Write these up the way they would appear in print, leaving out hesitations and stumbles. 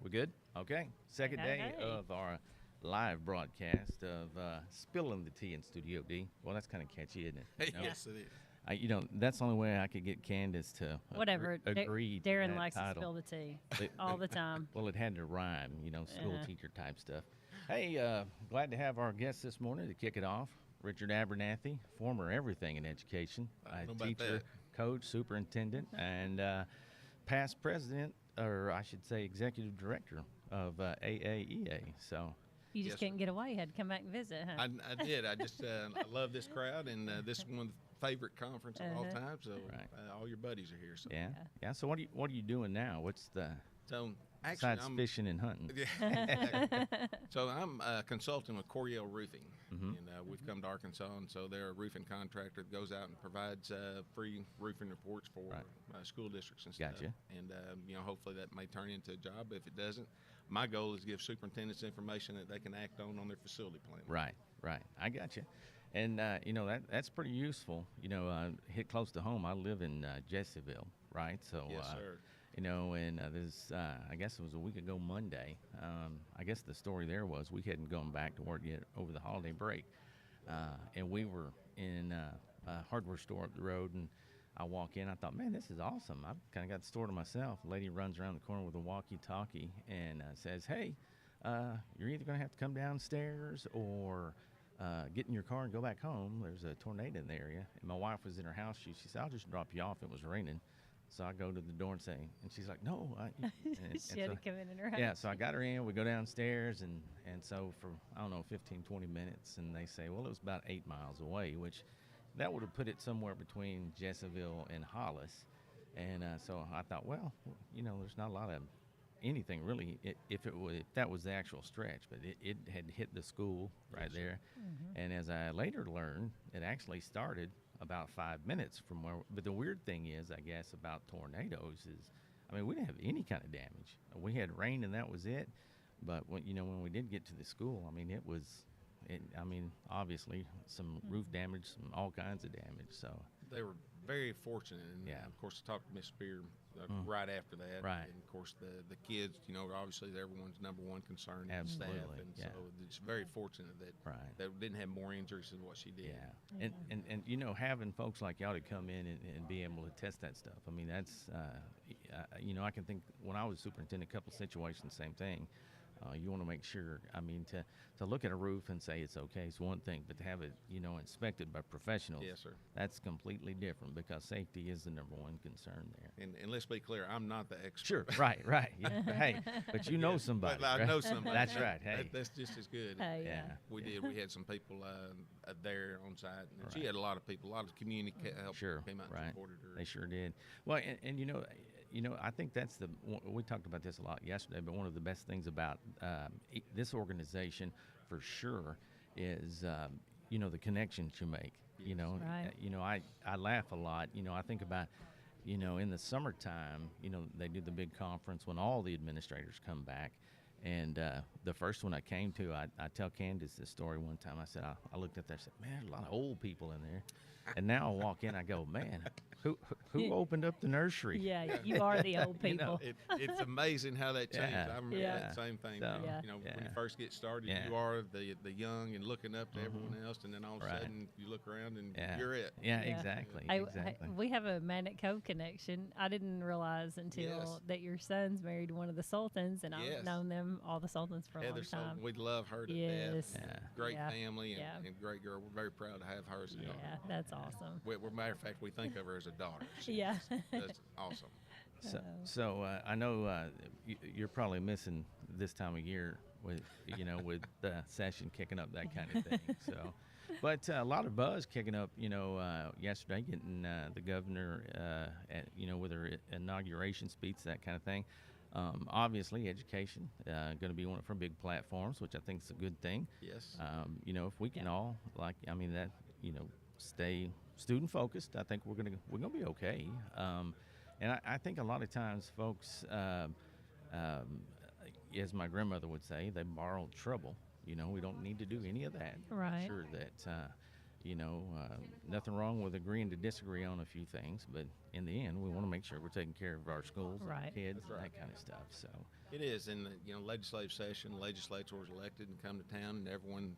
We're good? Okay. Second Hey, day hey. of our live broadcast of Spilling the Tea in Studio D. Well, that's kind of catchy, isn't it? Yeah. Yes, it is. That's the only way I could get Candace to Whatever. agree to Darren that likes to title. spill the tea It- all the time. well, it had to rhyme, school Uh-huh. teacher type stuff. Hey, glad to have our guest this morning to kick it off. Richard Abernathy, former everything in education, I don't know about teacher, that. coach, superintendent, and past president, or I should say executive director of AAEA. So, You just Yes, couldn't sir. get away. You had to come back and visit, huh? I did. I just I love this crowd, and this is one of the favorite conference of all Uh-huh. time. So Right. all your buddies are here. So yeah. Yeah. So, what are you doing now? What's the so actually besides I'm fishing and hunting? yeah. So I'm consulting with Coriel Roofing, Mhm. and we've come to Arkansas, and so they're a roofing contractor that goes out and provides free roofing reports for Right. school districts and stuff. Gotcha. And hopefully that may turn into a job. If it doesn't, my goal is to give superintendents information that they can act on their facility plan. Right, right. I got you. And that's pretty useful. Hit close to home. I live in Jesseville, right? So Yes, sir. and this I guess it was a week ago Monday. I guess the story there was we hadn't gone back to work yet over the holiday break, and we were in a hardware store up the road, and I walk in. I thought, man, this is awesome. I've kind of got the store to myself. A lady runs around the corner with a walkie-talkie and says, hey, you're either going to have to come downstairs or get in your car and go back home. There's a tornado in the area. And my wife was in her house. She said, I'll just drop you off. It was raining. So I go to the door and say, and she's like, no. She had to come in her house. Yeah, so I got her in. We go downstairs, and so for, I don't know, 15, 20 minutes, and they say, well, it was about 8 miles away, which that would have put it somewhere between Jesseville and Hollis. And so I thought, well, there's not a lot of anything really if that was the actual stretch, but it had hit the school right there. And as I later learned, it actually started about 5 minutes from where. But the weird thing is, I guess, about tornadoes is, I mean, we didn't have any kind of damage. We had rain and that was it. But when we did get to the school, I mean, I mean, obviously some roof damage, some all kinds of damage. So They were very fortunate, and Yeah. of course, I talked to Miss Spear right after that. Right. And of course, the kids, obviously everyone's number one concern is staff, Absolutely, and yeah. so it's very fortunate that Right. they didn't have more injuries than what she did. Yeah, and having folks like y'all to come in and be able to test that stuff. I mean, that's I can think when I was superintendent, a couple situations, same thing. You want to make sure. I mean, to look at a roof and say it's okay is one thing, but to have it inspected by professionals, Yes, sir. that's completely different because safety is the number one concern there. And let's be clear, I'm not the expert. Sure, right. Yeah, hey, but you know somebody. But I right? know somebody. That's right. Hey, That's just as good. Yeah. yeah. We had some people there on site, and she Right. had a lot of people, a lot of community help Sure, came out and right. supported her. They sure did. Well, and I think that's we talked about this a lot yesterday, but one of the best things about this organization, for sure, is the connections you make. Right. I laugh a lot. I think about in the summertime, they do the big conference when all the administrators come back. And the first one I came to, I tell Candace this story one time. I said, I looked up there and said, man, there's a lot of old people in there. And now I walk in, I go, man, who opened up the nursery? Yeah, you are the old people. It's amazing how that changed. Yeah. I remember Yeah. that same thing. So, Yeah. When you first get started, Yeah. you are the young and looking up to everyone else, and then all of a Right. sudden you look around and Yeah. you're it. Yeah, Yeah. exactly. We have a Manic Cove connection. I didn't realize until Yes. that your son's married one of the Sultans, and Yes. I've known them, all the Sultans, for a Heather long time. Sullivan, we love her to Yes. death. Yeah. Great Yeah. family and, Yeah. and great girl. We're very proud to have her as a daughter. Yeah, that's awesome. Matter of fact, we think of her as a daughter. Yeah. That's awesome. So I know you're probably missing this time of year with with the session kicking up, that kind of thing. So, but a lot of buzz kicking up. Yesterday getting the governor with her inauguration speech, that kind of thing. Obviously, education going to be one of her big platforms, which I think is a good thing. Yes. If we can all stay student focused, I think we're gonna be okay. And I think a lot of times folks, as my grandmother would say, they borrowed trouble. We don't need to do any of that. Right. Sure that nothing wrong with agreeing to disagree on a few things, but in the end, we want to make sure we're taking care of our schools, and our Right. kids, and that kind of stuff. So. It is, and legislative session, legislators elected and come to town, and everyone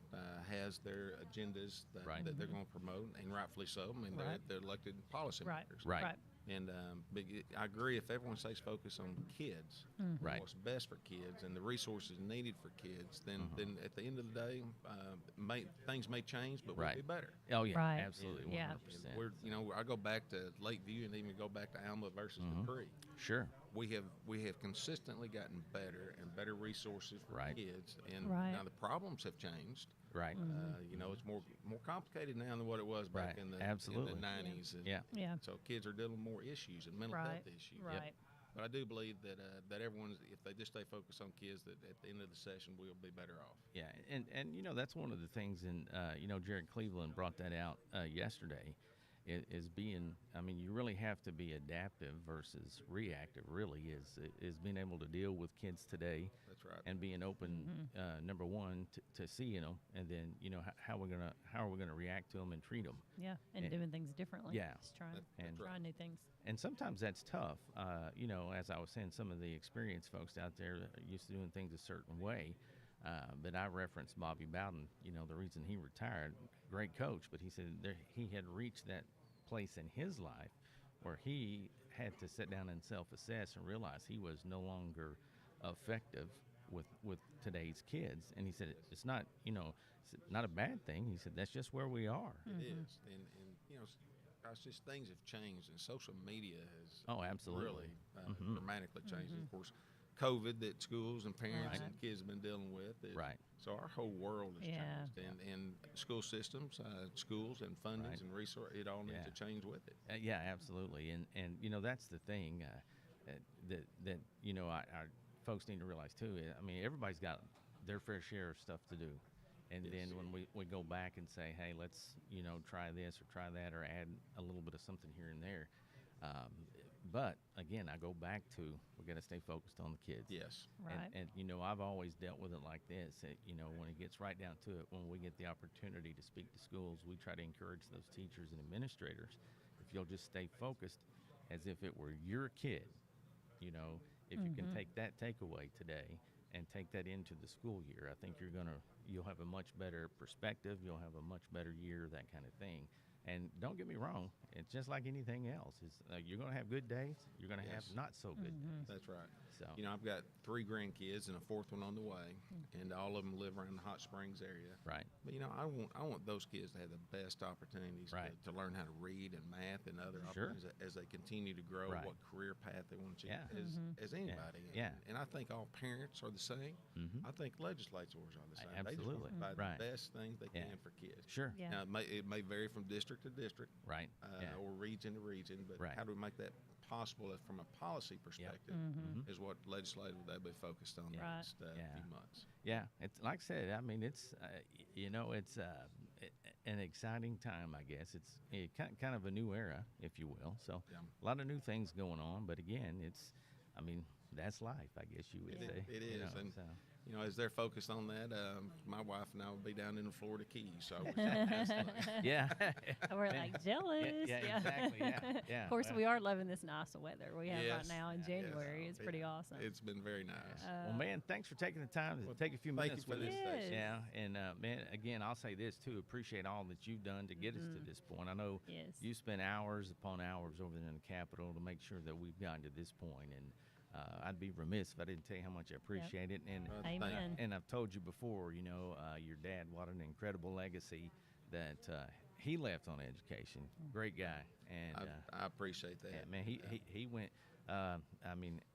has their agendas Right. that they're going to promote, and rightfully so. I mean, Right. they're elected policymakers. Right. And but I agree, if everyone stays focused on kids, Right. what's best for kids, and the resources needed for kids, then at the end of the day, things may change, but Right. we'll be better. Oh yeah, Right. absolutely, Yeah. 100%. We're, I go back to Lakeview and even go back to Alma versus Dupree. Sure. We have consistently gotten better and better resources for Right. kids, and Right. now the problems have changed. Right. It's more complicated now than what it was back Right. in the Absolutely. in the 90s. Yeah. Yeah. So kids are dealing with more issues and mental Right. health issues. Right. But I do believe that that everyone's, if they just stay focused on kids, that at the end of the session we'll be better off. Yeah, and that's one of the things, and Jared Cleveland brought that out yesterday, is being. I mean, you really have to be adaptive versus reactive. Really, is being able to deal with kids today. That's right. And being open, number one, to seeing them, and then how are we gonna react to them and treat them. Yeah, and doing things differently. Yeah. Just trying, And- trying new things. And sometimes that's tough. As I was saying, some of the experienced folks out there are used to doing things a certain way. But I referenced Bobby Bowden, the reason he retired, great coach, but he said he had reached that place in his life where he had to sit down and self-assess and realize he was no longer effective with today's kids. And he said it's not, it's not a bad thing. He said that's just where we are. It is, and gosh, just things have changed, and social media has Oh, absolutely. really dramatically changed. Of course, COVID that schools and parents Right. and kids have been dealing with. Right. So our whole world has Yeah. changed, and school systems, schools and fundings Right. and resource, it all needs Yeah. to change with it. Yeah, absolutely. And that's the thing that our folks need to realize too. I mean, everybody's got their fair share of stuff to do. And Yes. then when we go back and say, hey, let's, try this or try that or add a little bit of something here and there. But again, I go back to we got to stay focused on the kids. Yes. Right. And I've always dealt with it like this. When it gets right down to it, when we get the opportunity to speak to schools, we try to encourage those teachers and administrators. If you'll just stay focused as if it were your kid, if you can take that takeaway today and take that into the school year, I think you'll have a much better perspective. You'll have a much better year, that kind of thing. And don't get me wrong, it's just like anything else. You're going to have good days. You're going to have Yes. not so good days. That's right. So I've got 3 grandkids and a 4th one on the way, and all of them live around the Hot Springs area. right, But I want those kids to have the best opportunities Right. to learn how to read and math and other Sure. opportunities as they continue to grow, Right. what career path they want to choose Yeah. as anybody. Yeah. And I think all parents are the same. Mhm. I think legislators are the same. They just Absolutely. want to provide Right. the best things they Yeah. can for kids. sure, Yeah. Now, it may vary from district to district, right, yeah, or region to region, but Right. how do we make that possible from a policy perspective is what legislators they'll be focused on the Right. next Yeah. few months. yeah. It's like I said. I mean, it's it's an exciting time. I guess it's kind of a new era, if you will. So Yeah. a lot of new things going on. But again, that's life. I guess you would It- say. it is, and so. As they're focused on that, my wife and I will be down in the Florida Keys. So I wish I could pass that. Yeah. We're like jealous. yeah, exactly, yeah, yeah. Of course, Well- we are loving this nice weather we have right Yes. now in Yes. January. It's pretty Yeah. awesome. It's been very nice. Well, man, thanks for taking the time to Well, take a few thank you minutes for with this, us. Stacy. Yeah, and man, again, I'll say this too: appreciate all that you've done to get us to this point. I know Yes. you spent hours upon hours over there in the Capitol to make sure that we've gotten to this point, and I'd be remiss if I didn't tell you how much I appreciate it. And Thank you. Amen. and I've told you before, your dad, what an incredible legacy that he left on education. Great guy, and I appreciate that. yeah, man, he went.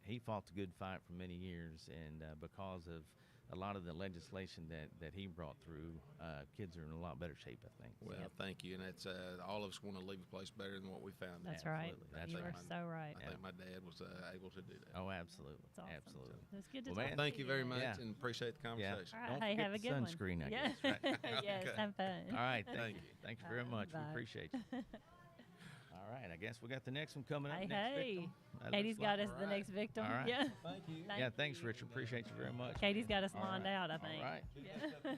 He fought the good fight for many years, and because of a lot of the legislation that he brought through, kids are in a lot better shape, I think. Well, thank you, and it's all of us want to leave a place better than what we found. That's it. right. Absolutely. That's You right. are so right. I think my dad was able to do that. Oh, absolutely, It's awesome. absolutely. It's good to Well, talk man, to Thank you very much, Yeah. and appreciate the Yeah. conversation. All right. Don't Hey, forget have a the good one. sunscreen, I Yeah. guess, right? Yes, Okay. have fun. All right, Thank you. Thank you very much. We Bye. appreciate you. All right, I guess we got the next one coming up. Hey, next hey. victim. That Katie's looks got like- us the All right. next victim. All right. Yeah. Thank you. Yeah, thanks, Richard. Appreciate you very much. Katie's got us All lined right. out, I All think. right. Yeah.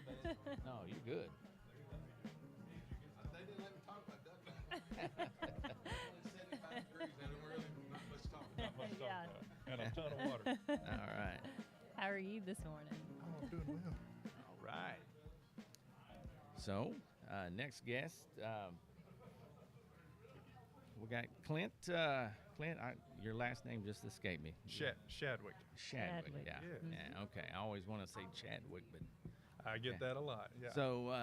No, you're good. They didn't let me talk about that. It's 75 degrees. I don't really not much to talk about. Yeah. And a ton of water. All right. How are you this morning? Oh, I'm doing well. All right. So, next guest, we got Clint. Clint, your last name just escaped me. Shadwick. Chadwick. Chadwick. Yeah. Yeah. Yeah. Okay. I always want to say Chadwick, but I get Okay. that a lot. Yeah. so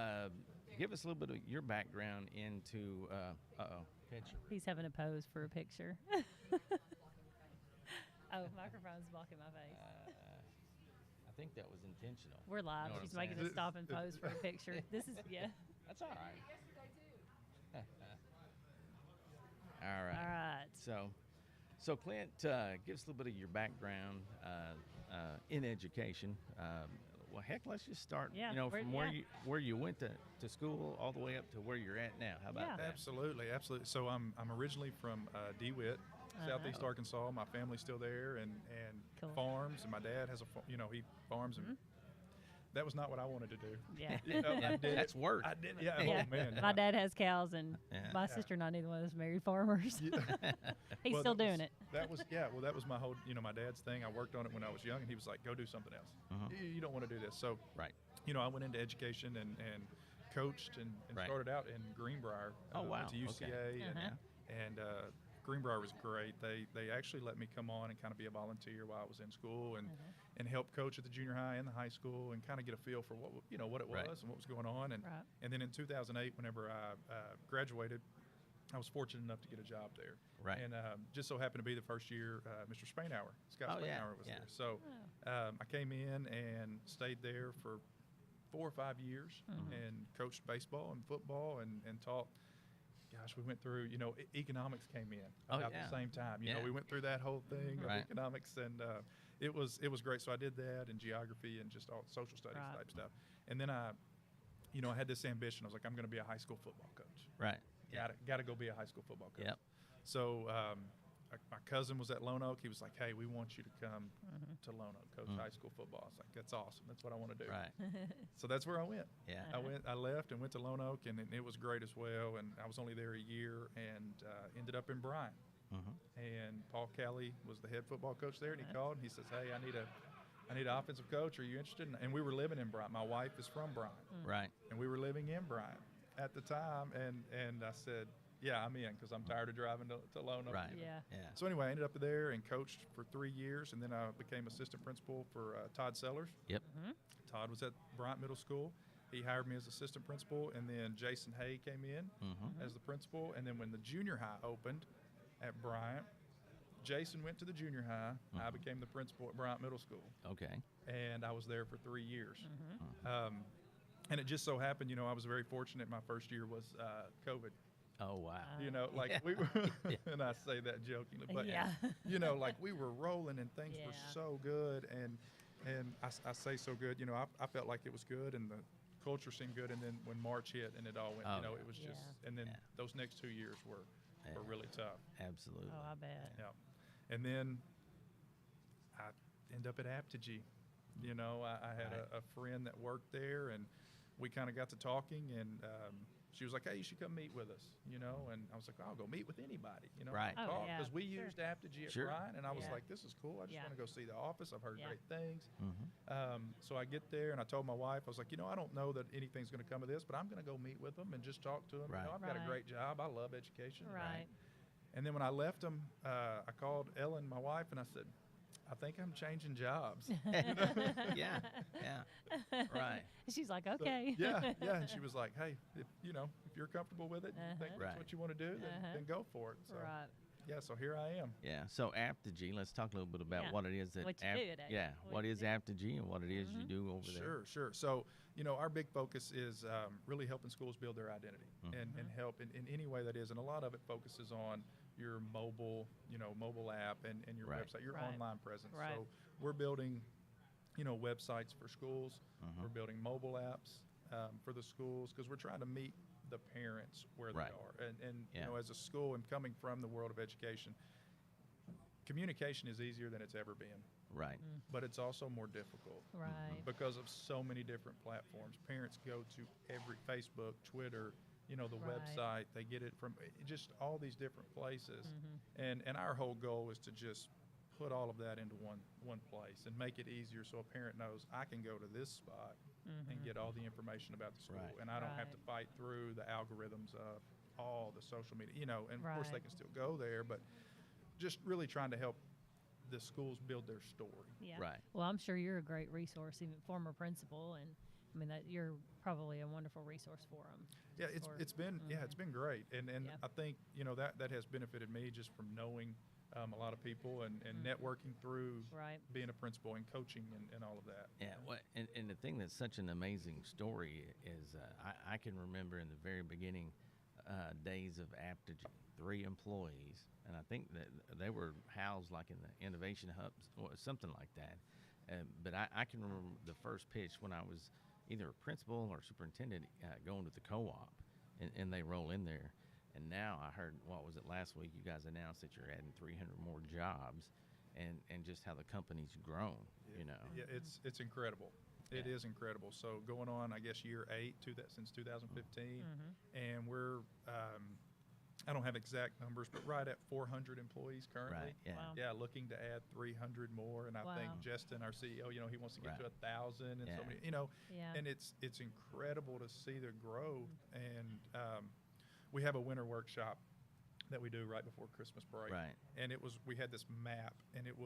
give us a little bit of your background into. Picture. He's having a pose for a picture. Oh, microphone's blocking my face. I think that was intentional. We're live. know what She's I'm making saying? us stop and pose for a picture. This is, yeah. That's all right. All right. All right. So Clint, give us a little bit of your background in education. Well, heck, let's just start. Yeah, From where you went to school all the way up to where you're at now. How about Yeah. that? Absolutely. So I'm originally from DeWitt, Southeast Arkansas. My family's still there and Cool. farms. And my dad has he farms. And that was not what I wanted to do. Yeah. I did That's it. work. I did. Yeah. Yeah. Oh man. My dad has cows, and Yeah. my sister and I, neither one of us married farmers. He's Well, still that doing was- it. That was Well, that was my whole. My dad's thing. I worked on it when I was young, and he was like, "Go do something else. You don't want to do this." So, Right. I went into education and coached and Right. started out in Greenbrier. Oh, wow. Went to UCA Okay. and Greenbrier was great. They actually let me come on and kind of be a volunteer while I was in school and help coach at the junior high and the high school and kind of get a feel for what it was Right. and what was going on. And Right. and then in 2008, whenever I graduated, I was fortunate enough to get a job there. Right. And just so happened to be the first year Mr. Spainhour, Scott Oh, yeah, Spainhour was yeah. there. So I came in and stayed there for 4 or 5 years and coached baseball and football and taught. Gosh, we went through, economics came in about yeah. the same time. You Yeah. know, we went through that whole thing of Right. economics, and it was great. So I did that, and geography and just all social studies Right. type stuff. And then I had this ambition. I was like, I'm going to be a high school football coach. Right. Yeah. Got to go be a high school football coach. Yep. So my cousin was at Lone Oak. He was like, hey, we want you to come to Lone Oak, coach high school football. I was like, that's awesome. That's what I want to do. Right. So that's where I went. Yeah. I left and went to Lone Oak, and it was great as well. And I was only there a year and ended up in Bryant. And Paul Kelly was the head football coach there, and he called and he says, hey, I need an offensive coach. Are you interested? And we were living in Bryant. My wife is from Bryant. Right. And we were living in Bryant at the time. And I said, yeah, I'm in, because I'm tired of driving to Lone Oak. Right. Yeah. Yeah. So anyway, I ended up there and coached for 3 years, and then I became assistant principal for Todd Sellers. Yep. Todd was at Bryant Middle School. He hired me as assistant principal, and then Jason Hay came in as the principal. And then when the junior high opened at Bryant, Jason went to the junior high. I became the principal at Bryant Middle School, Okay. and I was there for 3 years. And it just so happened, I was very fortunate. My first year was COVID. Oh, wow. We were, and I say that jokingly, but Yeah. like we were rolling and things were Yeah. so good, and I say so good, I felt like it was good, and the culture seemed good, and then when March hit and it all went, Oh, it was just, Yeah. and then Yeah. those next 2 years were really tough. Absolutely. Oh, I bet. Yeah, and then I end up at Apogee. I had a friend that worked there, and we kind of got to talking, and she was like, hey, you should come meet with us, and I was like, I'll go meet with anybody, Right. Oh, yeah, because we sure. used Apogee at Sure. Bryant, and I was Yeah. like, this is cool. I just Yeah. want to go see the office. I've heard Yeah. great things. Mm-hmm. So I get there, and I told my wife, I was like, I don't know that anything's going to come of this, but I'm going to go meet with them and just talk to them. Right. I've got a Right. great job. I love education. Right. And then when I left them, I called Ellen, my wife, and I said, I think I'm changing jobs. Yeah. Yeah. Right. She's like, So, okay. yeah. And she was like, hey, if you're comfortable with it, and think Uh-huh. that's Right. what you want to do, then go for it. So, Right. yeah, so here I am. Yeah. So Apogee, let's talk a little bit about Yeah. what it is that What you do at yeah, Apogee. what is Yeah. Apogee and what it is you do over there. Sure. So, our big focus is really helping schools build their identity and help in any way that is. And a lot of it focuses on your mobile app and your Right. website, your Right. online presence. Right. So we're building, websites for schools. We're building mobile apps for the schools, because we're trying to meet the parents where they Right. are. And Yeah. as a school and coming from the world of education, communication is easier than it's ever been, Right. but it's also more difficult Right. because of so many different platforms. Parents go to every Facebook, Twitter, the Right. website. They get it from just all these different places. And our whole goal is to just put all of that into one place and make it easier, so a parent knows I can go to this spot and get all the information about the school, Right. and I don't have to Right. fight through the algorithms of all the social media, and of course they Right. can still go there, but just really trying to help the schools build their story. Yeah. Right. Well, I'm sure you're a great resource, even former principal, and I mean that you're probably a wonderful resource for them. Yeah, it's been great, and Yeah. I think that has benefited me just from knowing a lot of people and networking through Right. being a principal and coaching and all of that. Yeah, and the thing that's such an amazing story is I can remember in the very beginning days of Apogee, 3 employees, and I think that they were housed like in the innovation hubs or something like that. But I can remember the first pitch when I was either a principal or superintendent going to the co-op, and they roll in there. And now I heard, what was it, last week, you guys announced that you're adding 300 more jobs, and just how the company's grown, Yeah, it's incredible. It Yeah. is incredible. So going on, I guess, year 8 since 2015, and we're I don't have exact numbers, but right at 400 employees currently. Right, yeah. Wow. Yeah, looking to add 300 more, and I think Wow. Justin, our CEO, he wants to get Right. to 1,000, and so Yeah. many, Yeah. and it's incredible to see the growth. And we have a winter workshop that we do right before Christmas break, Right. and we had this map, and it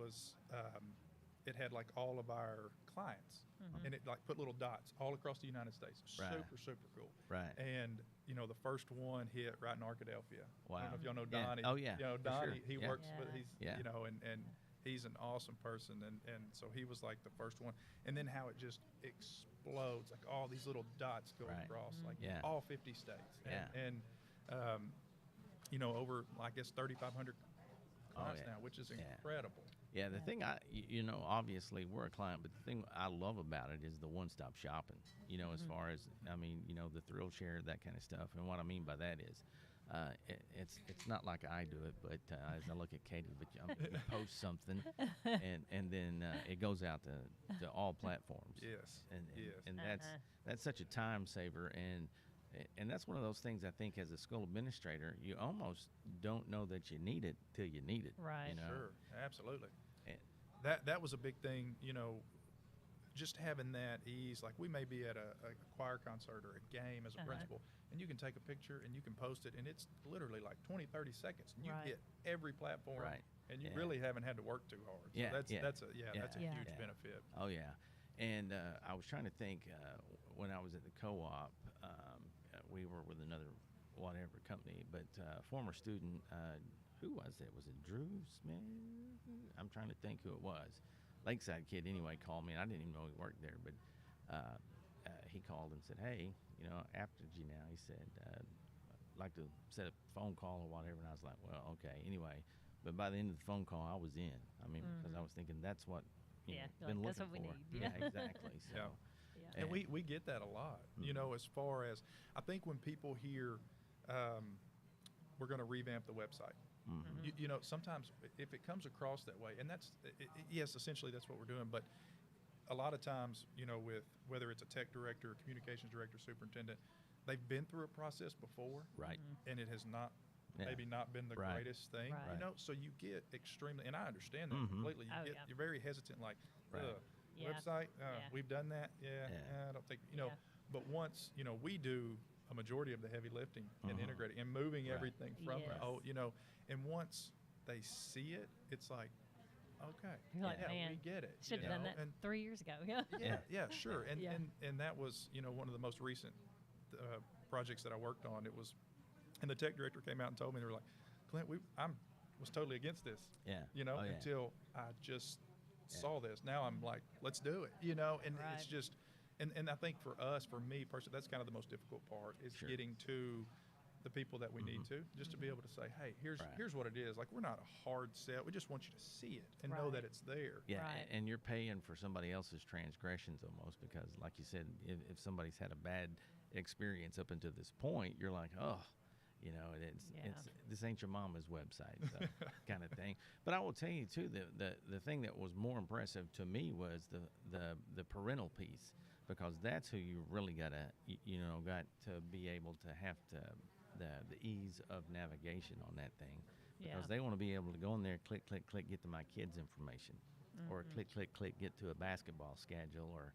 it had like all of our clients, and it like put little dots all across the United States. Right. Super cool. Right. And you know, the first one hit right in Arkadelphia. I Wow. don't know if y'all know Yeah. Donnie. Oh, yeah, You know for Donnie. sure. He Yeah. works Yeah. with Yeah. you know, and he's an awesome person, and so he was like the first one. And then how it just explodes, like all these little dots go Right. across, like Yeah. all 50 states. Yeah. And you know, over I guess 3,500 clients yeah. now, which is Yeah. incredible. Yeah, the Yeah. thing you know, obviously we're a client, but the thing I love about it is the one-stop shopping. You know, as far as I mean, you know, the thrill share, that kind of stuff. And what I mean by that is, it's not like I do it, but as I look at Katie, but you post something, and then it goes out to all platforms. Yes. and Yes. and that's such a time saver, and that's one of those things I think as a school administrator, you almost don't know that you need it till you need it. Right. You know? Sure, absolutely. And- That was a big thing, you know, just having that ease. Like we may be at a choir concert or a game as a principal, and you can take a picture and you can post it, and it's literally like 20, 30 seconds, and you Right. hit every platform, Right. and you Yeah. really haven't had to work too hard. So Yeah, that's yeah. that's a Yeah. that's a Yeah. huge Yeah. benefit. Oh yeah, and I was trying to think when I was at the co-op, we were with another whatever company, but former student, who was it? Was it Drew Smith? I'm trying to think who it was. Lakeside kid, anyway, called me, and I didn't even know he worked there, but he called and said, "Hey, you know, after you now," he said, "I'd like to set up a phone call or whatever," and I was like, "Well, okay." Anyway, but by the end of the phone call, I was in. I mean, because I was thinking that's what you Yeah, know, you're been like, that's looking what we for. need. Yeah, exactly. So. Yeah. Yeah. And we get that a lot, you know, as far as I think when people hear we're going to revamp the website, you know, sometimes if it comes across that way, and that's, yes, essentially that's what we're doing, but a lot of times, you know, with whether it's a tech director, communications director, superintendent, they've been through a process before, Right. and it has not Yeah. maybe not been the Right. greatest thing, Right. you know, so you get extremely, and I understand that Mhm. completely, Oh, you're very hesitant, like, Right. Yeah. website, Yeah. we've done that, I don't think, you know, Yeah. but once, you know, we do a majority of the heavy lifting and Mhm. integrating and moving Right. everything from, Yes. you know, and once they see it, it's like, okay, You're like, yeah, man, we get it. should you have done know, that and 3 years ago. Yeah. yeah, sure. And, Yeah. and that was, you know, one of the most recent projects that I worked on. It was, and the tech director came out and told me, they were like, Clint, was totally against this, Yeah. you know, Oh, yeah. until I just saw this. Now I'm like, let's do it, you know, and Right. it's just, and I think for us, for me personally, that's kind of the most difficult part is Sure. getting to the people that we need to, just to be able to say, hey, here's Right. here's what it is. Like, we're not a hard sell. We just want you to see it and know Right. that it's there. Yeah, Right. and you're paying for somebody else's transgressions almost because, like you said, if somebody's had a bad experience up until this point, you're like, oh, you know, it's this ain't your mama's website, so kind of thing. But I will tell you too, the thing that was more impressive to me was the parental piece, because that's who you really got to be able to have the ease of navigation on that thing, because Yeah. they want to be able to go in there, click, click, click, get to my kids' information, or click, click, click, get to a basketball schedule, or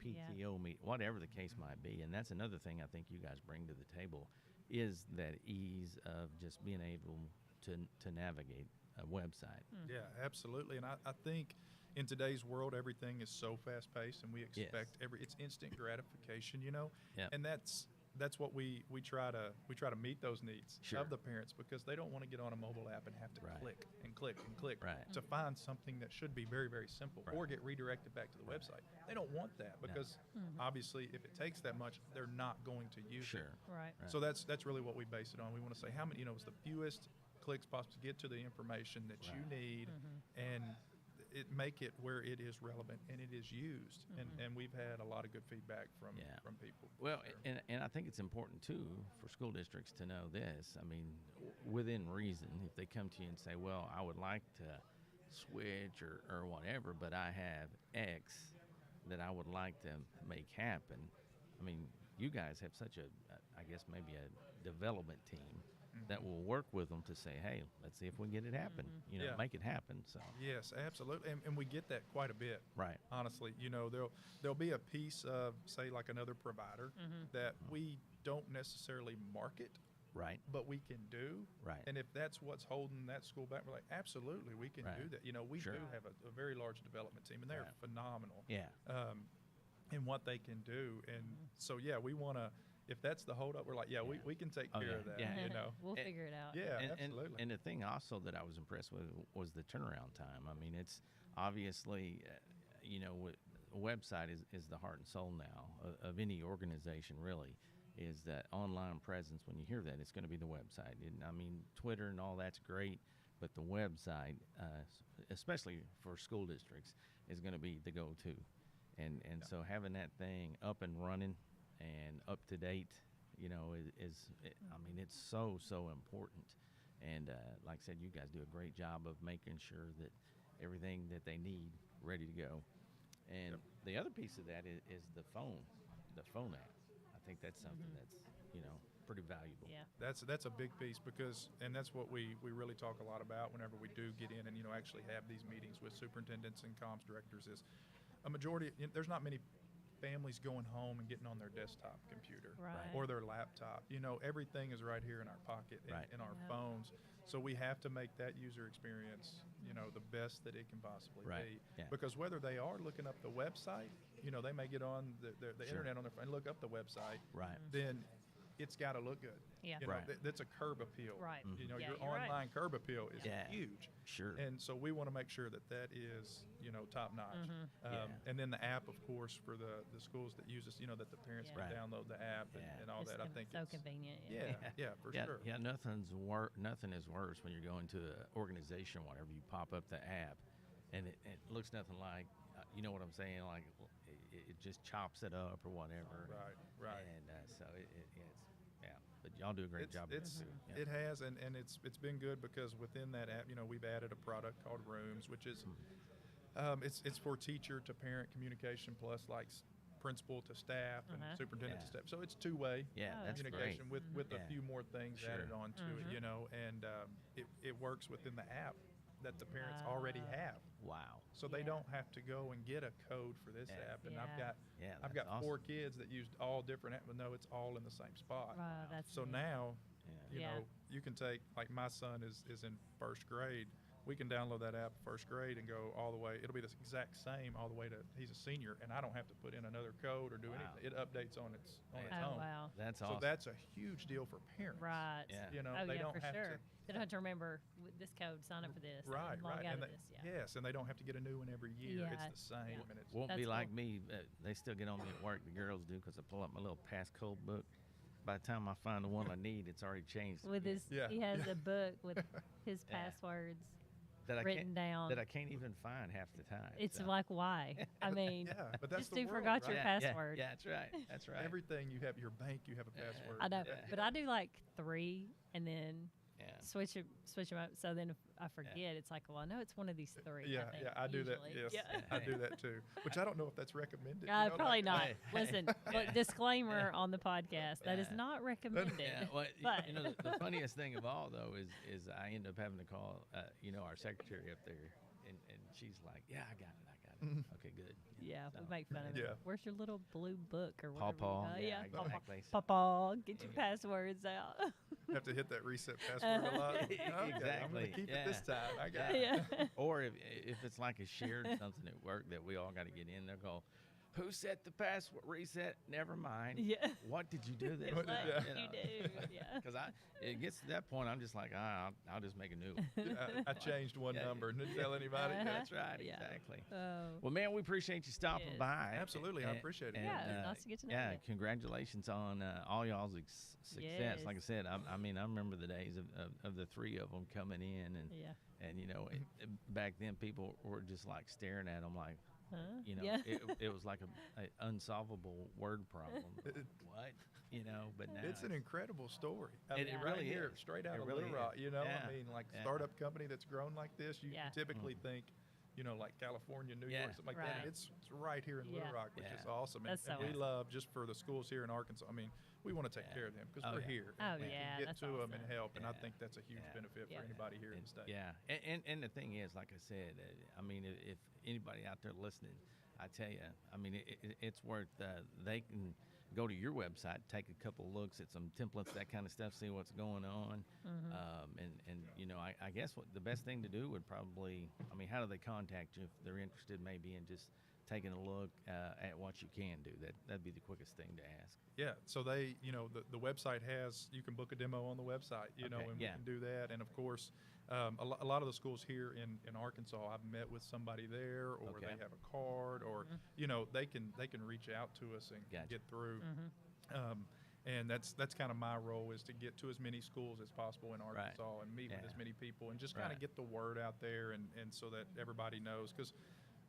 PTO meet, whatever the case might be. And that's another thing I think you guys bring to the table, is that ease of just being able to navigate a website. Yeah, absolutely. And I think in today's world, everything is so fast paced, and we expect it's instant gratification, you know. Yep. And that's what we try to meet those needs Sure. of the parents, because they don't want to get on a mobile app and have to Right. click and click and click Right. to find something that should be very, very simple, or Right. get redirected back to the website. They don't want that, because obviously if it takes that much, they're not going to use it. Sure. Right. So that's really what we base it on. We want to say how many, it's the fewest clicks possible to get to the information that you Right. need, and make it where it is relevant and it is used. And we've had a lot of good feedback from people. Well, there. and I think it's important too for school districts to know this. I mean, within reason, if they come to you and say, well, I would like to switch or whatever, but I have X that I would like to make happen. I mean, you guys have such I guess maybe a development team that will work with them to say, hey, let's see if we can get it happen, Yeah. make it happen. So, Yes, absolutely. And we get that quite a bit. right. Honestly, there'll be a piece of, say, like another provider that we don't necessarily market Right. but we can do. Right. And if that's what's holding that school back, we're like, absolutely, we can Right. do that. You know, we Sure. do have a very large development team, and they're Right. phenomenal Yeah. in what they can do. And so, yeah, we want to, if that's the holdup, we're like, yeah, Yeah. we can take Oh, care yeah. of that, Yeah. you know. We'll And- figure it out. Yeah, and, absolutely. And the thing also that I was impressed with was the turnaround time. I mean, it's obviously, a website is the heart and soul now of any organization, really, is that online presence. When you hear that, it's going to be the website. And, I mean, Twitter and all that's great, but the website, especially for school districts, is going to be the go-to. And so having that thing up and running and up to date, it's so important. And like I said, you guys do a great job of making sure that everything that they need ready to go. And the other piece of that is the phone app. I think that's something that's pretty valuable. Yeah. That's a big piece because, and that's what we really talk a lot about whenever we do get in and, actually have these meetings with superintendents and comms directors is a majority, there's not many families going home and getting on their desktop computer Right. or their laptop. Everything is right here in our pocket, Right. in our Yeah. phones. So we have to make that user experience, the best that it can possibly Right. be. Yeah. Because whether they are looking up the website, they may get on the Sure. internet on their phone and look up the website, Right. then it's got to look good. Yeah. Right. That's a curb appeal. Right. Mhm. Yeah, Your you're right. online curb appeal is Yeah. huge. Sure. And so we want to make sure that is, top notch. Yeah. And then the app, of course, for the schools that use us, that the parents Yeah. can Right. download the app and, Yeah. and all It's that. I think so it's convenient. Yeah, for sure. Yeah, nothing is worse when you're going to an organization, whatever, you pop up the app, and it looks nothing like, you know what I'm saying, like it just chops it up or whatever. Right. And so but y'all do a great job. with It's it too. Yeah. it has, and it's been good because within that app, we've added a product called Rooms, which is it's for teacher to parent communication plus like principal to staff and superintendent to Yeah. staff. So it's two-way Yeah, Oh, that's great. communication with a Yeah. few more things Sure. added on to it, and it works within the app that the parents already have. Wow. So they Yeah. don't have to go and get a code for this Yeah. app. And Yeah. I've got Yeah, four that's awesome. kids that used all different apps, but no, it's all in the same spot. Wow, that's So neat. now, Yeah. Yeah. you can take, like my son is in first grade. We can download that app first grade and go all the way. It'll be the exact same all the way to he's a senior, and I don't have to put in another code or do Wow. anything. It updates on its Yeah. Oh, own. wow. That's So awesome. that's a huge deal for parents. Right. Yeah. Oh, they yeah, don't for have sure. to. They don't have to remember with this code, sign up for this. and Right, log right. out And of this. Yeah. yes, and they don't have to get a new one every year. Yeah. It's the same. Yeah. And it's Won't That's be like cool. me. They still get on me at work. The girls do, because I pull up my little passcode book. By the time I find the one I need, it's already changed. With his, Yeah. he has a book with his Yeah. passwords that I written can't, down. that I can't even find half the time. It's so. like, why? I mean, yeah, but that's just the you world, forgot right? your Yeah, password. Yeah, that's right. That's right. Everything you have, your bank, you have a Yeah. password. I know, Yeah. but I do like 3 and then Yeah. switch them up. So then if I forget, it's like, well, I know it's one of these 3. Yeah, I do that. usually. Yes, Yeah. I do that too. Which I don't know if that's recommended. Probably not. Hey, Listen, look, disclaimer on the podcast that is Yeah. not recommended. Yeah, well, But- the funniest thing of all though is I end up having to call our secretary up there, and she's like, "Yeah, I got it. Okay, good." Yeah, So, we make fun of it. Yeah. Where's your little blue book or whatever? Pawpaw. Yeah, Exactly. Pawpaw, get your Yeah. passwords out. Have to hit that reset password a lot. Okay, I'm going Exactly, to keep yeah. it this time. I got it. yeah. Or if it's like a shared something at work that we all got to get in, they'll go, "Who set the password reset? Never mind. Yeah. What did you do this What time?" did- You do, yeah. Because it gets to that point, I'm just like, I'll just make a new one. I changed one Yeah. number and didn't tell anybody. Uh-huh. That's right, Yeah. exactly. Oh. Well, man, we appreciate you stopping Yes. by. Absolutely, I appreciate it. Yeah, it was nice to get to know Yeah, you. congratulations on all y'all's success. Like I Yes. said, I mean, I remember the days of the 3 of them coming in, Yeah. and back then people were just like staring at them like, Huh? yeah. Yeah. it was like a unsolvable word problem. What? But now It's an incredible story. I It- mean, it right really here, is. straight out It of really Little is. Rock. Yeah. I mean, like Yeah. startup company that's grown like this, you Yeah. typically think, like California, New Yeah. York, something like that. Right. It's right here in Little Yeah. Rock, which is Yeah. awesome. That's And so we awesome. love just for the schools here in Arkansas. I mean, we want to take Yeah. care of them because Oh, we're yeah. here. Oh, and we yeah, can get that's to them and awesome. help, and I Yeah. think that's a huge Yeah. benefit Yeah. for anybody here in the state. Yeah, and the thing is, like I said, I mean, if anybody out there listening, I tell you, I mean, it's worth they can go to your website, take a couple of looks at some templates, that kind of stuff, see what's going on. And you know, I guess what the best thing to do would probably, I mean, how do they contact you if they're interested maybe in just taking a look at what you can do? That'd be the quickest thing to ask. Yeah, so they, you know, the website has, you can book a demo on the website, you know, Okay, and yeah. we can do that. And of course, a lot of the schools here in Arkansas, I've met with somebody there, or Okay. they have a card, or you know, they can reach out to us and Gotcha. get through. And that's kind of my role, is to get to as many schools as possible in Arkansas and meet with Yeah. as many people and just kind Right. of get the word out there, and so that everybody knows, because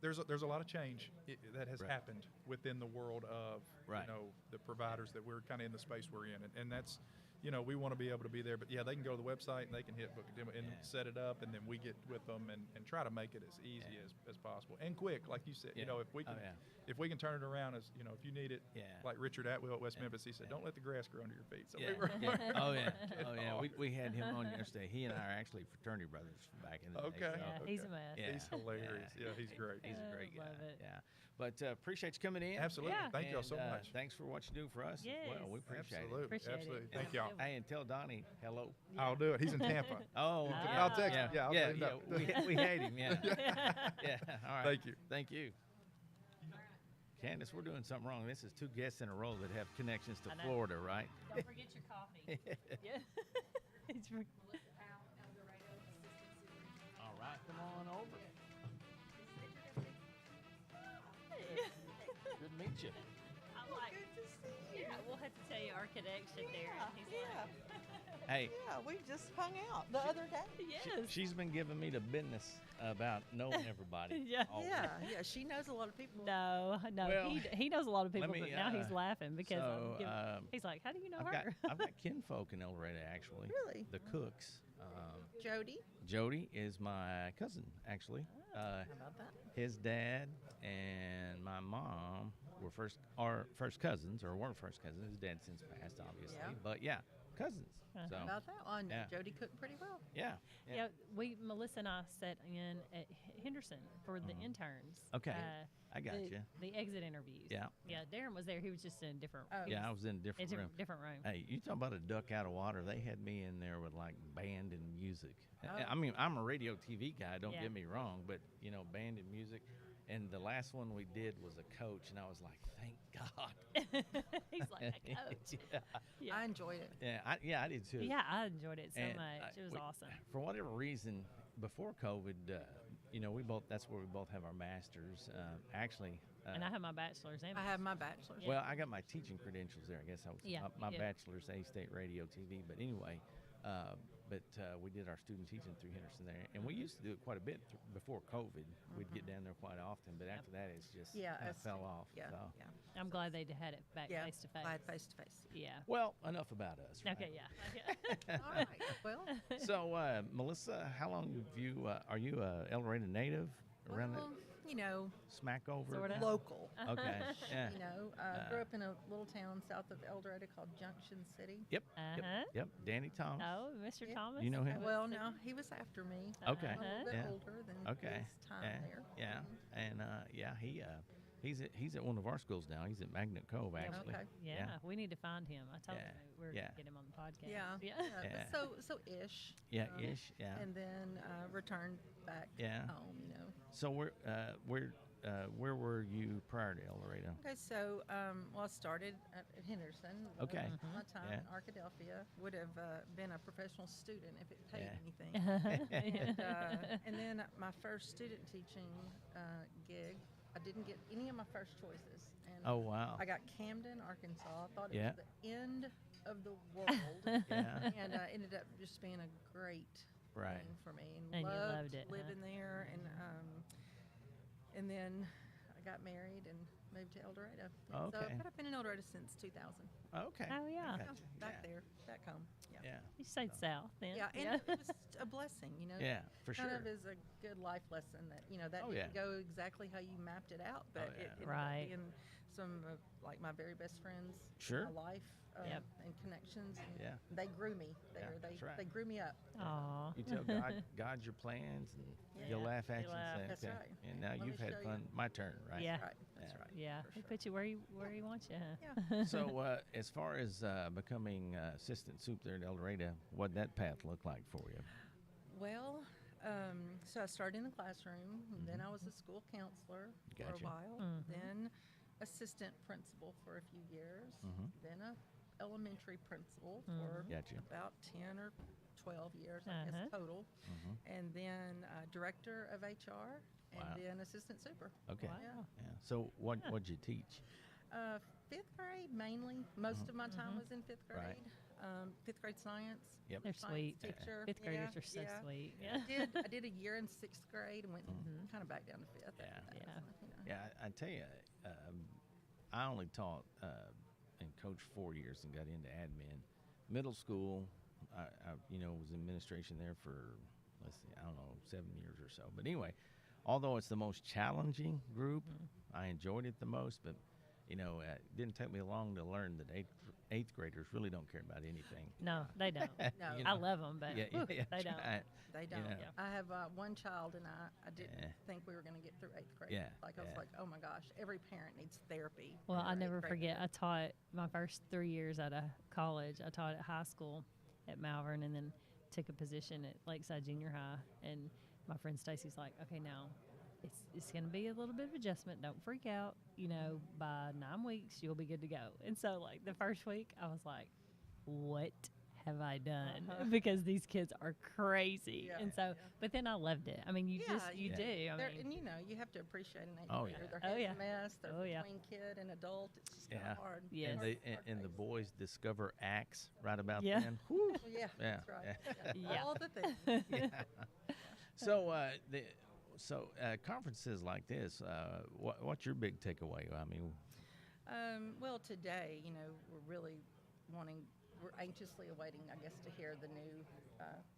there's a lot of change that has Right. happened within the world of Right. you know, the providers that we're kind of in the space we're in, and that's, you know, we want to be able to be there. But yeah, they can go to the website and they can hit book a demo and Yeah. set it up, and then we get with them and try to make it as easy as possible and quick, like you said. Yeah. You know, if we Oh, can yeah. if we can turn it around, as you know, if you need it, Yeah. like Richard Atwell at West Yeah. Memphis, he said, "Don't let the grass grow under your feet." So Yeah, we were, yeah. Oh yeah, working oh yeah. hard. We had him on yesterday. He and I are actually fraternity brothers back in the day. Okay. so- Yeah, he's a mess. Yeah. He's hilarious. Yeah, he's great. He's a great guy. Love it. Yeah, but appreciate you coming in. Absolutely. Yeah. Thank y'all so And, much. Thanks for what you do for us. as well, we Yes. appreciate Absolutely. Appreciate it. Absolutely. Yeah. Thank y'all. it. Hey, and tell Donnie hello. I'll do it. He's in Tampa. Oh, Ah. I'll text yeah, him. Yeah, I'll yeah, let him know. We hate him. Yeah, yeah. All right. Thank you. Thank you. Candace, we're doing something wrong. This is 2 guests in a row that have connections to I know. Florida, right? Don't forget your coffee. Yeah. It's for- All right, come on over. Good to meet you. I'm like, yeah, we'll have to tell you our connection there. He's Hey, Yeah, we just hung out the other day. like, yes. she's been giving me the business about knowing everybody. Yeah. all Yeah, yeah, she knows a lot of people. No, Well, he knows a lot of let people, me, but now he's laughing because so, I'm giving, he's like, how do you know I've got her? I've got kinfolk in El Dorado actually. Really? The Cooks. Jody, Jody is my cousin actually. how about that? His dad and my mom were first cousins, or were first cousins. His dad since passed, obviously. Yeah. But yeah, cousins. So How about that? Well, I know Yeah. Jody cooked pretty well. yeah. Yeah, Melissa and I sat in at Henderson for the interns. Mm-hmm. Okay, I got the, you. The exit interviews. Yeah. Yeah, Darren was there. He was just in a different. Oh. he Yeah, I was in a different room. Different room. Hey, you talk about a duck out of water. They had me in there with like band and music. Oh. I mean, I'm a radio TV guy. Don't Yeah. get me wrong, but you know, band and music. And the last one we did was a coach, and I was like, thank God. He's like a coach. yeah, Yeah. I enjoyed it. yeah, I did too. Yeah, I enjoyed it so And, much. It was awesome. For whatever reason, before COVID, you know, that's where we both have our masters. Actually, And I have my bachelor's and I have my bachelor's. well, I got my teaching credentials there. I guess I was Yeah, my yeah. bachelor's A-State Radio TV. But anyway, we did our student teaching through Henderson there, and we used to do it quite a bit before COVID. We'd get down there quite often, but after that, it's just Yeah, kinda it's- fell off. Yeah, so. yeah, I'm glad they had it back yeah. face to face. Glad face to face. Yeah. Well, enough about us. Right? Okay. Yeah. All right. Well, So, Melissa, how long have you? Are you a El Dorado native? Around well, you know, that smack over? Sorta. local. Okay. Yeah. You know, grew up in a little town south of El Dorado called Junction City. Yep. Uh-huh. Yep. Danny Thomas. Oh, Mr. Yeah. Thomas. You know him? Well, no, he was after me. Okay. I'm a little bit Yeah. older than Okay. his time Yeah. there. Yeah. And yeah, he's at one of our schools now. He's at Magnet Cove actually. Okay. Yeah, Yeah. we need to find him. I told Yeah. him we were Yeah. gonna get him on the podcast. Yeah. Yeah. Yeah. But so ish. Yeah. um, Ish. Yeah. And then returned back Yeah. home. You know. So where were you prior to El Dorado? Okay, so well, I started at Henderson. Okay. My time Yeah. in Arkadelphia would have been a professional student if it paid Yeah. anything. Yeah. And then my first student teaching gig, I didn't get any of my first choices. And Oh wow. I got Camden, Arkansas. I thought it Yeah. was the end of the world. Yeah. And ended up just being a great Right. thing for me. And you loved loved it, huh? living there. And then I got married and moved to El Dorado. And Okay. So I've been in El Dorado since 2000. Okay. Oh, yeah. I Yeah, gotcha. back Yeah. there, back home. Yeah. Yeah. You stayed south then. Yeah, and it was a blessing, you know. Yeah. For Kind sure. of is a good life lesson that, you know, that Oh, didn't yeah. go exactly how you mapped it out, but Oh, yeah. it ended Right. up being some of like my very best friends Sure. in my life Yep. and connections. And Yeah. they grew me there. that's right. They grew me up. Aw. You tell God your plans, and he'll Yeah, laugh at he'll you laugh. and say, That's okay. right. And now Let me you've had show you. fun. My turn, right? Yeah. Right. That's Yeah. right. Yeah, for he sure. put you where he wants you. Huh? Yeah. So, as far as becoming assistant soup there at El Dorado, what'd that path look like for you? Well, so I started in the classroom. And then I was a school counselor for Gotcha. a while. Then assistant principal for a few years. Then a elementary principal for Gotcha. about 10 or 12 years, I guess, total. And then director of HR, and Wow. then assistant super. Okay. Wow. Yeah. So, what'd you teach? Fifth grade mainly. Most of my time was in fifth grade. Right. Fifth grade science. Yep. They're Science sweet. teacher. Fifth graders Yeah, are so yeah. sweet. Yeah. I did a year in sixth grade and went kind of back down to fifth. Yeah. After that, Yeah. so, you know. Yeah, I tell you, I only taught and coached 4 years and got into admin. Middle school, I was in administration there for, let's see, I don't know, 7 years or so. But anyway, although it's the most challenging group, I enjoyed it the most. But it didn't take me long to learn that eighth graders really don't care about anything. No, they don't. No. You I know. love them, but Yeah, whew, yeah, they that's don't. right. They You don't. know. Yeah. I have one child, and I didn't Yeah. think we were going to get through eighth grade. Yeah, Like I was yeah. like, oh my gosh, every parent needs therapy. Well, when I they're never eighth grade. forget. I taught my first 3 years out of college. I taught at high school at Malvern, and then took a position at Lakeside Junior High. And my friend Stacy's like, "Okay, now it's going to be a little bit of adjustment. Don't freak out. By 9 weeks you'll be good to go." And so, like the first week, I was like, "What have I done?" Because these kids are crazy. Yeah, And so, yeah. but then I loved it. I mean, you Yeah, you Yeah. do. I They're- mean, and you have to appreciate an eighth Oh, grader. yeah. Their Oh, head's yeah. a mess. They're Oh, yeah. between kid and adult. It's just kind Yeah. of hard. Yes. And Hard the phase. boys discover acts right about Yeah. then. Whew. Well, yeah, Yeah, that's right. yeah. Yeah. Yeah. All the things. So, conferences like this, what's your big takeaway? I mean, Well, today, we're anxiously awaiting, I guess, to hear the new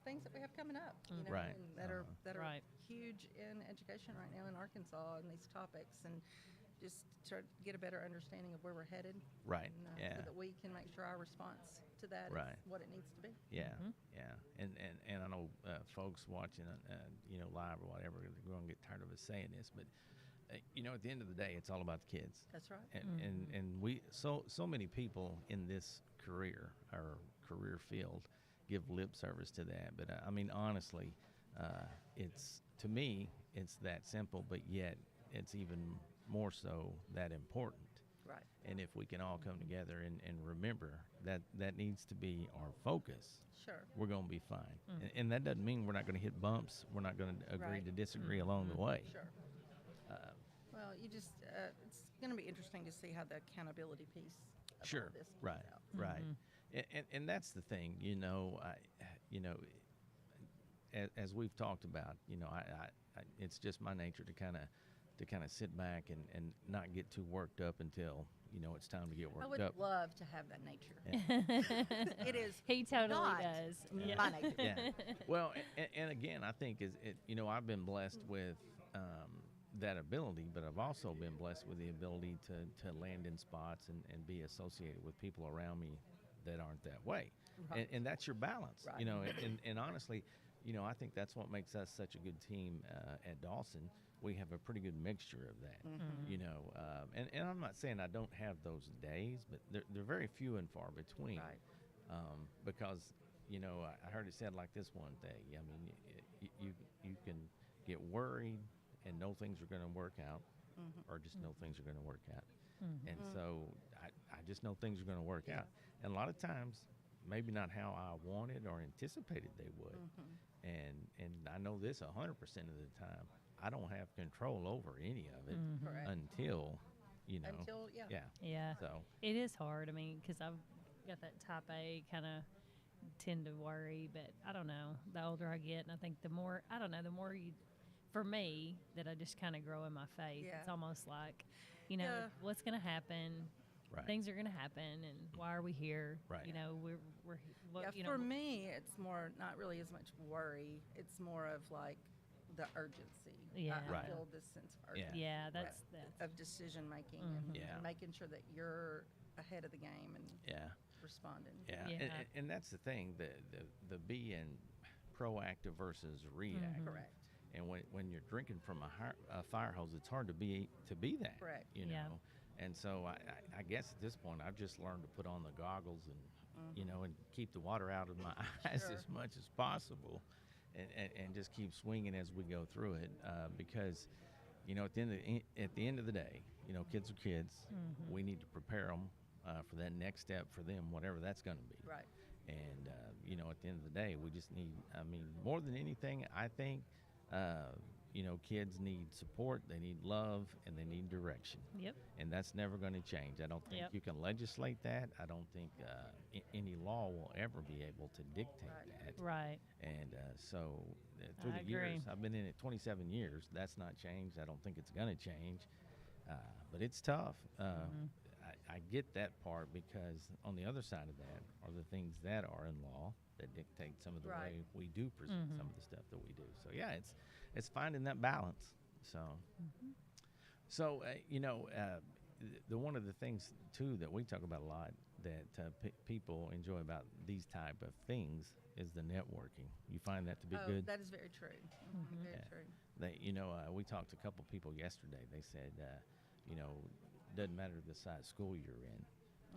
things that we have coming up, Right. and that are Right. huge in education right now in Arkansas and these topics, and just try to get a better understanding of where we're headed, right? and, Yeah. so that we can make sure our response to that Right. is what it needs to be. Yeah, yeah, and I know folks watching, live or whatever, they're going to get tired of us saying this, but at the end of the day, it's all about the kids, That's right. and we so many people in this career or career field give lip service to that, but I mean honestly, it's to me it's that simple, but yet it's even more so that important. Right. And if we can all come together and remember that needs to be our focus, Sure. we're going to be fine. And that doesn't mean we're not going to hit bumps. We're not going to agree Right. to disagree along the way. Sure. Well, it's going to be interesting to see how the accountability piece of all Sure. this Right. plays out. Right. And that's the thing. As we've talked about, it's just my nature to kind of sit back and not get too worked up until it's time to get I worked would up. love to have that nature. It is He totally not does. Yeah. my nature. Yeah. Well, and again, I think I've been blessed with that ability, but I've also been blessed with the ability to land in spots and be associated with people around me that aren't that way. Right. And that's your balance, Right. and honestly, I think that's what makes us such a good team at Dawson. We have a pretty good mixture of that, and I'm not saying I don't have those days, but they're very few and far between. Right. Because I heard it said like this one day. I mean, you can get worried and know things are going to work out, or just know things are going to work out. And so I just know things are going to work out. And a lot of times, maybe not how I wanted or anticipated they would. And I know this 100% of the time. I don't have control over any of it Correct. until, Until, yeah. Yeah. So, It is hard. I mean, because I've got that type A kind of tend to worry, but I don't know. The older I get, and I think the more for me, that I just kind of grow in my faith. Yeah. It's almost like, Yeah. what's going to happen? right. Things are going to happen, and why are we here? Right. We're what, Yeah, for me, it's more not really as much worry. It's more of like the urgency. Yeah. I Right. feel this sense of Yeah. urgency. Yeah, that's Of decision making Mhm. and, Yeah. and making sure that you're ahead of the game. And Yeah. responding. Yeah, Yeah. And that's the thing, the being proactive versus reactive. Correct. And when you're drinking from a fire hose, it's hard to be that. Correct. You Yeah. know, and so I guess at this point I've just learned to put on the goggles and you know and keep the water out of my eyes Sure. as much as possible, and just keep swinging as we go through it because you know at the end of the day, you know, kids are kids. We need to prepare them for that next step for them, whatever that's going to be. Right. And, you know, at the end of the day, we just need, I mean, more than anything, I think, you know, kids need support, they need love, and they need direction. Yep. And that's never going to change. I don't think Yep. you can legislate that. I don't think any law will ever be able to dictate Right. that. Right. And so through I the years, agree. I've been in it 27 years. That's not changed. I don't think it's going to change. But it's tough. I get that part because on the other side of that are the things that are in law that dictate some of the Right. way we do present some of the stuff that we do. So yeah, it's finding that balance. So you know, the one of the things too that we talk about a lot that people enjoy about these type of things is the networking. You find that to be Oh, good? that is very true. Very Yeah. true. They, you know, we talked to a couple people yesterday. They said, you know, doesn't matter the size school you're in.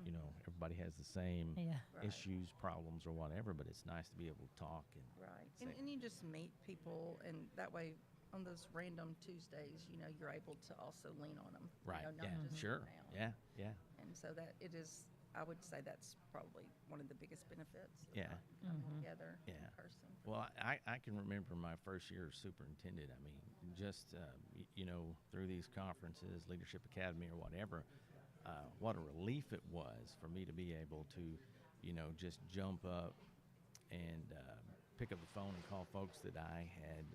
You know, everybody has the same Yeah. Right. issues, problems, or whatever. But it's nice to be able to talk and Right. Same. And you just meet people, and that way, on those random Tuesdays, you know, you're able to also lean on them. right, You know, not yeah, just sure, sit down. yeah, And so that it is, I would say that's probably one of the biggest benefits of Yeah. coming together Yeah. in person. Well, I can remember my first year as superintendent. I mean, just you know, through these conferences, Leadership Academy or whatever, what a relief it was for me to be able to, you know, just jump up and pick up the phone and call folks that I had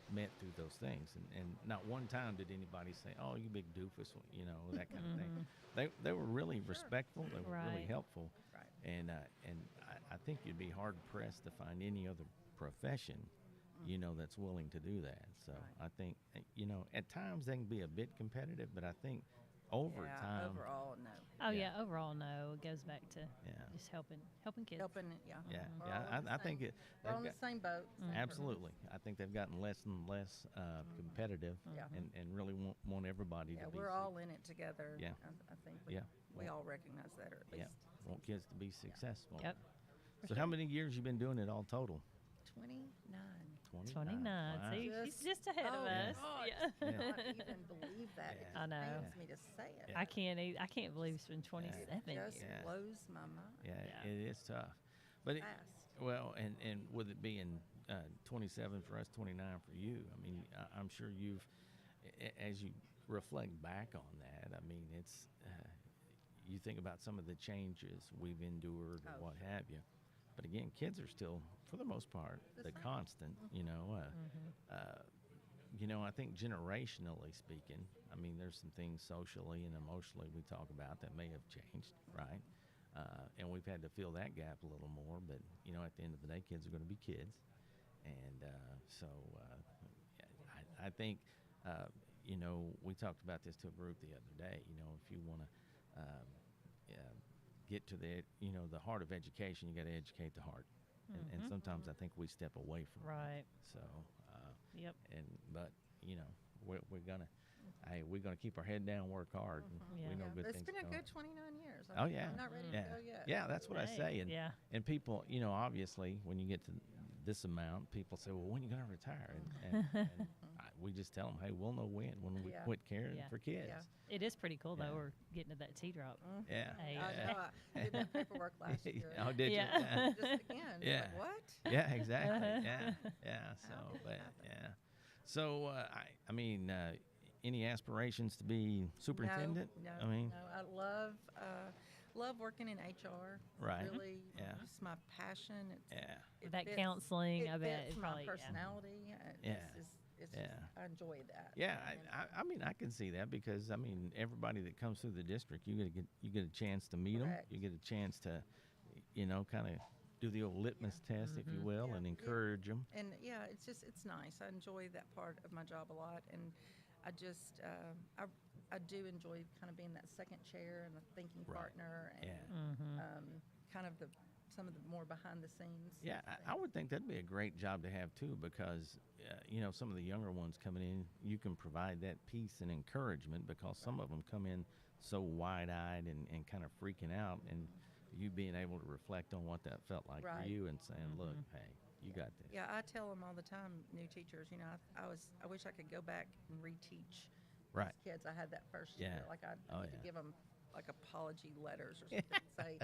met through those things. And not one time did anybody say, "Oh, you big doofus," you know, that kind of thing. They were really respectful. They were really Right. helpful. Right. And I think you'd be hard pressed to find any other profession, you know, that's willing to do that. So Right. I think, you know, at times they can be a bit competitive, but I think over Yeah, time, overall, no. Oh Yeah. yeah. Overall, no. It goes back to Yeah. just helping kids. Helping, yeah. yeah, We're yeah, all on the I think same- it. We're they've on the got- same boat. same purpose. Absolutely, I think they've gotten less and less competitive, Yeah. and really want everybody Yeah, to be. we're all in it together. Yeah. I think Yeah. we all recognize that, or at Yeah, least want kids to be successful. Yep. So how many years you been doing it all total? 29. 29. Wow. See, she's just ahead of Oh, us. God, Yeah. I cannot even believe that. It Yeah. just I know. pains me to say it. I can't believe it's been 27 It just years. Yeah. blows my mind. Yeah, Yeah. it is tough. But Fast. well, and with it being 27 for us, 29 for you, I mean, I'm sure you've, as you reflect back on that, I mean, it's, you think about some of the changes we've endured or Oh, what have you. But again, kids are still, for the most part, The the same. constant, you know. You know, I think generationally speaking, I mean, there's some things socially and emotionally we talk about that may have changed, right? And we've had to fill that gap a little more. But, you know, at the end of the day, kids are going to be kids. And I think, you know, we talked about this to a group the other day. You know, if you want to get to the, you know, the heart of education, you got to educate the heart. And sometimes I think we step away from it. Right. So, Yep. but you know, we're gonna keep our head down, work hard. And Yeah. We know Yeah, good it's things. been a coming. good 29 years. Oh yeah. I'm not ready yeah. to go yet. Yeah, that's what I Hey, say. And yeah. and people, you know, obviously when you get to this amount, people say, well, when are you gonna retire? And we just tell them, hey, we'll know when we Yeah. quit caring Yeah. for kids. Yeah. It is pretty cool Yeah. though. We're getting to that T-drop. Yeah. Hey. I know. I did that paperwork last year. Oh, did Yeah. you? Just again. Yeah. Like, what? Yeah, exactly. Yeah, yeah. So, How did it but happen? yeah. So, I mean, any aspirations to be superintendent? No, I mean, no. I love working in HR. Right. Really, Yeah. it's my passion. It's, yeah, it That fits- counseling, it I bet fits it my probably. Yeah. personality. Yeah. It's Yeah. just, I enjoy that. yeah. And I mean, I can see that because I mean, everybody that comes through the district, you get a chance to meet them. Correct. You get a chance to, you know, kind of do the old litmus test, if you will, Yeah, and yeah. encourage them. And yeah, it's nice. I enjoy that part of my job a lot, and I just I do enjoy kind of being that second chair and the thinking Right. partner. And, Yeah. Um, kind of some of the more behind the scenes. Yeah, I would think that'd be a great job to have too, because some of the younger ones coming in, you can provide that peace and encouragement, because some of them come in so wide-eyed and kind of freaking out, and you being able to reflect on what that felt like Right. for you and saying, look, hey, you got this. Yeah, I tell them all the time, new teachers, I wish I could go back and reteach Right. these kids I had that first Yeah. year. Like I Oh, need to yeah. give them like apology letters or something. Say,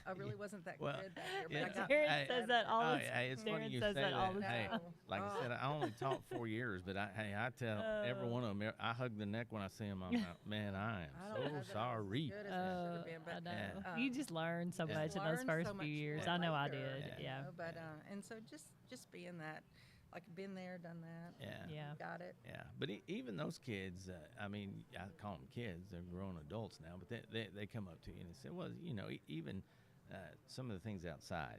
I really wasn't that Well, good that year, but yeah. I got Darren Hey, says that all the hey, it's funny Darren you says say that all the Hey, time. like I said, I only taught 4 years, but I tell every one of them, I hug the neck when I see them. I'm like, man, I I am don't know so that I was as sorry. good as I should have been, I but know. Yeah. You just learn so Yeah. much in those learn first so few much years. more I know I later, did. Yeah. Yeah. But and so just being that, like been there, done that. Yeah. Yeah. Got it. Yeah, but even those kids, I mean, I call them kids. They're grown adults now, but they come up to you and they say, well, even some of the things outside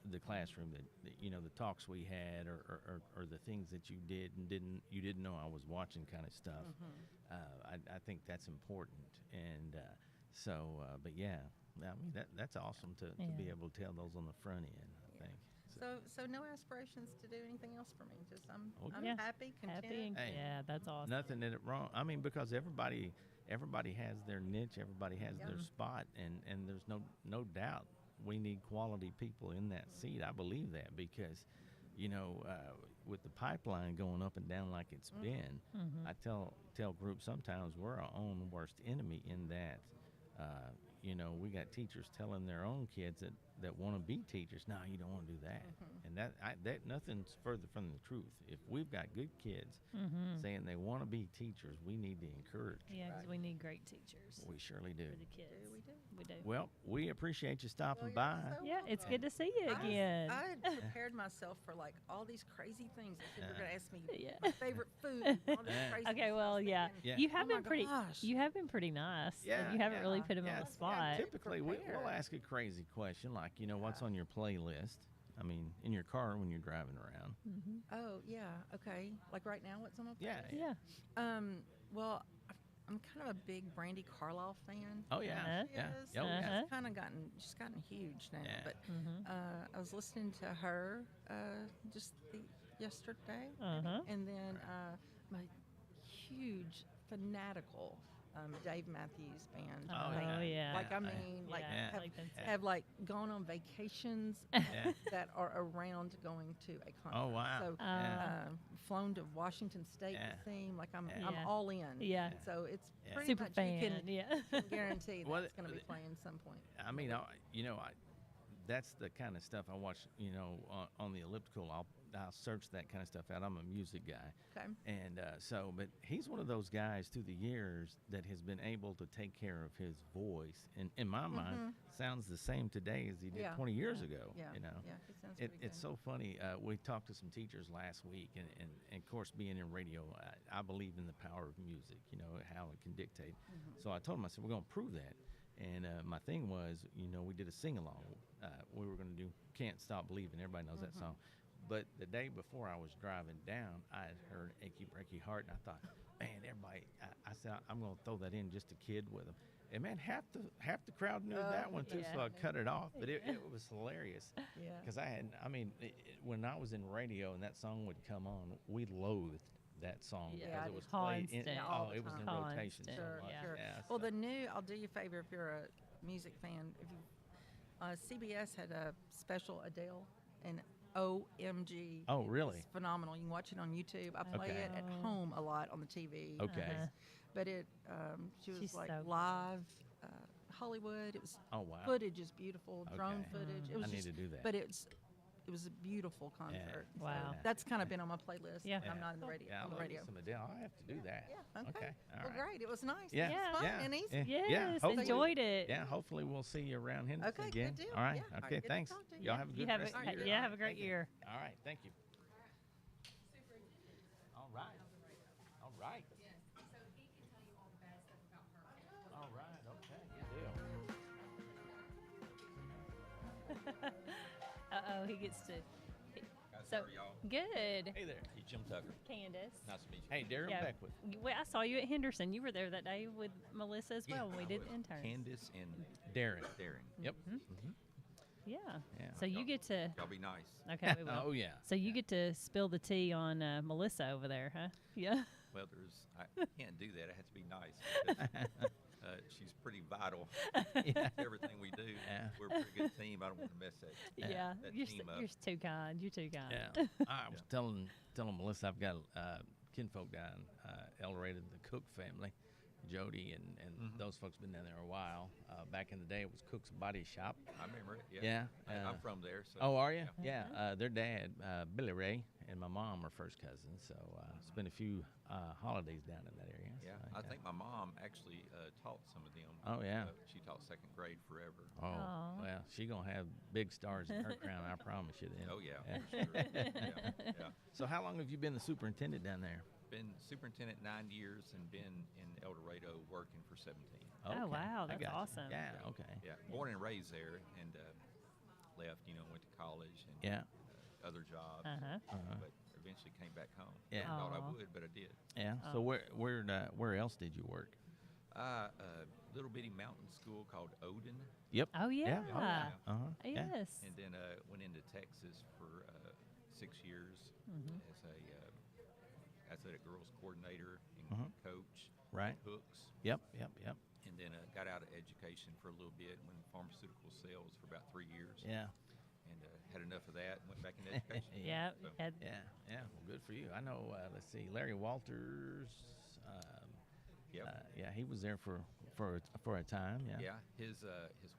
the classroom that the talks we had, or the things that you did and didn't know I was watching, kind of stuff. I think that's important, and but yeah, I mean that's awesome to be Yeah. able to tell those on the front end. I think. So no aspirations to do anything else for me. Just I'm Yeah. happy, content. Happy and Hey, yeah, that's awesome. Nothing in it wrong. I mean, because everybody has their niche, everybody has Yeah. their spot, and there's no doubt we need quality people in that seat. I believe that, because with the pipeline going up and down like it's been, I tell groups sometimes we're our own worst enemy in that. We got teachers telling their own kids that want to be teachers, no, you don't want to do that. And that nothing's further from the truth. If we've got good kids saying they want to be teachers, we need to encourage. Yeah, because we need great teachers We surely do. for the kids. We do. We do. Well, we appreciate you stopping Well, by. you're so Yeah, it's welcome. good to see you again. I had prepared myself for like all these crazy things. I said, you're going to ask me Yeah. my favorite food. And all this crazy Okay, stuff. I well, was yeah. thinking, Yeah. You Oh have my been pretty. gosh. You have been pretty nice. Yeah, You haven't yeah. really put him Yeah. on the Yeah, spot. Typically, we'll prepared. ask a crazy question like, what's on your playlist? I mean, in your car when you're driving around. Oh, yeah. Okay. Like right now, what's on my Yeah. Yeah. Well, I'm kind of a big Brandy Carlisle fan. Oh yeah. Uh-huh. Yeah. Is. Oh, yeah. Uh-huh. It's kind of gotten huge now. Yeah. But I was listening to her just yesterday, Uh-huh. and then I'm a huge fanatical Dave Matthews band. Oh, fan. Oh, yeah. Like I Yeah. mean, like Yeah. have, Like that's- have like gone on vacations Yeah. that are around going to a concert. Oh wow. So yeah. flown to Washington State Yeah. to see him. Like I'm Yeah. all in. Yeah. So it's Yeah. pretty Super much fan. you can Yeah. guarantee Well, that's going to be playing some point. I mean, that's the kind of stuff I watch. On the elliptical, I'll search that kind of stuff out. I'm a music guy, Okay. and but he's one of those guys through the years that has been able to take care of his voice, and in my mind, sounds the same today as he did Yeah. 20 years ago. Yeah. You know. Yeah. He sounds pretty It's good. so funny. We talked to some teachers last week, and of course, being in radio, I believe in the power of music, how it can dictate. So I told them, I said, we're going to prove that. And my thing was, we did a sing-along. We were going to do Can't Stop Believing. Everybody knows that song. But the day before I was driving down, I had heard Achy Breaky Heart, and I thought, man, everybody, I said, I'm going to throw that in just a kid with them. And man, half the crowd knew that one too, yeah. so I cut it off. But it was hilarious. Yeah. Because when I was in radio and that song would come on, we loathed that song Yeah, because I it was did. played in, Constant. All oh, the it was in time. rotation so Constant, much. yeah. Sure. Yeah, Well, so- I'll do you a favor if you're a music fan. If you, CBS had a special Adele, and OMG. Oh, really? It's phenomenal. You can watch it on YouTube. I play Okay. it at home a lot on the TV. Okay. Uh-huh. But she was She's like so live Hollywood. It was Oh, wow. footage is beautiful, drone Okay. footage. It was I need just, to do that. But it was a beautiful concert. So Wow. that's kind of been on my playlist. Yeah. when I'm not in the radio. Yeah, I on the love radio. some Adele. I have to do that. Yeah. Okay. Okay. All Well, right. great. It was nice. Yeah. It Yeah. was fun Yeah. and easy. Yeah. Yes. hopefully- Enjoyed it. Yeah, hopefully we'll see you around Henderson Okay, again. good deal. All right. Yeah. All right, Okay, good to thanks. talk to you. Y'all have a You good have rest of a, your year. yeah, have a great Thank you. year. All right. Thank you. All right. All right. All right. Okay. Good deal. Uh-oh, he gets to. So, good. Hey there. Hey, Jim Tucker. Candace. Nice to meet you. Hey, Darren Yeah. Beckwith. Wait, I saw you at Henderson. You were there that day with Melissa as well when we did interns. Candace and Darren. Darren. Yep. Yeah. Yeah. So you get to. Y'all be nice. Okay, we will. Oh yeah. So you get to spill the tea on Melissa over there, huh? Yeah. Well, I can't do that. I have to be nice. Because, she's pretty vital Yeah. to everything we do. Yeah. We're a pretty good team. I don't want to mess that. Yeah. that You're, team up. you're too kind. You're too kind. Yeah. I was telling Melissa I've got kinfolk down El Dorado, the Cook family, Jody and those folks been down there a while. Back in the day, it was Cook's Body Shop. I remember it. Yeah. I'm from there. So. Oh, are you? Yeah. Their dad, Billy Ray, and my mom are first cousins. So spent a few holidays down in that area. Yeah, So, I think my mom actually taught some of them. Oh, yeah. She taught second grade forever. Oh, Aw. well, she gonna have big stars in her crown. I promise you. Then. Oh yeah, Yeah. for sure. yeah. So how long have you been the superintendent down there? Been superintendent 9 years and been in El Dorado working for 17. Oh, Okay, wow, I that's got you. awesome. Yeah. Okay. Yeah, born and raised there, and left. Went to college and Yeah. other jobs. Uh-huh. But eventually came back home. Yeah. I thought I Aw. would, but I did. Yeah. So where else did you work? Little bitty mountain school called Odin, Yep. Oh, yeah. Uh huh. Yeah. Yes. and then went into Texas for 6 years Mm-hmm. as a athletic girls coordinator and Mhm. coach. Right. Hooks. Yep. Yep. Yep. And then got out of education for a little bit, went in pharmaceutical sales for about 3 years, Yeah. and had enough of that and went back into education. Yeah. So, Had, Yeah. Yeah. Well, good for you. I know. Let's see, Larry Walters. Yep. Yeah, he was there for a time. Yeah. Yeah, his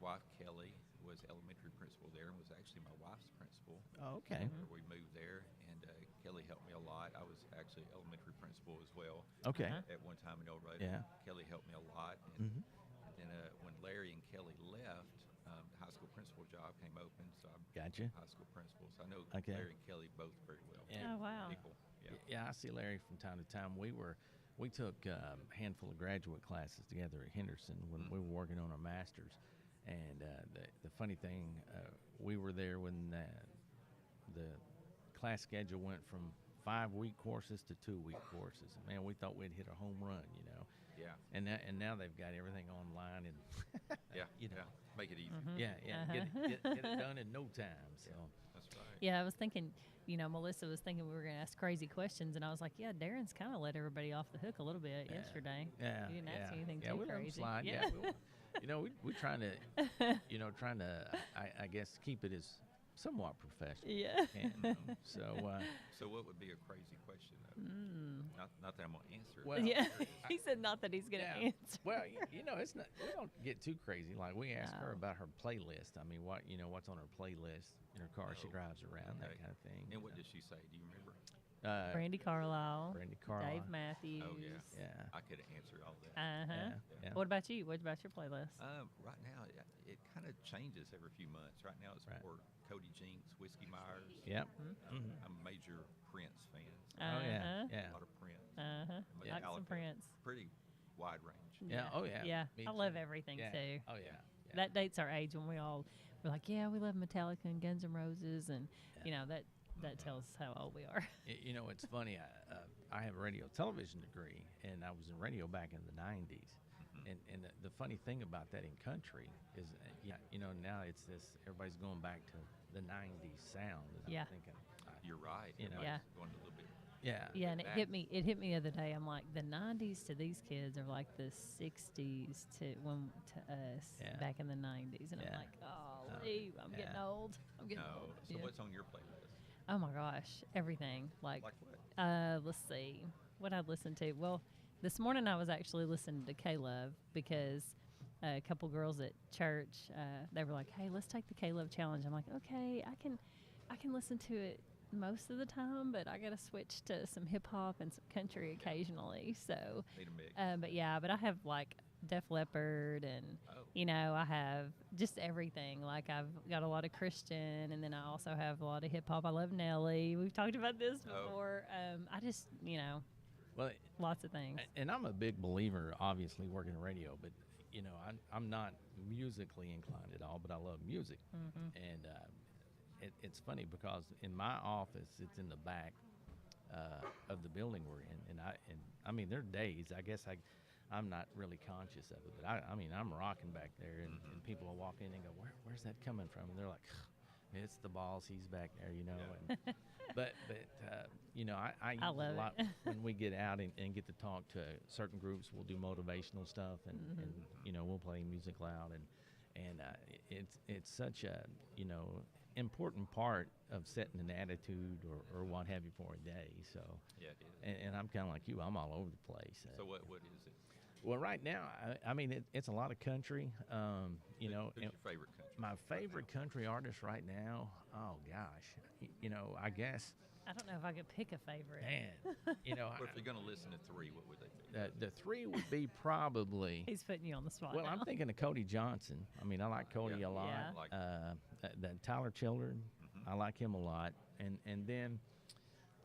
wife Kelly was elementary principal there and was actually my wife's principal. Oh, okay. Before we moved there, and Kelly helped me a lot. I was actually elementary principal as well Okay. Uh-huh. at one time in El Dorado. Yeah. Kelly helped me a lot, and, Mhm. and then when Larry and Kelly left, the high school principal job came open, so I'm Gotcha. high school principal. So I know Okay. Larry and Kelly both very well. Yeah. Oh, wow. People. Yeah. Yeah, I see Larry from time to time. We took a handful of graduate classes together at Henderson when we were working on our masters. And the funny thing, we were there when the class schedule went from 5-week courses to 2-week courses. Man, we thought we'd hit a home run, Yeah. And now they've got everything online and Yeah. You know. Yeah. Make it easy. yeah, get it done in no time. So That's right. Yeah, I was thinking, Melissa was thinking we were going to ask crazy questions, and I was like, yeah, Darren's kind of let everybody off the hook a little bit yesterday. yeah, You didn't yeah, ask anything yeah, too we let 'em crazy. slide. Yeah. We're trying to, I guess, keep it as somewhat professional. Yeah. So, So what would be a crazy question? Though? Not that I'm gonna answer it. Well, Yeah. He said not that he's going to yeah. answer. Well, it's not. We don't get too crazy. Like we ask her No. about her playlist. I mean, what's on her playlist in her car as she Oh, drives around, that okay. kind of thing. And what did she say? Do you remember? Brandy Carlisle, Brandy Carlisle. Dave Matthews. Oh, yeah. Yeah. I could have answered all that. Uh-huh. Yeah. What about you? What about your playlist? Right now, it kind of changes every few months. Right now, it's Right. more Cody Jinks, Whiskey Myers. Yep. I'm a major Prince fan. Oh yeah. Uh-huh. Yeah. A lot of Prince. Uh-huh. Yeah. Like some Metallica. Prince. Pretty wide range. Yeah. Oh yeah. Yeah. Me I love too. everything Yeah. too. Oh yeah. Yeah. That dates our age when we're like, yeah, we love Metallica and Guns N' Roses, and that tells us how old we are. It's funny. I have a radio television degree, and I was in radio back in the '90s. And the funny thing about that in country is, now it's this. Everybody's going back to the '90s sound. And Yeah. I'm thinking, You're right. You know. Everybody's Yeah. going a little bit. yeah. Yeah, and it back. hit me. It hit me the other day. I'm like, the '90s to these kids are like the '60s to us Yeah. back in the '90s, and I'm Yeah. like, oh, Oh, I'm getting yeah. old. I'm getting No. old. So Yeah. what's on your playlist? Oh my gosh, everything. Like what? Let's see what I'd listen to. Well, this morning I was actually listening to K-Love because a couple girls at church, they were like, "Hey, let's take the K-Love challenge." I'm like, "Okay, I can listen to it most of the time, but I got to switch to some hip hop and some country occasionally." So, Need a mix. but I have like Def Leppard and Oh. I have just everything. Like I've got a lot of Christian, and then I also have a lot of hip hop. I love Nelly. We've talked about this Oh. before. I just Well, lots of things. and I'm a big believer, obviously working in radio, but I'm not musically inclined at all, but I love music. And it's funny because in my office, it's in the back of the building we're in, and I mean there are days. I guess I'm not really conscious of it. But I mean, I'm rocking back there, and people will walk in and go, where's that coming from? And they're like, it's the boss. He's back there, you know. And, but you know, I use love a lot it. when we get out and get to talk to certain groups. We'll do motivational stuff, and you know, we'll play music loud, and it's such a, you know, important part of setting an attitude or what have you for a day. So Yeah, it is. and I'm kind of like you. I'm all over the place. So what is it? Well, right now, I mean, it's a lot of country. You know, Who's your favorite country? my favorite country artist right now. Oh gosh, you know, I guess, I don't know if I could pick a favorite. man, you know, Well, if you're going to listen to three, what would they be? the three would be probably. He's putting you on the spot. Well, now. I'm thinking of Cody Johnson. I mean, I like Cody Yeah. a lot. Yeah. Like That Tyler Children, I like him a lot. And then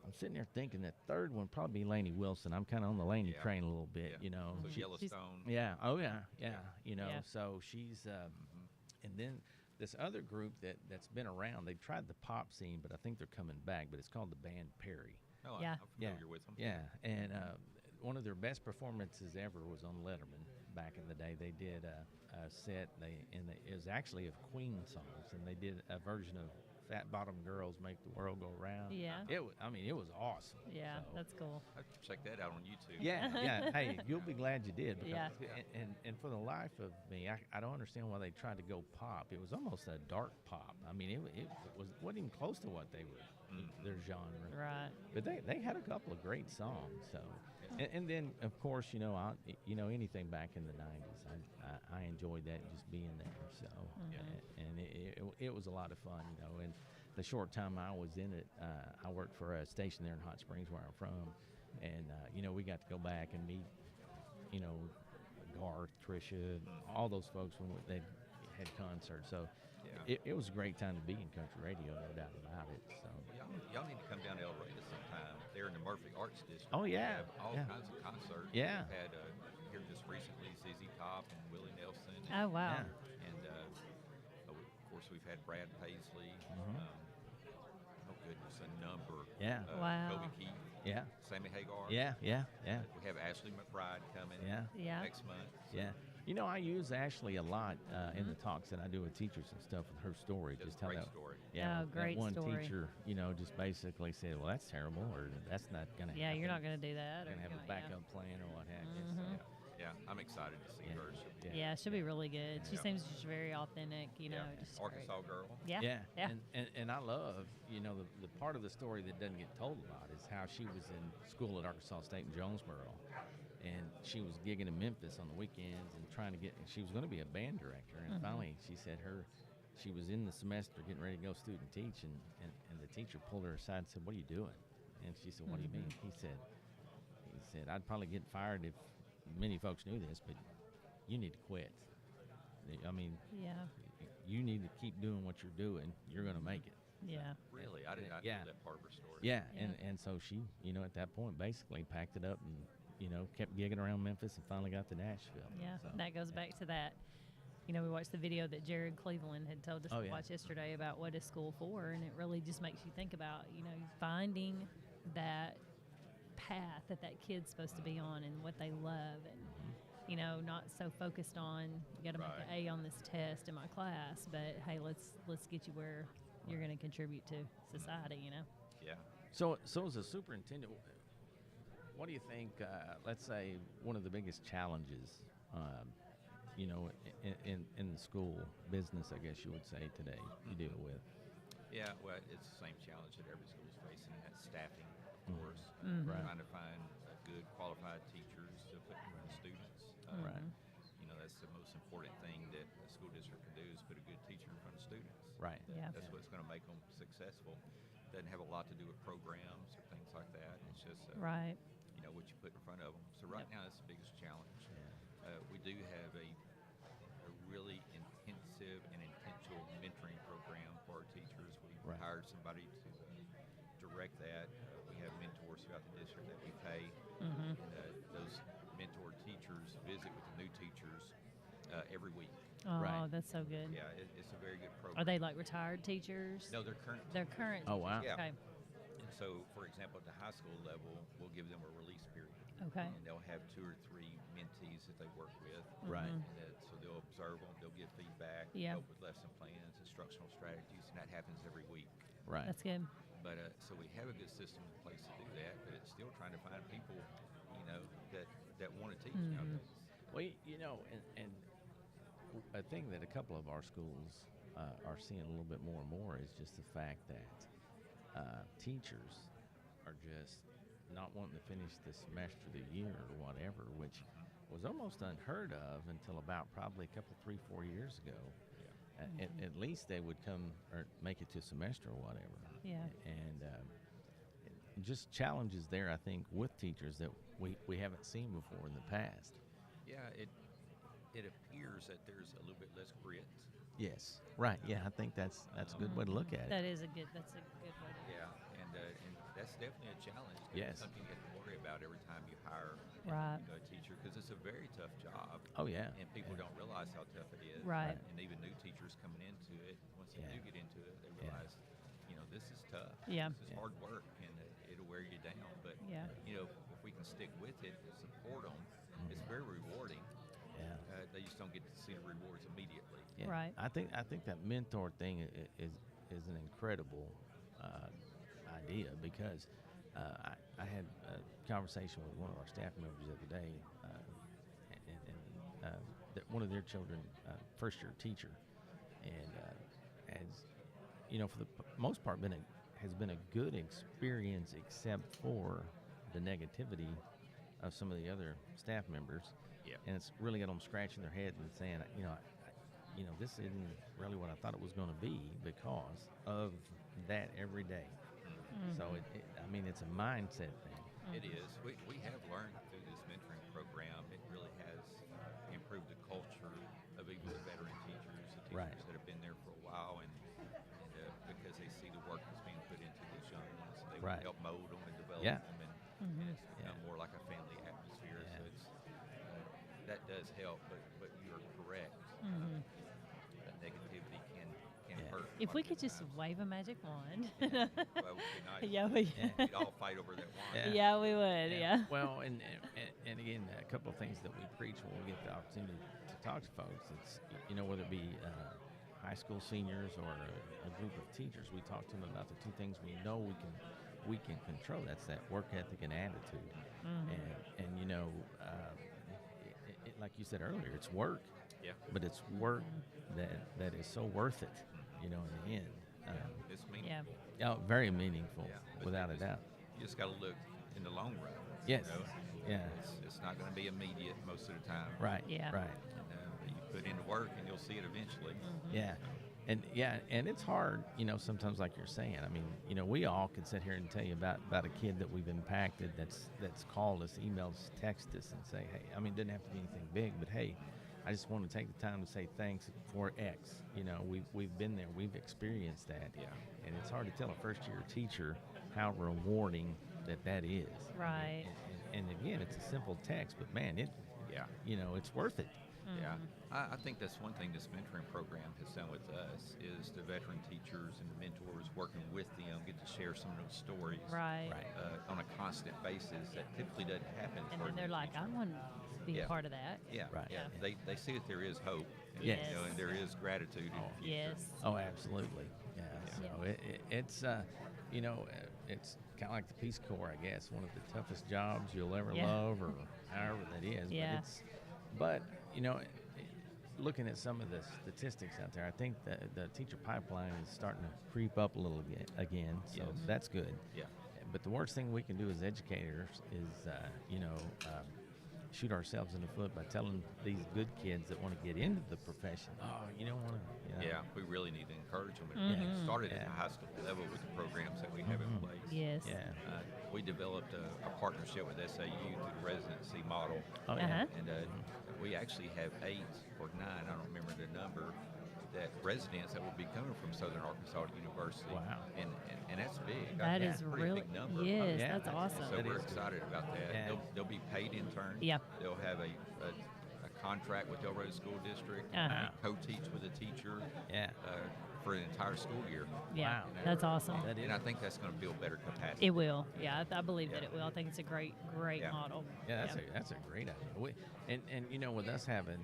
I'm sitting there thinking that third one probably be Lainey Wilson. I'm kind of on the Lainey Yeah. train a little bit, Yeah. you know. So She- Yellowstone. yeah. Oh yeah. Yeah. You know. Yeah. So she's, and then this other group that's been around. They've tried the pop scene, but I think they're coming back. But it's called the band Perry. Oh, Yeah. I'm familiar with them. Yeah, and one of their best performances ever was on Letterman back in the day. They did a set, it was actually of Queen songs, and they did a version of Fat Bottom Girls Make the World Go Round. Yeah. I mean, it was awesome. Yeah, So, that's cool. I have to check that out on YouTube. yeah, yeah. Hey, you'll be glad you did. Because, Yeah. And for the life of me, I don't understand why they tried to go pop. It was almost a dark pop. I mean, wasn't even close to what they were, their genre. Right. But they had a couple of great songs. So, and then of course, you know, anything back in the '90s, I enjoyed that, just being there. So, and it was a lot of fun, you know. And the short time I was in it, I worked for a station there in Hot Springs, where I'm from, and you know, we got to go back and meet, you know, Garth, Trisha, all those folks when they had concerts. So. Yeah. It was a great time to be in country radio, no doubt about it. So. Y'all need to come down to El Rey sometime. They're in the Murphy Arts District. Oh, yeah, They have all yeah. kinds of concerts. Yeah. We've had here just recently ZZ Top and Willie Nelson. Oh wow. Yeah. And of course, we've had Brad Paisley. Oh goodness, a number. Yeah. Wow. Kobe Keith. Yeah. Sammy Hagar. Yeah. We have Ashley McBride coming. Yeah. Yeah. Next month. Yeah. You know, I use Ashley a lot in the talks that I do with teachers and stuff with her story. That's Just a how great that, story. yeah, Oh, that great one story. teacher, you know, just basically said, well, that's terrible, or that's not going to Yeah, happen. you're not going to do that. Going to have a backup plan or what have you. So, Yeah, I'm excited to see Yeah. her. Yeah, she'll be really good. She Yeah. seems just very authentic, you know. Yeah. Just great. Arkansas girl. Yeah. Yeah, Yeah. And I love, you know, the part of the story that doesn't get told a lot is how she was in school at Arkansas State in Jonesboro, and she was gigging in Memphis on the weekends and trying to she was going to be a band director, and finally she said she was in the semester getting ready to go student teach, and the teacher pulled her aside and said, "What are you doing?" And she said, "What do you mean?" He said, "I'd probably get fired if many folks knew this, but you need to quit. I mean, Yeah. you need to keep doing what you're doing. You're going to make it." Yeah. Really? I did not Yeah. know that part of her story. Yeah, Yeah. and so she, you know, at that point basically packed it up and, you know, kept gigging around Memphis and finally got to Nashville. Yeah. So, That goes back to that. You know, we watched the video that Jared Cleveland had told us Oh, to yeah. watch yesterday about what is school for, and it really just makes you think about, you know, finding that path that kid's supposed to be on and what they love, and you know, not so focused on you got to make an A on this test in my class, but hey, let's get you where you're going to contribute to society, you know. Yeah. so as a superintendent, what do you think, let's say, one of the biggest challenges, you know, in the school business, I guess you would say today, you deal with? Yeah, well, it's the same challenge that every school is facing, and that's staffing, of course. Right. Trying to find good, qualified teachers to put in front of students. Right. You know, that's the most important thing that a school district can do is put a good teacher in front of students. Right. Yeah. That's what's going to make them successful. Doesn't have a lot to do with programs or things like that. It's just, Right. you know, what you put in front of them. So right now, that's the biggest challenge. We do have a really intensive and intentional mentoring program for our teachers. We Right. hired somebody to direct that. We have mentors throughout the district that we pay. And those mentor teachers visit with the new teachers every week. Oh, Right. that's so good. Yeah, it's a very good program. Are they like retired teachers? No, they're current. They're current. Oh, wow. teachers. Yeah. Okay. And So, for example, at the high school level, we'll give them a release period. Okay. And they'll have 2 or 3 mentees that they work with. Right. And so they'll observe them, they'll give feedback, Yeah. help with lesson plans, instructional strategies, and that happens every week. Right. That's good. But so we have a good system in place to do that, but it's still trying to find people, that want to teach nowadays. Well, and a thing that a couple of our schools are seeing a little bit more and more is just the fact that teachers are just not wanting to finish the semester, the year, or whatever, which was almost unheard of until about probably a couple, 3, 4 years ago. At least they would come or make it to semester or whatever. Yeah. And just challenges there, I think, with teachers that we haven't seen before in the past. Yeah, it appears that there's a little bit less grit. Yes, right. Yeah, I think that's a good way to look at it. That's a good way to. Yeah, and that's definitely a challenge. Yes. Something you have to worry about every time you hire Right. a teacher, because it's a very tough job. Oh, yeah. And people don't realize how tough it is. Right. And even new teachers coming into it, once they Yeah. do get into it, they Yeah. realize, this is tough. Yeah. This is hard work, and it'll wear you down. But, Yeah. If we can stick with it and support them, it's very rewarding. Yeah. They just don't get to see the rewards immediately. Yeah. Right. I think that mentor thing is an incredible idea, because I had a conversation with one of our staff members the other day, and that one of their children, first year teacher, and has, for the most part, has been a good experience, except for the negativity of some of the other staff members. Yeah. And it's really got them scratching their head and saying, this isn't really what I thought it was going to be because of that every day. So it's a mindset thing. It is. We have learned through this mentoring program, it really has improved the culture of even the veteran teachers, the teachers Right. that have been there for a while, and because they see the work that's being put into these young ones, they Right. help mold them and develop Yeah. them, and it's become more like a family atmosphere. Yeah. So it's that does help, but you're correct. That negativity can Yeah. hurt. If quite we a could few just times. wave a magic wand. Well, it would be nice. Yeah, We'd all fight over that wand. Yeah. yeah, we would. Yeah. Well, and again, a couple of things that we preach when we get the opportunity to talk to folks. It's whether it be high school seniors or a group of teachers, we talk to them about the two things we know we can control. That's that work ethic and attitude. And like you said earlier, it's work. Yeah. But it's work that is so worth it. In the end. It's Yeah. meaningful. Very meaningful, Yeah, but without a just- doubt. You just got to look in the long run. Yes. Yeah. It's not going to be immediate most of the time. Right. Yeah. Right. But you put in the work and you'll see it eventually. Yeah. And it's hard, sometimes, like you're saying. I mean, we all could sit here and tell you about a kid that we've impacted that's called us, emailed us, texted us, and say, hey, it didn't have to be anything big, but hey, I just want to take the time to say thanks for X. We've been there, we've experienced that. Yeah. And it's hard to tell a first-year teacher how rewarding that is. Right. And again, it's a simple text, but man, Yeah. it's worth it. Yeah. I think that's one thing this mentoring program has done with us is the veteran teachers and the mentors working with them get to share some of those stories Right. on a constant basis that typically doesn't happen. And for then they're like, I want to be Yeah. a part of that. Yeah, Right. yeah. They see that there is hope, and, Yes. and there is gratitude in the future. Yes. Oh, absolutely. Yeah. So it's it's kind of like the Peace Corps, I guess. One of the toughest jobs you'll ever Yeah. love, or however that is. Yeah. But looking at some of the statistics out there, I think the teacher pipeline is starting to creep up a little again. So Yes. that's good. Yeah. But the worst thing we can do as educators is, shoot ourselves in the foot by telling these good kids that want to get into the profession, you don't want to. Yeah, we really need to encourage them. And it started at the high school level with the programs that we have in place. Yes. Yeah. We developed a partnership with SAU through the residency model. Oh, yeah. Uh-huh. And we actually have 8 or 9, I don't remember the number, that residents that will be coming from Southern Arkansas University. Wow. And that's big. That That's is a pretty really, big number. yes, yeah, that's that- awesome. So That we're is good. excited about that. Yeah. They'll be paid interns. Yeah. They'll have a contract with Del Rey School District. Uh-huh. Co-teach with a teacher. Yeah. for an entire school year. Yeah, Wow. that's awesome. That is. And I think that's going to build better capacity. It will. Yeah, I believe that Yeah. it will. I think it's a great Yeah. model. Yeah, that's a great idea. And you know, with us having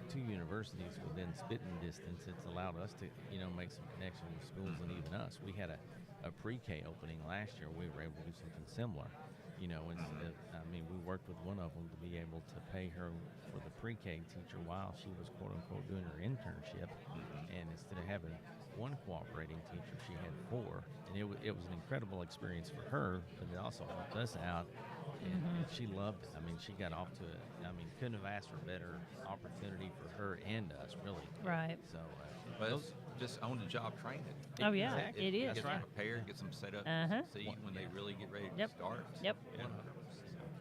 two universities within spitting distance, it's allowed us to make some connection with schools and even us. We had a pre-K opening last year. We were able to do something similar. We worked with one of them to be able to pay her for the pre-K teacher while she was quote unquote doing her internship. And instead of having one cooperating teacher, she had 4, and it was an incredible experience for her, but it also helped us out. And she loved it. I mean, she got off to it. Couldn't have asked for a better opportunity for her and us, really. Right. So, But it's just on-the-job training. Oh, yeah, Exactly. it is. Gets right. them prepared, gets them set up Uh-huh. to succeed when they really get ready to Yep. start. Yep. Yeah.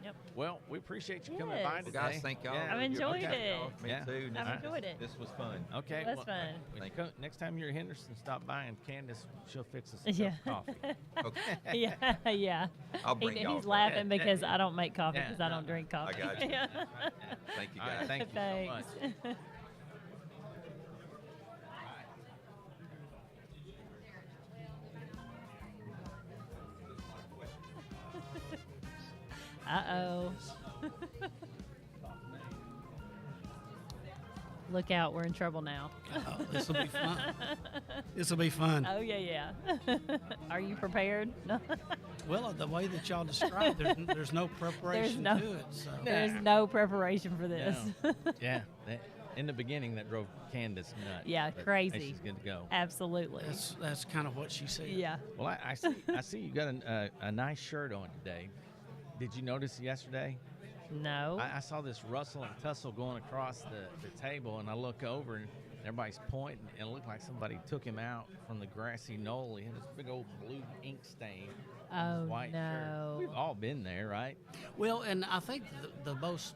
Yep. Well, we appreciate you coming Yes. by Well, today. Guys, thank y'all. Yeah. I've enjoyed it. Me Yeah. too. I've enjoyed it. This was fun. Okay. That's fun. when you next time you're in Henderson, stop by, and Candace, she'll fix us a Yeah. cup of coffee. Okay. Yeah, yeah. I'll bring y'all He's some. laughing Yeah, because I don't make coffee yeah, because I no, don't drink coffee. got you. Yeah. Thank you, All right, guys. thank you so much. Thanks. Uh-oh. Look out, we're in trouble now. Oh, this will be fun. This will be fun. Oh, yeah, yeah. Are you prepared? No. Well, the way that y'all described, there's no preparation no- to it. So There's no preparation for this. No. Yeah. In the beginning, that drove Candace nuts. Yeah, but crazy. She's good to go. Absolutely. that's kind of what she said. Yeah. Well, I see you got a nice shirt on today. Did you notice yesterday? No. I saw this rustle and tussle going across the table, and I look over, and everybody's pointing, and it looked like somebody took him out from the grassy knoll. He had this big old blue ink stain on his Oh, white no. shirt. We've all been there, right? Well, and I think the most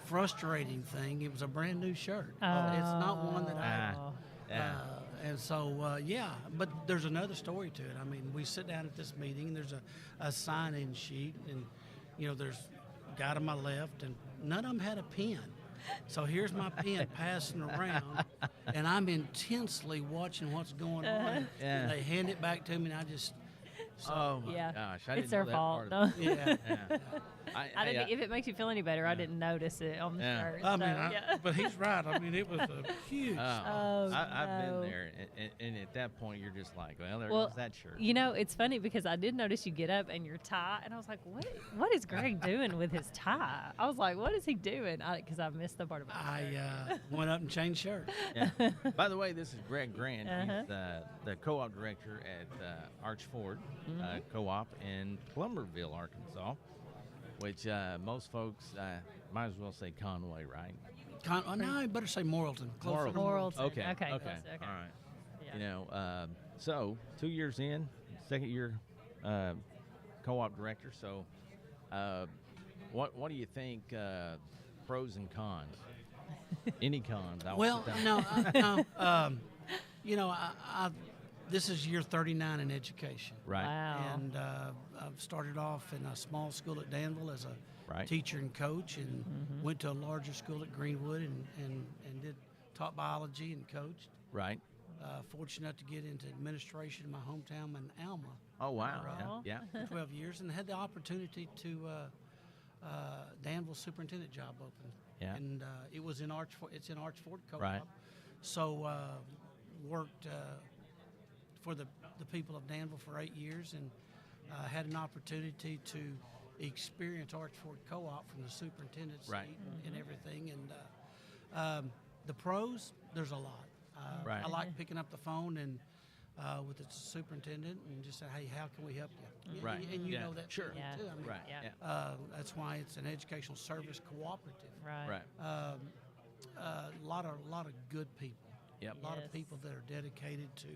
frustrating thing, it was a brand new shirt. It's not one that I. Oh. Yeah. And so, yeah, but there's another story to it. I mean, we sit down at this meeting, and there's a sign-in sheet, and, there's a guy to my left, and none of them had a pen. So here's my pen passing around, and I'm intensely watching what's going on. Yeah. And they hand it back to me, and I just, Oh, my Yeah. gosh. I It's didn't their know that fault. part of No. it. yeah. Yeah. I didn't. If it makes you feel any better, I didn't notice it on the Yeah. shirt. I mean, so, yeah. but he's right. I mean, it was a huge. Oh, I've no. been there, and at that point, you're just like, well, there Well, goes that shirt. It's funny because I did notice you get up and your tie, and I was like, what is Greg doing with his tie? I was like, what is he doing? Because I missed the part about the shirt. I went up and changed shirts. Yeah. By the way, this is Greg Grant. Uh-huh. He's the co-op director at Archford Co-op in Plumberville, Arkansas, which most folks might as well say Conway, right? No, I better say Morrilton. Closer to Morrilton. Okay. Okay. Okay. close, okay. All right. Yeah. So 2 years in, second year co-op director. So, what do you think? Pros and cons. Any cons? Well, no. This is year 39 in education. Right. Wow. And I've started off in a small school at Danville as a Right. teacher and coach, and went to a larger school at Greenwood and taught biology and coached. Right. Fortunate enough to get into administration in my hometown in Alma Oh wow. Aw. Yeah. for 12 years, and had the opportunity to Danville superintendent job open. Yeah. And it was in Archford. It's in Archford Co-op. Right. So worked for the people of Danville for 8 years, and had an opportunity to experience Archford Co-op from the superintendent's Right. seat and everything. And the pros, there's a lot. Right. I like picking up the phone and with the superintendent and just say, hey, how can we help you? Right. And you Yeah. know that Sure. feeling, Yeah. too. I mean, Right. Yeah. Yeah. that's why it's an educational service cooperative. Right. Right. A lot of good people. Yep. A lot Yes. of people that are dedicated to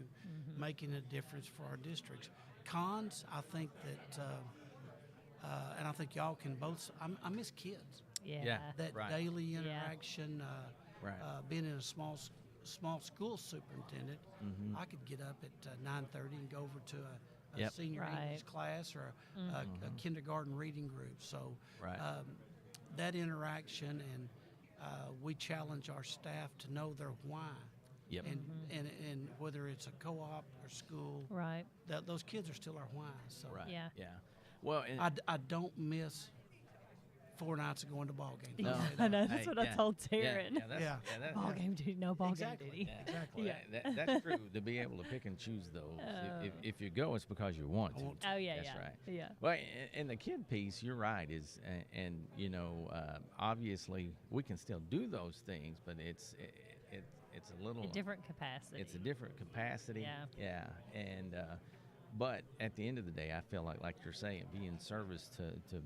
making a difference for our districts. Cons, I think that, and I think y'all can both. I miss kids. Yeah. Yeah. That Right. daily interaction. Right. Being in a small school superintendent, I could get up at 9:30 and go over to a Yep. senior Right. English class or a kindergarten reading group. So Right. that interaction, and we challenge our staff to know their why. Yep. And whether it's a co-op or school, Right. those kids are still our why. So Right. Yeah. Yeah. Well, and, I don't miss 4 nights of going to ball games. No. I'll say I that. know. That's what I told Taryn. that's, Yeah. that's, Ball game duty, no ball Exactly. game duty. Yeah. Exactly. Well, Yeah. that's true. To be able to pick and choose those. If you go, it's because you want I to. want to. Oh yeah, That's yeah, right. yeah. Well, and the kid piece, you're right, is and obviously we can still do those things, but it's a little A different capacity. It's a different capacity. Yeah. Yeah. And but at the end of the day, I feel like you're saying, be in service to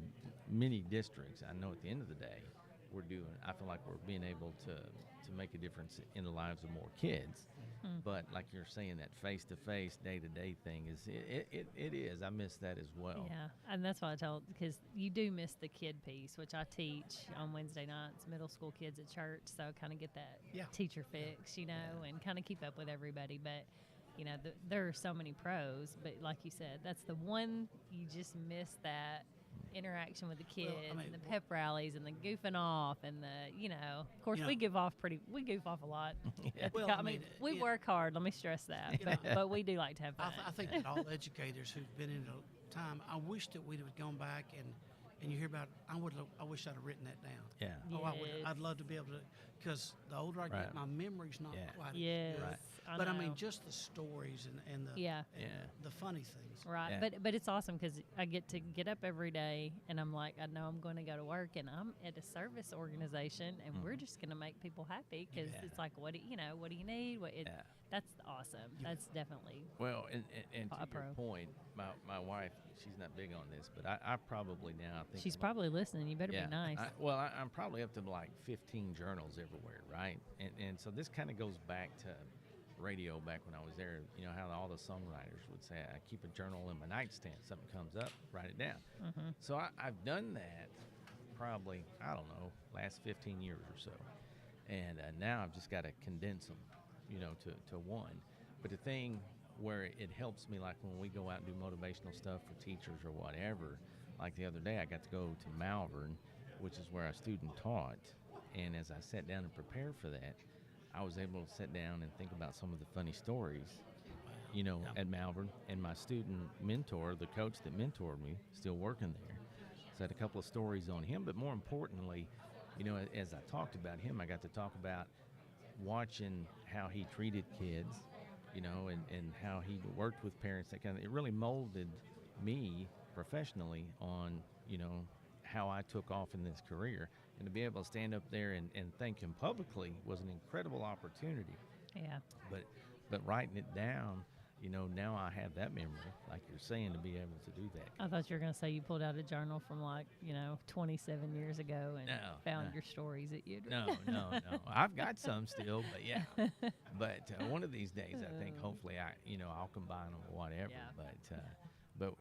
many districts. I know at the end of the day, I feel like we're being able to make a difference in the lives of more kids. But like you're saying, that face-to-face, day-to-day thing it is. I miss that as well. Yeah, and that's what I told, because you do miss the kid piece, which I teach on Wednesday nights, middle school kids at church, so kind of get that Yeah. teacher fix, and kind of keep up with everybody. But there are so many pros, but like you said, that's the one you just miss, that interaction with the kids, mean, and the pep rallies and the goofing off, and of course we goof off a lot. at the Well, co- I mean, we yeah. work hard, let me stress that, but we do like to have fun. I think that all educators who've been in a time, I wish that we'd have gone back and you hear about. I wish I'd have written that down. Yeah. Oh, I would. Yes. I'd love to be able to, because the older I Right. get, my memory's not Yeah. quite. as Yes, good. I But I know. mean, just the stories and the Yeah. and Yeah. the funny things. Right, Yeah. but it's awesome because I get to get up every day, and I'm like, I know I'm going to go to work, and I'm at a service organization, and we're just going to make people happy, because Yeah. it's like, what do you need? Yeah. That's awesome. That's definitely Well, and A to your pro. point, my wife, she's not big on this, but I probably now think she's I'm- probably listening. You better be nice. I'm probably up to like 15 journals everywhere, right? And so this kind of goes back to radio back when I was there. You know how all the songwriters would say, I keep a journal in my nightstand. Something comes up, write it down. So I've done that probably, I don't know, last 15 years or so. And now I've just got to condense them, to one. But the thing where it helps me, like when we go out and do motivational stuff for teachers or whatever, like the other day I got to go to Malvern, which is where a student taught. And as I sat down and prepared for that, I was able to sit down and think about some of the funny stories, at Malvern. And my student mentor, the coach that mentored me, still working there. So I had a couple of stories on him, but more importantly, as I talked about him, I got to talk about watching how he treated kids, and how he worked with parents. It really molded me professionally on, how I took off in this career. And to be able to stand up there and thank him publicly was an incredible opportunity. Yeah. But writing it down, now I have that memory, like you're saying, to be able to do that. I thought you were going to say you pulled out a journal from 27 years ago and found No. your stories that you'd No. I've got some still, but yeah. But one of these days, I think hopefully I'll combine them or whatever. Yeah. But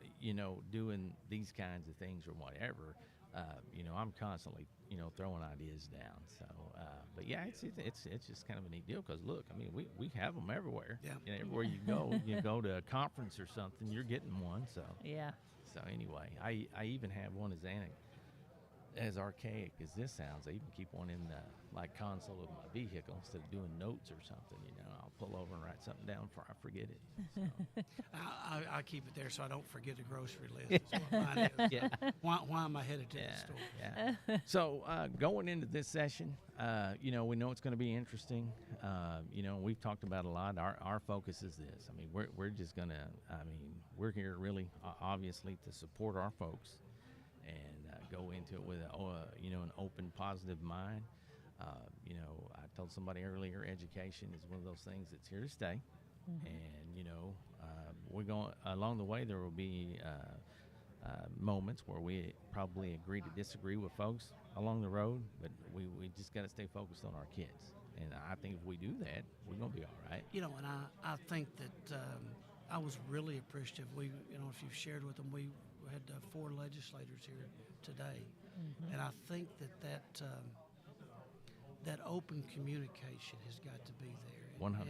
doing these kinds of things or whatever, I'm constantly throwing ideas down. So, but yeah, it's just kind of a neat deal, because look, I mean, we have them everywhere. Yeah. Everywhere you go to a conference or something, you're getting one. So. Yeah. So anyway, I even have one as archaic as this sounds. I even keep one in the console of my vehicle instead of doing notes or something. I'll pull over and write something down before I forget it. So. I keep it there so I don't forget the grocery list. That's what mine is. Yeah. Why am I headed to the store? Yeah. So going into this session, we know it's going to be interesting. We've talked about a lot. Our focus is this. I mean, we're just going to. We're here really, obviously, to support our folks and go into it with an open, positive mind. I told somebody earlier, education is one of those things that's here to stay. And we're going along the way. There will be moments where we probably agree to disagree with folks along the road, but we just got to stay focused on our kids. And I think if we do that, we're going to be all right. And I think that I was really appreciative. If you've shared with them, we had 4 legislators here today, and I think that open communication has got to be there. 100%.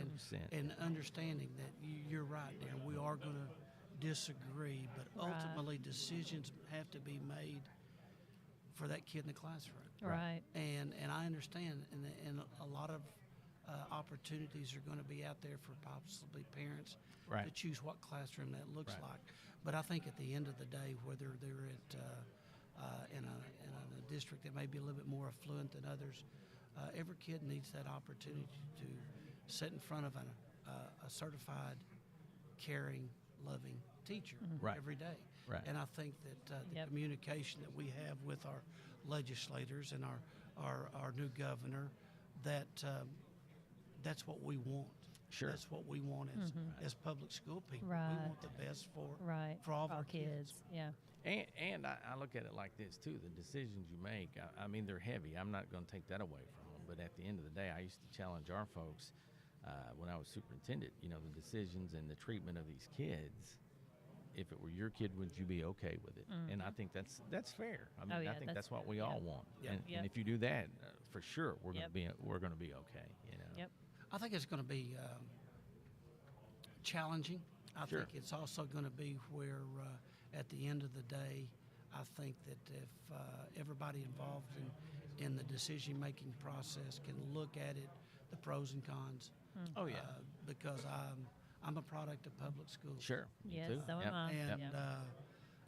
And understanding that you're right, Darren. We are going to disagree, but Right. ultimately decisions have to be made for that kid in the classroom. Right. And I understand, and a lot of opportunities are going to be out there for possibly parents to Right. choose what classroom that looks Right. like. But I think at the end of the day, whether they're in a district that may be a little bit more affluent than others, every kid needs that opportunity to sit in front of a certified, caring, loving teacher Right. every day. Right. And I think that the Yep. communication that we have with our legislators and our new governor, that's what we want. Sure. That's what we want as public school people. Right. We want the best Right. for all of our kids. Yeah. And I look at it like this too: the decisions you make. I mean, they're heavy. I'm not going to take that away from them. But at the end of the day, I used to challenge our folks when I was superintendent. You know, the decisions and the treatment of these kids. If it were your kid, would you be okay with it? And I think that's fair. I mean, Oh, yeah, I think that's that's what fair, we yeah. all want. Yep. And Yep. if you do that, for sure, we're Yep. going to be okay. You know. Yep. I think it's going to be challenging. I Sure. think it's also going to be where, at the end of the day, I think that if everybody involved in the decision-making process can look at it, the pros and cons. Oh, yeah. Because I'm a product of public schools. Sure. Me Yes, too. so Yep. am I. And Yeah.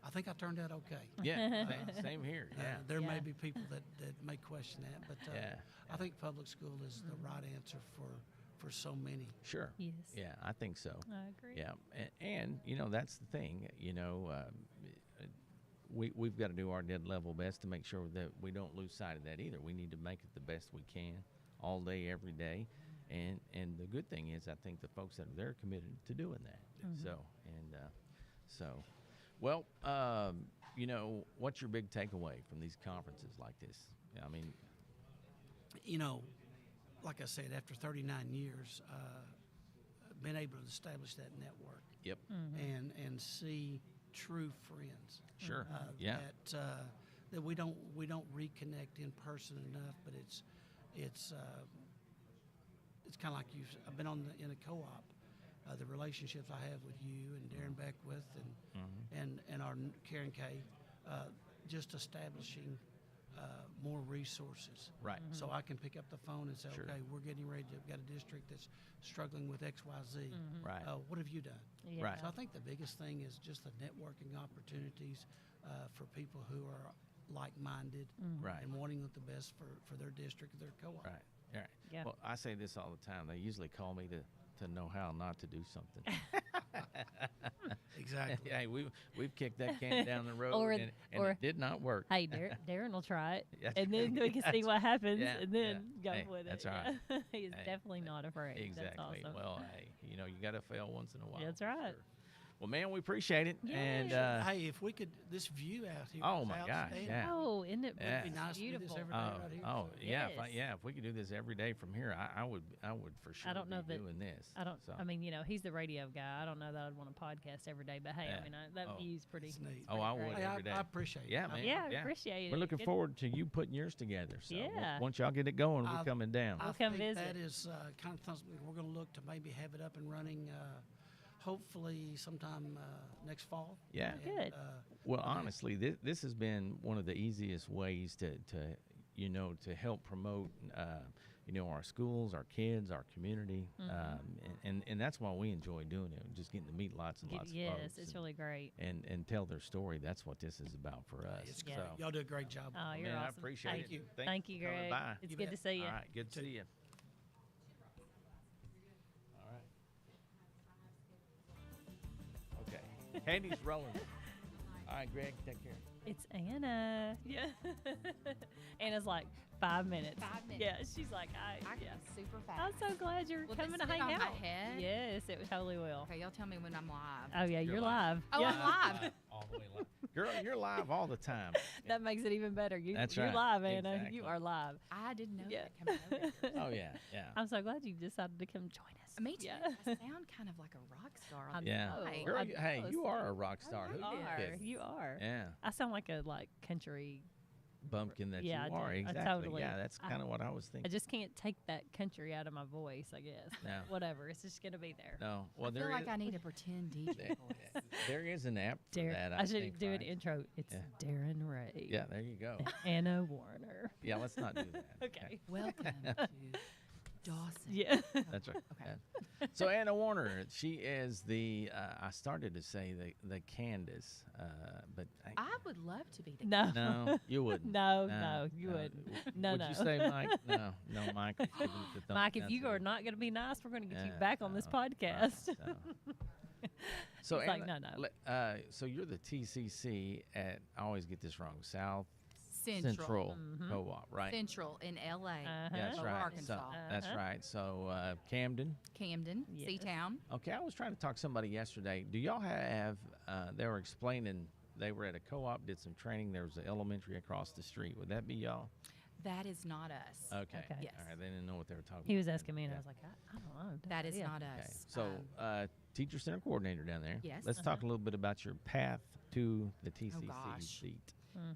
I think I turned out okay. Yeah. Same here. Yeah. There may Yeah. be people that may question that, but Yeah. I think public school is the right answer for so many. Sure. Yes. Yeah, I think so. I agree. Yeah, and you know that's the thing. You know, we've got to do our dead level best to make sure that we don't lose sight of that either. We need to make it the best we can, all day, every day. And the good thing is, I think the folks that are there are committed to doing that. So, well, you know, what's your big takeaway from these conferences like this? I mean, You know, like I said, after 39 years, been able to establish that network yep, and see true friends. sure, yeah, That we don't reconnect in person enough, but it's kind of like I've been in a co-op. The relationships I have with you and Darren Beckwith and our Karen Kay, just establishing more resources. right, So I can pick up the phone and say, Sure. okay, we're getting ready to, we've got a district that's struggling with X, Y, Z. right, What have you done? Yeah. Right. So I think the biggest thing is just the networking opportunities for people who are like-minded Right. and wanting the best for their district, their co-op. right, right. Yeah. Well, I say this all the time. They usually call me to know how not to do something. Exactly. Hey, we've kicked that can down the road, Or- and or- it did not work. Hey, Darren will try it, That's and then right. we can see what happens, yeah, and then yeah. go Hey, with that's it. right. Yeah. He's Hey, definitely not afraid. Exactly. That's awesome. Well, hey, you know, you got to fail once in a while. That's for right. sure. Well, man, we appreciate it. Yeah. And Hey, if we could, this view out here Oh, is my gosh, outstanding. yeah. Oh, isn't it Yeah. It'd be nice to do this beautiful? every day right here. oh, Yes. yeah, if we could do this every day from here, I would for sure. I don't know be that- doing this. I don't. So. I mean, you know, he's the radio guy. I don't know that I'd want to podcast every day, but hey, Yeah. I mean, that Oh. view's pretty. It's neat. Oh, I pretty would great. Hey, every day. I appreciate it. Yeah, man. Yeah, I Yeah. appreciate it. We're looking Good- forward to you putting yours together. So Yeah. once y'all get it going, we're I've- coming down. I We'll come think visit. that is kind of something we're going to look to maybe have it up and running hopefully sometime next fall. Yeah. And, Good. Well, honestly, this has been one of the easiest ways to to help promote our schools, our kids, our community, and that's why we enjoy doing it. Just getting to meet lots and lots of Yes, folks. it's and, really great. and tell their story. That's what this is about for us. It's Yeah. great. So, Y'all do a great job. Oh, you're man, awesome. I appreciate Thank it. you. Thanks Thank you, for coming Greg. by. It's You good bet. to see you. All right, good to see you. All right. Okay. Candy's rolling. All right, Greg, take care. It's Anna. Yeah. Anna's like 5 minutes. 5 minutes. Yeah, she's like, I yeah. can super fast. I'm so glad you're Will coming this to sit hang on out. my head? Yes, it totally will. Okay, y'all tell me when I'm live. Oh yeah, you're live. Oh, yeah. I'm live. All the way live. Girl, you're live all the time. That makes it even better. That's you're right. live, Anna. Exactly. You are live. I didn't know Yeah. that coming over. Oh, yeah, yeah. I'm so glad you decided to come join us. Me too. Yeah. I sound kind of like a rock star. I on Yeah. know. Right. Girl, I hey, know. you are a rock star. I Who You like knew are. this? You are. Yeah. I sound like a country. Bumpkin that Yeah, I you do. are. I Exactly. totally- Yeah, that's kind of what I was I thinking. just can't take that country out of my voice. I guess. No. Whatever. It's just gonna be there. No. Well, I feel there like is, I need a pretend DJ voice. there is an app for that. I should think, do an right? intro. It's Yeah. Darren Ray. Yeah, there you go. Anna Warner. Yeah, let's not do that. Okay. Welcome to Dawson. Yeah. That's right. Okay. Yeah. So Anna Warner, she is the. I started to say the Candace, but I would love to be the No. no, you wouldn't. No, you wouldn't. No, Would no. you say Mike? No, Mike. was giving it the thumb. Mike, if That's you it. are not going to be nice, we're going to get you Yeah, back on this no, right, podcast. so He's like, Anna, no. so you're the TCC at. I always get this wrong. South Central. Co-op, right? Central in LA. Uh-huh. Yeah, that's Or right. Arkansas. So, that's Uh-huh. right. So Camden. Camden, Yes. Seatown. Okay, I was trying to talk to somebody yesterday. Do y'all have? They were explaining. They were at a co-op, did some training. There was an elementary across the street. Would that be y'all? That is not us. Okay. Okay. Yes. All right. They didn't know what they were talking He about. was asking me, and Yeah. I was like, I don't know. don't That is idea. not Okay. us. So, teacher center coordinator down there. Yes. Let's talk a little bit about your path to the TCC gosh. seat.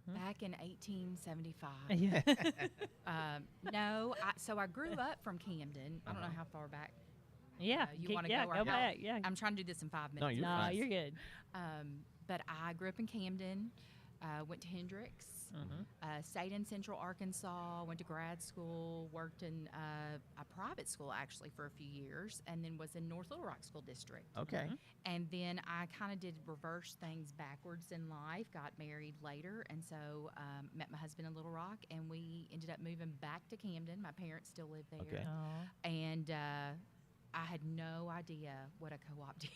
Back in 1875. Yeah. No, so I grew up from Camden. I don't know how far back. Yeah. You want to yeah, go? or go no? back. Yeah. I'm trying to do this in 5 minutes. No, you're no, fine. you're good. But I grew up in Camden, went to Hendrix, stayed in Central Arkansas, went to grad school, worked in a private school actually for a few years, and then was in North Little Rock School District. Okay. And then I kind of did reverse things backwards in life, got married later, and so met my husband in Little Rock, and we ended up moving back to Camden. My parents still live there. Okay. Aw. And I had no idea what a co-op did.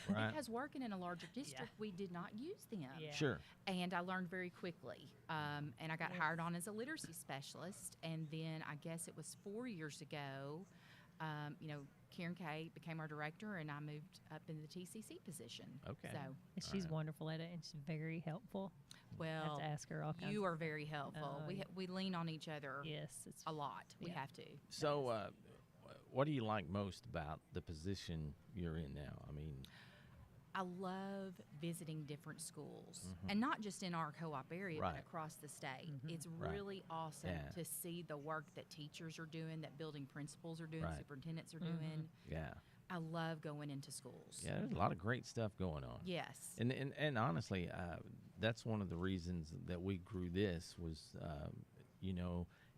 Right. Because working in a larger district, we did not use them. Yeah. Sure. And I learned very quickly. And I got hired on as a literacy specialist. And then I guess it was 4 years ago, Karen Kate became our director, and I moved up in the TCC position. Okay. So, And she's wonderful at it, and she's very helpful. I well, have to ask her all kinds. you are very helpful. Oh, we yeah. we lean on each other Yes, it's a lot. We Yeah. have to. So, what do you like most about the position you're in now? I mean, I love visiting different schools, and not just in our co-op area, Right. but across the state. It's Right. really awesome Yeah. to see the work that teachers are doing, that building principals are doing, Right. superintendents are doing. yeah. I love going into schools. Yeah, there's a lot of great stuff going on. Yes. And honestly, that's one of the reasons that we grew this was,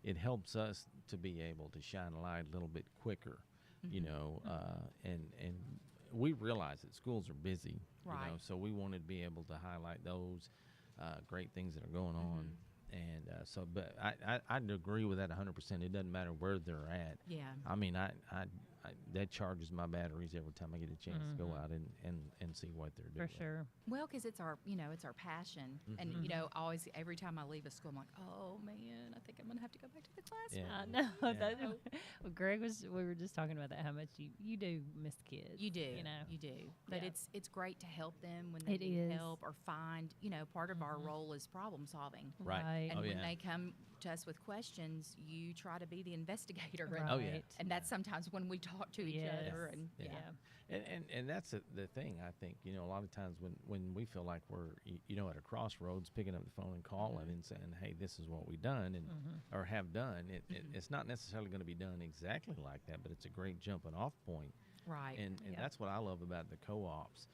it helps us to be able to shine a light a little bit quicker, and we realize that schools are busy, Right. so we wanted to be able to highlight those great things that are going on. And but I'd agree with that 100%. It doesn't matter where they're at. Yeah. I mean, I that charges my batteries every time I get a chance to go out and see what they're doing. for sure. Well, because it's our passion, and always every time I leave a school, I'm like, oh man, I think I'm gonna have to go back to the class. Yeah. I know. Yeah. That, well, Greg we were just talking about that, how much you do miss the kids. You do, You know. But Yeah. it's great to help them when they It need is. help or find. Part of our role is problem solving. Right. And Oh, when yeah. they come to us with questions, you try to be the investigator. Right. And, Oh, yeah. and that's sometimes when we talk to each Yes. other. And Yeah. Yeah. And that's the thing. I think a lot of times when we feel like we're at a crossroads, picking up the phone and calling and saying, "Hey, this is what we done and or have done." It's not necessarily going to be done exactly like that, but it's a great jumping off point. right. And Yeah. that's what I love about the co-ops.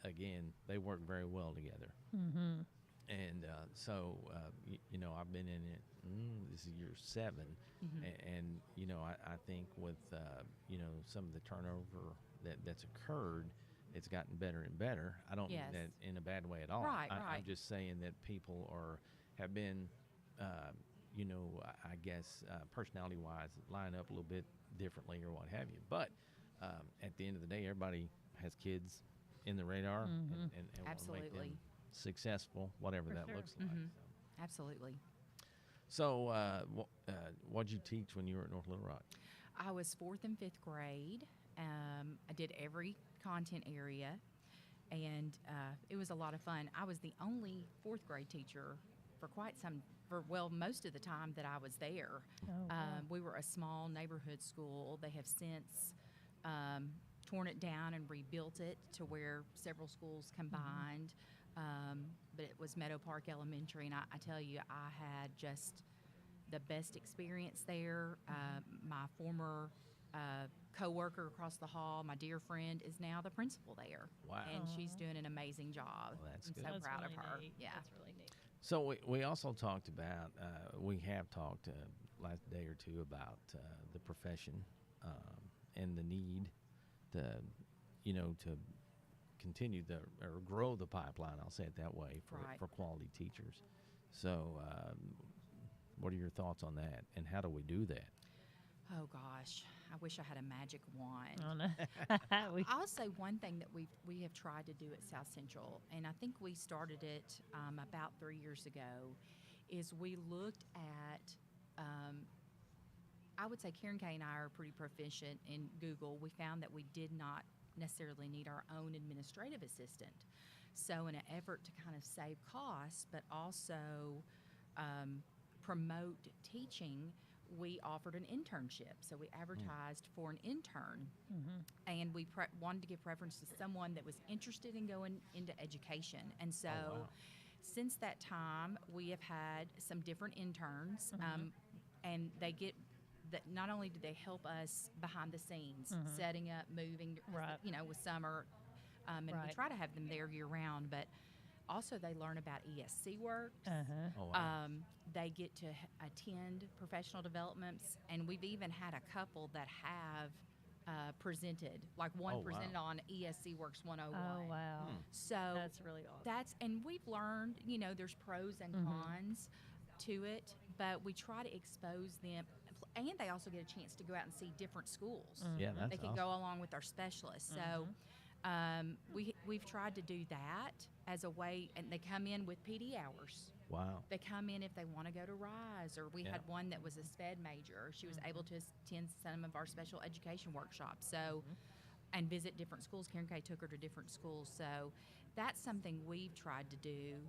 Again, they work very well together. Mm-hmm. And so, I've been in it. This is year 7, and I think with some of the turnover that's occurred, it's gotten better and better. I don't Yes. mean that in a bad way at all. Right, I'm right. just saying that people have been, I guess personality-wise, line up a little bit differently or what have you. But at the end of the day, everybody has kids in the radar and want to make Absolutely. them successful, whatever For that sure. looks like. Absolutely. So, what'd you teach when you were at North Little Rock? I was 4th and 5th grade. I did every content area, and it was a lot of fun. I was the only 4th grade teacher for most of the time that I was there. Oh, wow. We were a small neighborhood school. They have since torn it down and rebuilt it to where several schools combined. But it was Meadow Park Elementary, and I tell you, I had just the best experience there. My former co-worker across the hall, my dear friend, is now the principal there. Wow. And she's doing an amazing job. Well, that's I'm good. so That's proud really of her. neat. Yeah. That's really neat. So we also talked about we have talked last day or two about the profession and the need to, to continue or grow the pipeline. I'll say it that way Right. for quality teachers. So, what are your thoughts on that, and how do we do that? Oh gosh, I wish I had a magic wand. I don't know. I'll say one thing that we have tried to do at South Central, and I think we started it about 3 years ago, is we looked at, I would say Karen Kay and I are pretty proficient in Google. We found that we did not necessarily need our own administrative assistant. So in an effort to kind of save costs, but also promote teaching, we offered an internship. So we advertised for an intern, and we wanted to give preference to someone that was interested in going into education. And so wow. since that time, we have had some different interns, and they get that not only do they help us behind the scenes, setting up, moving, Right. with summer, and we Right. try to have them there year round, but also they learn about ESC work. Oh, wow. They get to attend professional developments, and we've even had a couple that have presented, like one Oh, wow. presented on ESC Works 101. Oh wow, So that's really awesome. and we've learned, there's pros and cons to it, but we try to expose them, and they also get a chance to go out and see different schools. Yeah, that's They can awesome. go along with our specialists. So we've tried to do that as a way, and they come in with PD hours. Wow. They come in if they want to go to RISE, or we Yeah. had one that was a SPED major. She was able to attend some of our special education workshops. So, and visit different schools. Karen Kay took her to different schools. So that's something we've tried to do.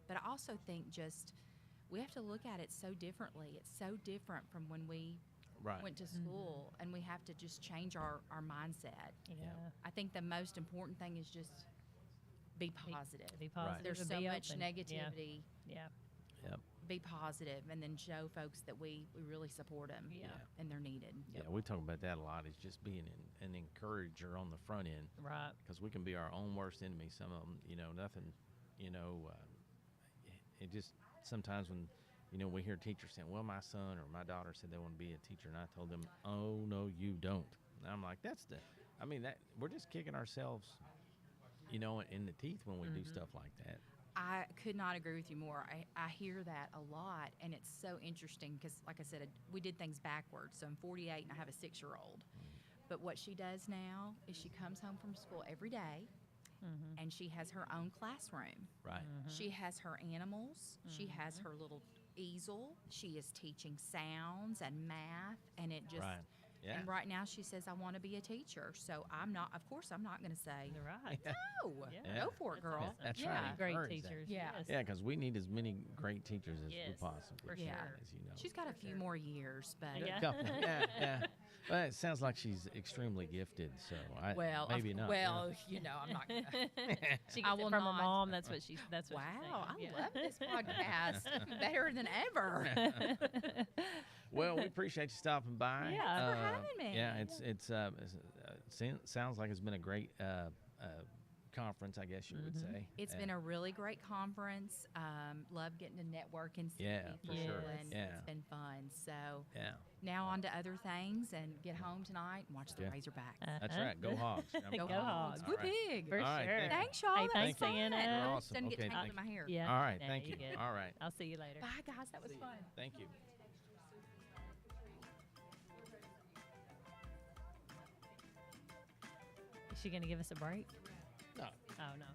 But I also think just we have to look at it so differently. It's so different from when we Right. went to school, and we have to just change our mindset. Yeah, I think the most important thing is just be positive. be positive. There's and so be much open. negativity. Yeah, Yep. Be positive, and then show folks that we really support them. Yeah. And they're needed. Yeah, we talk about that a lot. Is just being an encourager on the front end, right. because we can be our own worst enemy. Some of them, nothing, it just sometimes when, we hear teachers saying, well, my son or my daughter said they want to be a teacher, and I told them, oh, no, you don't. And I'm like, that we're just kicking ourselves, in the teeth when we do stuff like that. I could not agree with you more. I hear that a lot, and it's so interesting because, like I said, we did things backwards. So I'm 48 and I have a 6-year-old. But what she does now is she comes home from school every day, and she has her own classroom. Right. She has her animals. She has her little easel. She is teaching sounds and math, and it just. Right. Yeah. And right now she says, I want to be a teacher. So I'm not going to say, You're right. no, Yeah. go for it, girl. awesome. That's yeah. right. Great Encourage that. teachers. Yeah. Yes. Yeah, because we need as many great teachers as we Yes, possibly for can, sure. as you know. She's got a few more years, but Yeah. Couple. Yeah. Well, it sounds like she's extremely gifted, so maybe not. I'm not going to. She I gets will it from her not. mom. That's what she's. That's what Wow, she's I love this podcast better than ever. Well, we appreciate you stopping by. Yeah. Thanks for having me. Yeah, sounds like it's been a great conference, I guess you would say. It's been a really great conference. Love getting to network and see Yeah, people, for sure. and Yeah. it's been fun. So Yeah, now on to other things, and get home tonight and watch the Yeah. Razorbacks. that's right. Go Hogs. Go Hogs. Go All right. Big. For All right, sure. thank you. Thanks, y'all. Hey, That thanks, was fun. Sienna. You're awesome. Doesn't get Okay, tangled thank in my hair. Yeah. All right, No, thank you're you. good. All right, I'll see you later. Bye, guys. That was fun. thank you. Is she gonna give us a break? No. Oh no.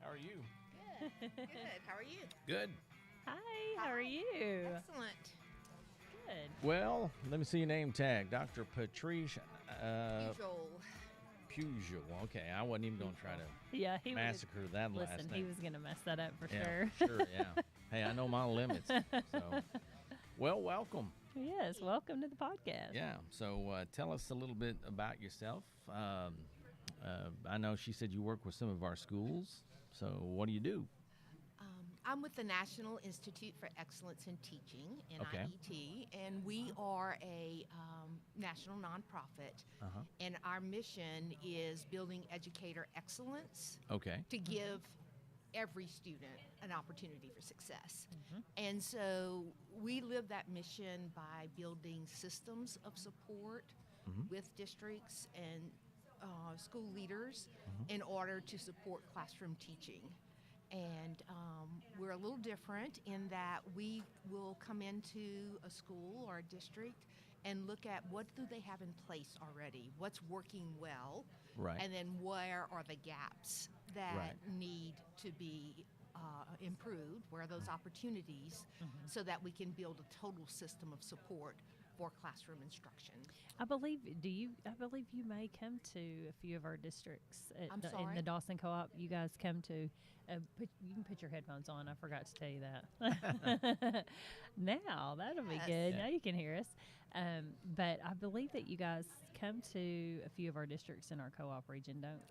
How are you? Good. How are you? Good. Hi. How are you? Excellent. Good. Well, let me see your name tag. Dr. Patrice Usual. Pujol. Okay, I wasn't even going to try to Yeah. He was. massacre that Listen, last he name. was gonna mess that up for Yeah, sure. sure, yeah. Hey, I know my limits. So, well, welcome. Yes. Welcome to the podcast. Yeah. So, tell us a little bit about yourself. I know she said you work with some of our schools. So, what do you do? I'm with the National Institute for Excellence in Teaching, Okay. NIET, and we are a national nonprofit. Uh-huh. And our mission is building educator excellence Okay. to give every student an opportunity for success. And so we live that mission by building systems of support with districts and school leaders in order to support classroom teaching. And we're a little different in that we will come into a school or a district and look at what do they have in place already, what's working well, Right. and then where are the gaps that Right. need to be improved, where are those opportunities, so that we can build a total system of support for classroom instruction. I believe you may come to a few of our districts I'm in sorry? the Dawson Co-op. You guys come to. You can put your headphones on. I forgot to tell you that. Now that'll be Yes. good. Yeah. Now you can hear us. But I believe that you guys come to a few of our districts in our co-op region, don't?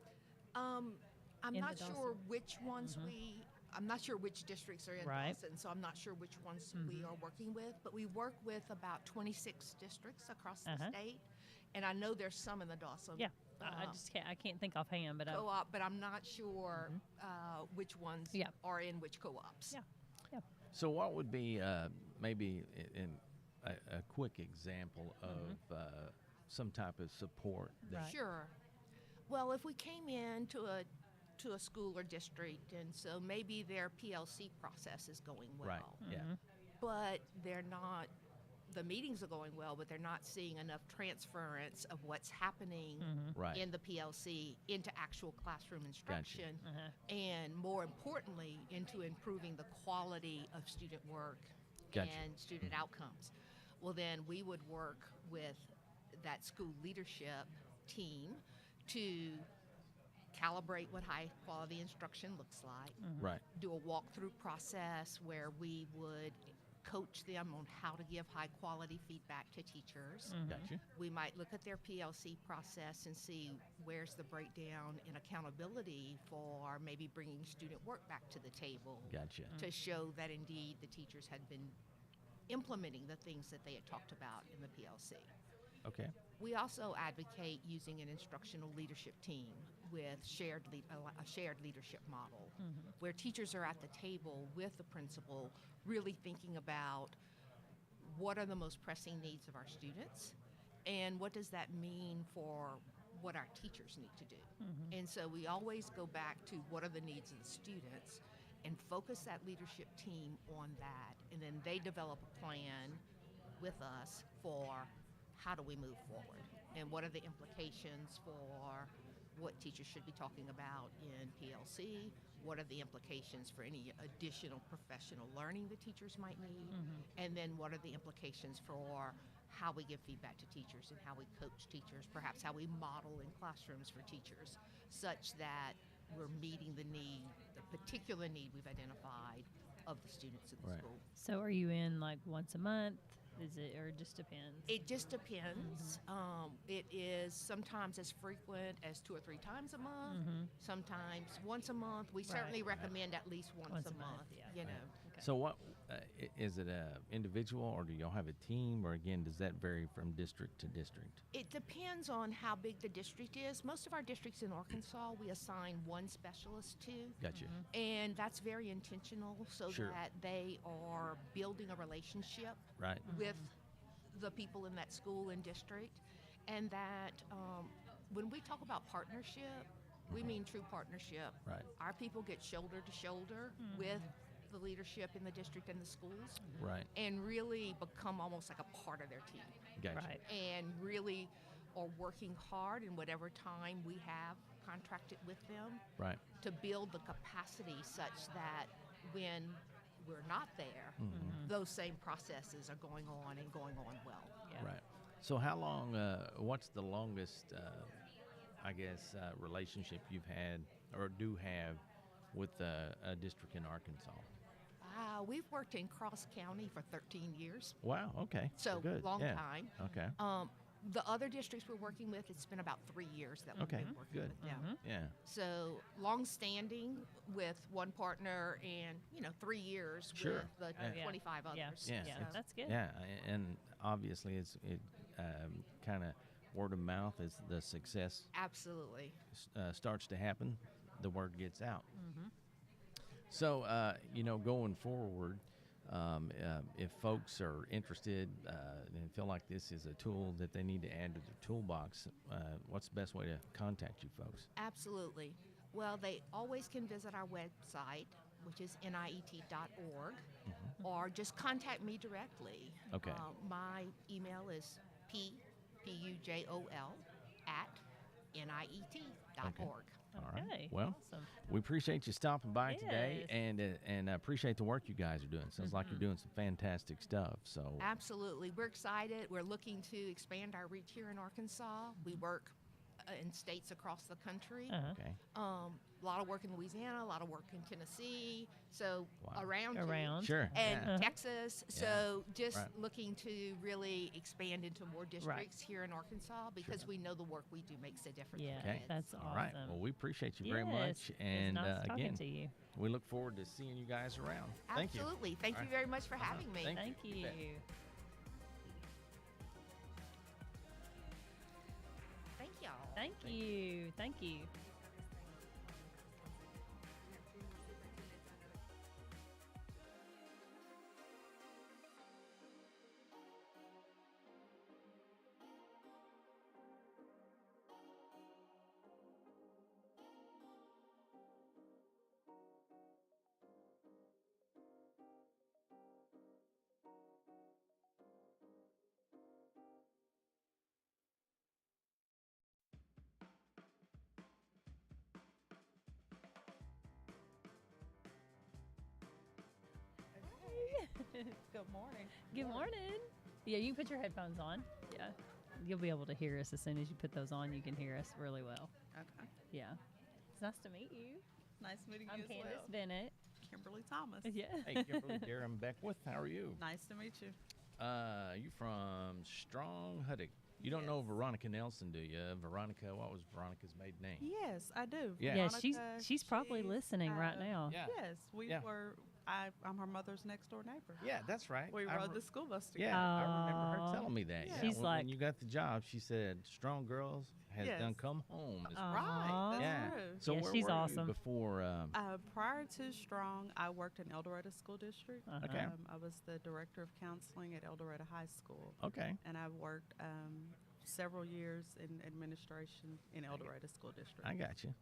I'm In the not sure Dawson? which ones I'm not sure which districts are in Right. Dawson, so I'm not sure which ones we are working with, but we work with about 26 districts across the state, and I know there's some in the Dawson Yeah. I just can't think offhand, but co-op, but I'm not sure which ones Yeah. are in which co-ops. Yeah. So what would be maybe in a quick example of some type of support that Right. Sure. Well, if we came in to a school or district, and so maybe their PLC process is going well, Right. Yeah. but they're not, the meetings are going well, but they're not seeing enough transference of what's happening Right. in the PLC into actual classroom instruction, and more importantly, into improving the quality of student work Gotcha. and student outcomes. Well, then we would work with that school leadership team to calibrate what high quality instruction looks like, Right. do a walkthrough process where we would coach them on how to give high quality feedback to teachers. Gotcha. We might look at their PLC process and see where's the breakdown in accountability for maybe bringing student work back to the table Gotcha. to show that indeed the teachers had been implementing the things that they had talked about in the PLC. Okay. We also advocate using an instructional leadership team with a shared leadership model, where teachers are at the table with the principal, really thinking about what are the most pressing needs of our students, and what does that mean for what our teachers need to do. And so we always go back to what are the needs of the students and focus that leadership team on that, and then they develop a plan with us for how do we move forward, and what are the implications for what teachers should be talking about in PLC, what are the implications for any additional professional learning that teachers might need, and then what are the implications for how we give feedback to teachers and how we coach teachers, perhaps how we model in classrooms for teachers, such that we're meeting the need, the particular need we've identified of the students in the Right. school. So are you in like once a month? Is it, or it just depends? It just depends. It is sometimes as frequent as 2 or 3 times a month, sometimes once a month. We certainly recommend at least once a month, yeah. you know. So what is it a individual, or do y'all have a team, or again does that vary from district to district? It depends on how big the district is. Most of our districts in Arkansas, we assign one specialist to. Gotcha. And that's very intentional so Sure. that they are building a relationship Right. with the people in that school and district. And that when we talk about partnership, we mean true partnership. Right. Our people get shoulder to shoulder with the leadership in the district and the schools, Right. and really become almost like a part of their team, Gotcha. Right. and really are working hard in whatever time we have contracted with them Right. to build the capacity such that when we're not there, those same processes are going on and going on well. Yeah. Right. So how long? What's the longest, relationship you've had or do have with a district in Arkansas? We've worked in Cross County for 13 years, Wow. Okay. so good. long yeah. time. Okay. The other districts we're working with, it's been about 3 years that we've Okay, been working good. with them. Yeah. So long-standing with one partner and, 3 years Sure. with the Oh, yeah. 25 others. Yeah. Yeah. Yeah, So- that's good. Yeah, and obviously it kind of word of mouth as the success Absolutely. starts to happen, the word gets out. So, going forward, if folks are interested and feel like this is a tool that they need to add to their toolbox, what's the best way to contact you folks? Absolutely. Well, they always can visit our website, which is niet.org, or just contact me directly. Okay. My email is pujol @niet.org. All right. Okay, Well, awesome. we appreciate you stopping by today, Yes. and appreciate the work you guys are doing. Sounds like you're doing some fantastic stuff. So, Absolutely. We're excited. We're looking to expand our reach here in Arkansas. We work in states across the country. okay. A lot of work in Louisiana, a lot of work in Tennessee, so Wow. around you. Around. Sure. And yeah. Texas, so just Right. looking to really expand into more districts here in Arkansas because we know the work we do makes a difference. Yeah, for Okay. kids. that's All right. awesome. Well, we appreciate you very Yes, much. And it's nice talking again, to you. we look forward to seeing you guys around. Thank you. Absolutely. Thank All you right. very much for having me. Thank Thank you. You you. bet. Thank y'all. Thank you. Thank you. Good morning. Good morning. Yeah, you can put your headphones on. Yeah. You'll be able to hear us as soon as you put those on. You can hear us really well. Okay. Yeah. It's nice to meet you. Nice meeting I'm you as Candace well. Bennett. Kimberly Thomas. Yeah. Hey, Kimberly, Darren Beckwith, how are you? Nice to meet you. You from Strong Huddick. You don't know Veronica Nelson, do you? Veronica, what was Veronica's maiden name? Yes, I do. Yeah. Yeah, Veronica, she's probably listening right uh, now. Yeah. Yes, we Yeah. were. I'm her mother's next door neighbor. Yeah, that's right. We I rode re- the school bus together. Yeah, I remember her Aw. telling me that. Yeah. Yeah, She's when like- you got the job, she said, "Strong Girls has Yes. done come home." It's Right, that's yeah. true. So Yeah, where she's were awesome. you before? Prior to Strong, I worked in El Dorado School District. Uh-huh. Okay. I was the director of counseling at El Dorado High School, Okay. and I worked several years in administration in El Dorado School District. I got you.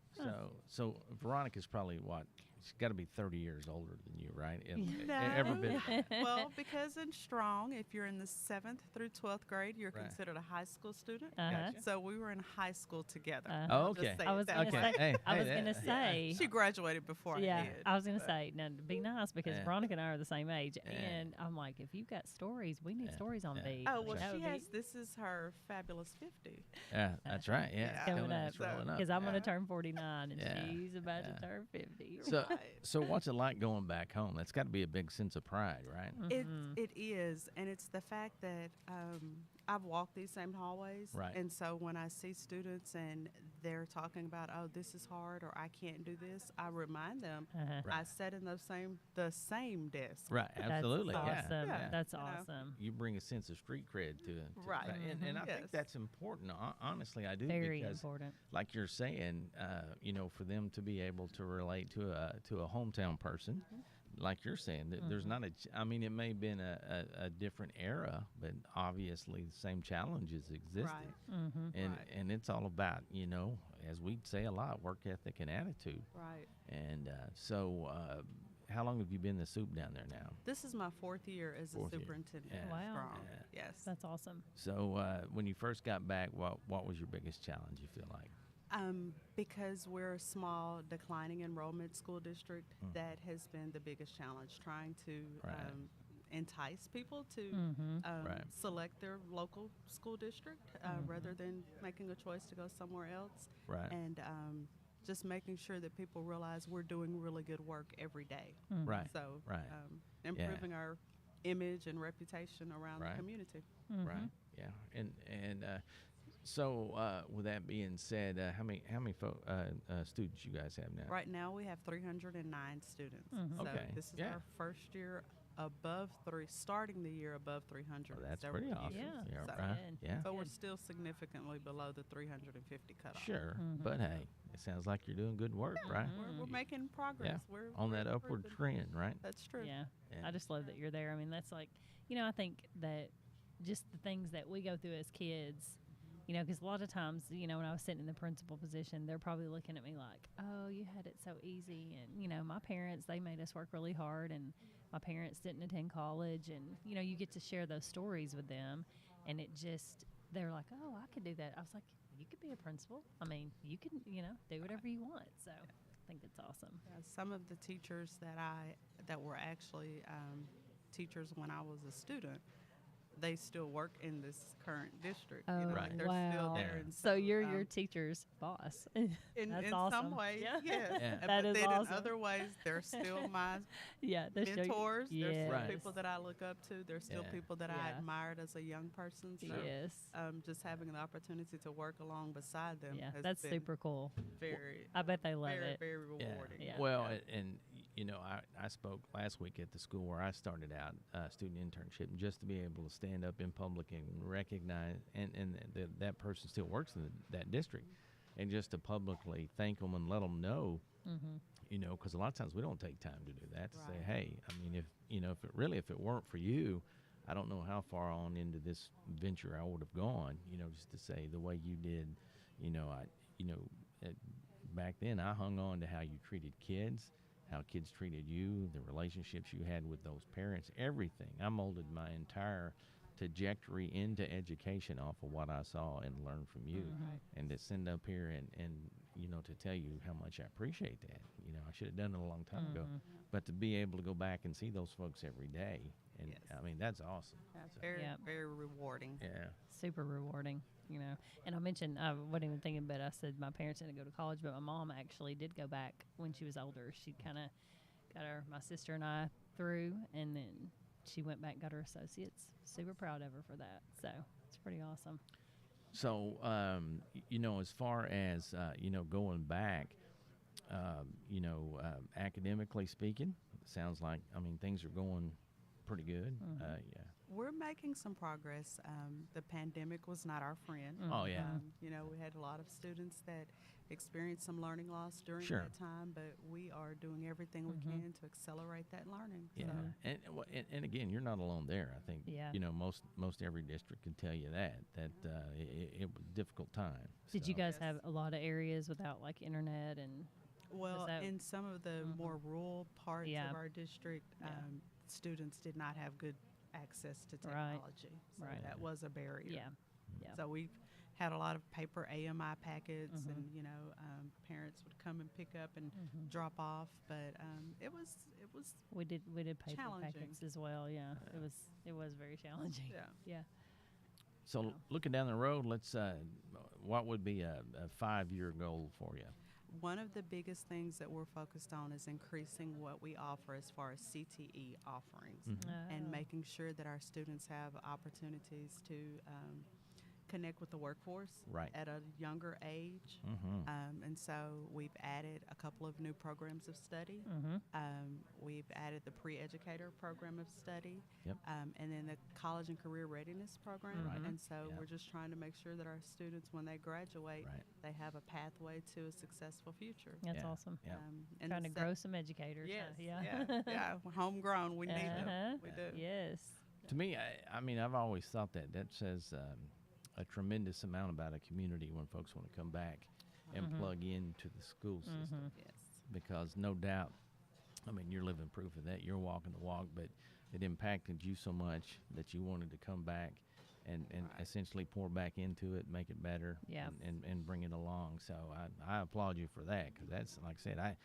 So Veronica's probably what? She's got to be 30 years older than you, right? Ever been? Well, because in Strong, if you're in the 7th through 12th grade, you're Right. considered a high school student. Uh-huh. Gotcha. So we were in high school together. Uh-huh. Oh, I'll just okay. say I it was that gonna way. say. Hey, I hey, was that- gonna say. She graduated before I Yeah, did. I was gonna but- say now to be nice because Yeah. Veronica and I are the same age, Yeah. and I'm like, if you've got stories, we need Yeah. stories on Yeah. these. Oh, well, That she would be has. This is her fabulous 50. Yeah, that's right. Yeah, Yeah. coming up it's rolling up. because I'm gonna Yeah. turn 49 and Yeah. she's about Yeah. to turn 50. So, Right. so what's it like going back home? That's got to be a big sense of pride, right? It is, and it's the fact that I've walked these same hallways, Right. and so when I see students and they're talking about, oh, this is hard, or I can't do this, I remind them Uh-huh. I sat in the same desk. Right. Absolutely. That's Yeah. awesome. Yeah. That's You know. awesome. You bring a sense of street cred to it. Right. And I think Yes. that's important. Honestly, I do. Very because important. like you're saying, for them to be able to relate to a hometown person, like you're saying, there's not I mean, it may have been a different era, but obviously the same challenges existed. Right. And Right. and it's all about, as we say a lot, work ethic and attitude. Right. And how long have you been the soup down there now? This is my 4th year as a Fourth year. superintendent. Yeah. at Wow. Strong. Yeah. Yes. That's awesome. So when you first got back, what was your biggest challenge, you feel like? Because we're a small, declining enrollment school district, that has been the biggest challenge, trying to Right. entice people to Right. select their local school district rather than making a choice to go somewhere else. Right. And just making sure that people realize we're doing really good work every day. Right. So Right. improving our image and reputation around Right. the community. Right. yeah. And so with that being said, how many students you guys have now? Right now, we have 309 students. So Okay, this is yeah. our first year above starting the year above 300. Well, that's several pretty awesome. years. Yeah, So, right? good. Yeah. so we're Good. still significantly below the 350 cutoff. Sure, but hey, it sounds like you're doing good work, right? We're making progress. Yeah, We're on we're that upward improving. trend, right? That's true. Yeah. Yeah. I just love that you're there. I mean, that's like, I think that just the things that we go through as kids, because a lot of times, when I was sitting in the principal position, they're probably looking at me like, oh, you had it so easy. And, my parents, they made us work really hard, and my parents didn't attend college. And, you get to share those stories with them. And they're like, oh, I could do that. I was like, you could be a principal. I mean, you can, do whatever you want. So I think it's awesome. Some of the teachers that were actually teachers when I was a student, they still work in this current district. Oh, Right. They're still there. Yeah. And So you're your um, teacher's boss. in That's some awesome. ways, Yeah. yes. Yeah. But That is then awesome. in other ways, they're still my Yeah, they show you- mentors. They're still Right. people that I look up to. They're still Yeah. people that I Yeah. admired as a young person. So Yes. just having the opportunity to work along beside them Yeah, has that's been super cool. very, I bet they love very, it. very rewarding. Yeah. Well, and I spoke last week at the school where I started out student internship, and just to be able to stand up in public and recognize, and that person still works in that district, and just to publicly thank them and let them know, because a lot of times we don't take time to do that. To say, Right. hey, I mean, if it weren't for you, I don't know how far on into this venture I would have gone. Just to say the way you did, back then I hung on to how you treated kids, how kids treated you, the relationships you had with those parents, everything. I molded my entire trajectory into education off of what I saw and learned from you. And to send up here and to tell you how much I appreciate that. I should have done it a long time ago. But to be able to go back and see those folks every day, and Yes. I mean, that's awesome. Very, Yeah. very rewarding. Yeah. Super rewarding, And I mentioned, I wasn't even thinking, but I said my parents didn't go to college, but my mom actually did go back when she was older. She kind of got my sister and I through, and then she went back and got her associates. Super proud of her for that. So it's pretty awesome. So, as far as, going back, academically speaking, it sounds like, things are going pretty good. Yeah. We're making some progress. The pandemic was not our friend. Oh, yeah. We had a lot of students that experienced some learning loss during Sure. that time, but we are doing everything we can to accelerate that learning. Yeah, So, and again, you're not alone there. I think Yeah. Most every district can tell you that it was a difficult time. Did you So- guys Yes. have a lot of areas without like internet and? well, that- in some of the more rural parts Yeah. of our district, Yeah. students did not have good access to Right. technology. So Right. that was a barrier. Yeah. Yeah. So we've had a lot of paper AMI packets, and parents would come and pick up and drop off. But it was We did paper challenging. packets as well. Yeah, it was very challenging. Yeah. Yeah. So looking down the road, let's. What would be a 5-year goal for you? one of the biggest things that we're focused on is increasing what we offer as far as CTE offerings, and Oh. making sure that our students have opportunities to connect with the workforce Right. at a younger age. And so we've added a couple of new programs of study. We've added the pre-educator program of study, Yep. and then the college and career readiness program. Right. And so Yep. we're just trying to make sure that our students, when they graduate, Right. they have a pathway to a successful future. That's Yeah. awesome. Yeah. And Trying to so- grow some educators. Yes, Huh? Yeah. yeah. We're homegrown. We need Uh-huh. them. We do. Yes. To me, I mean, I've always thought that says a tremendous amount about a community when folks want to come back and plug into the school system. Yes. Because no doubt, I mean, you're living proof of that. You're walking the walk, but it impacted you so much that you wanted to come back and essentially pour back into it, make it better, Yeah. and bring it along. So I applaud you for that, because that's, like I said,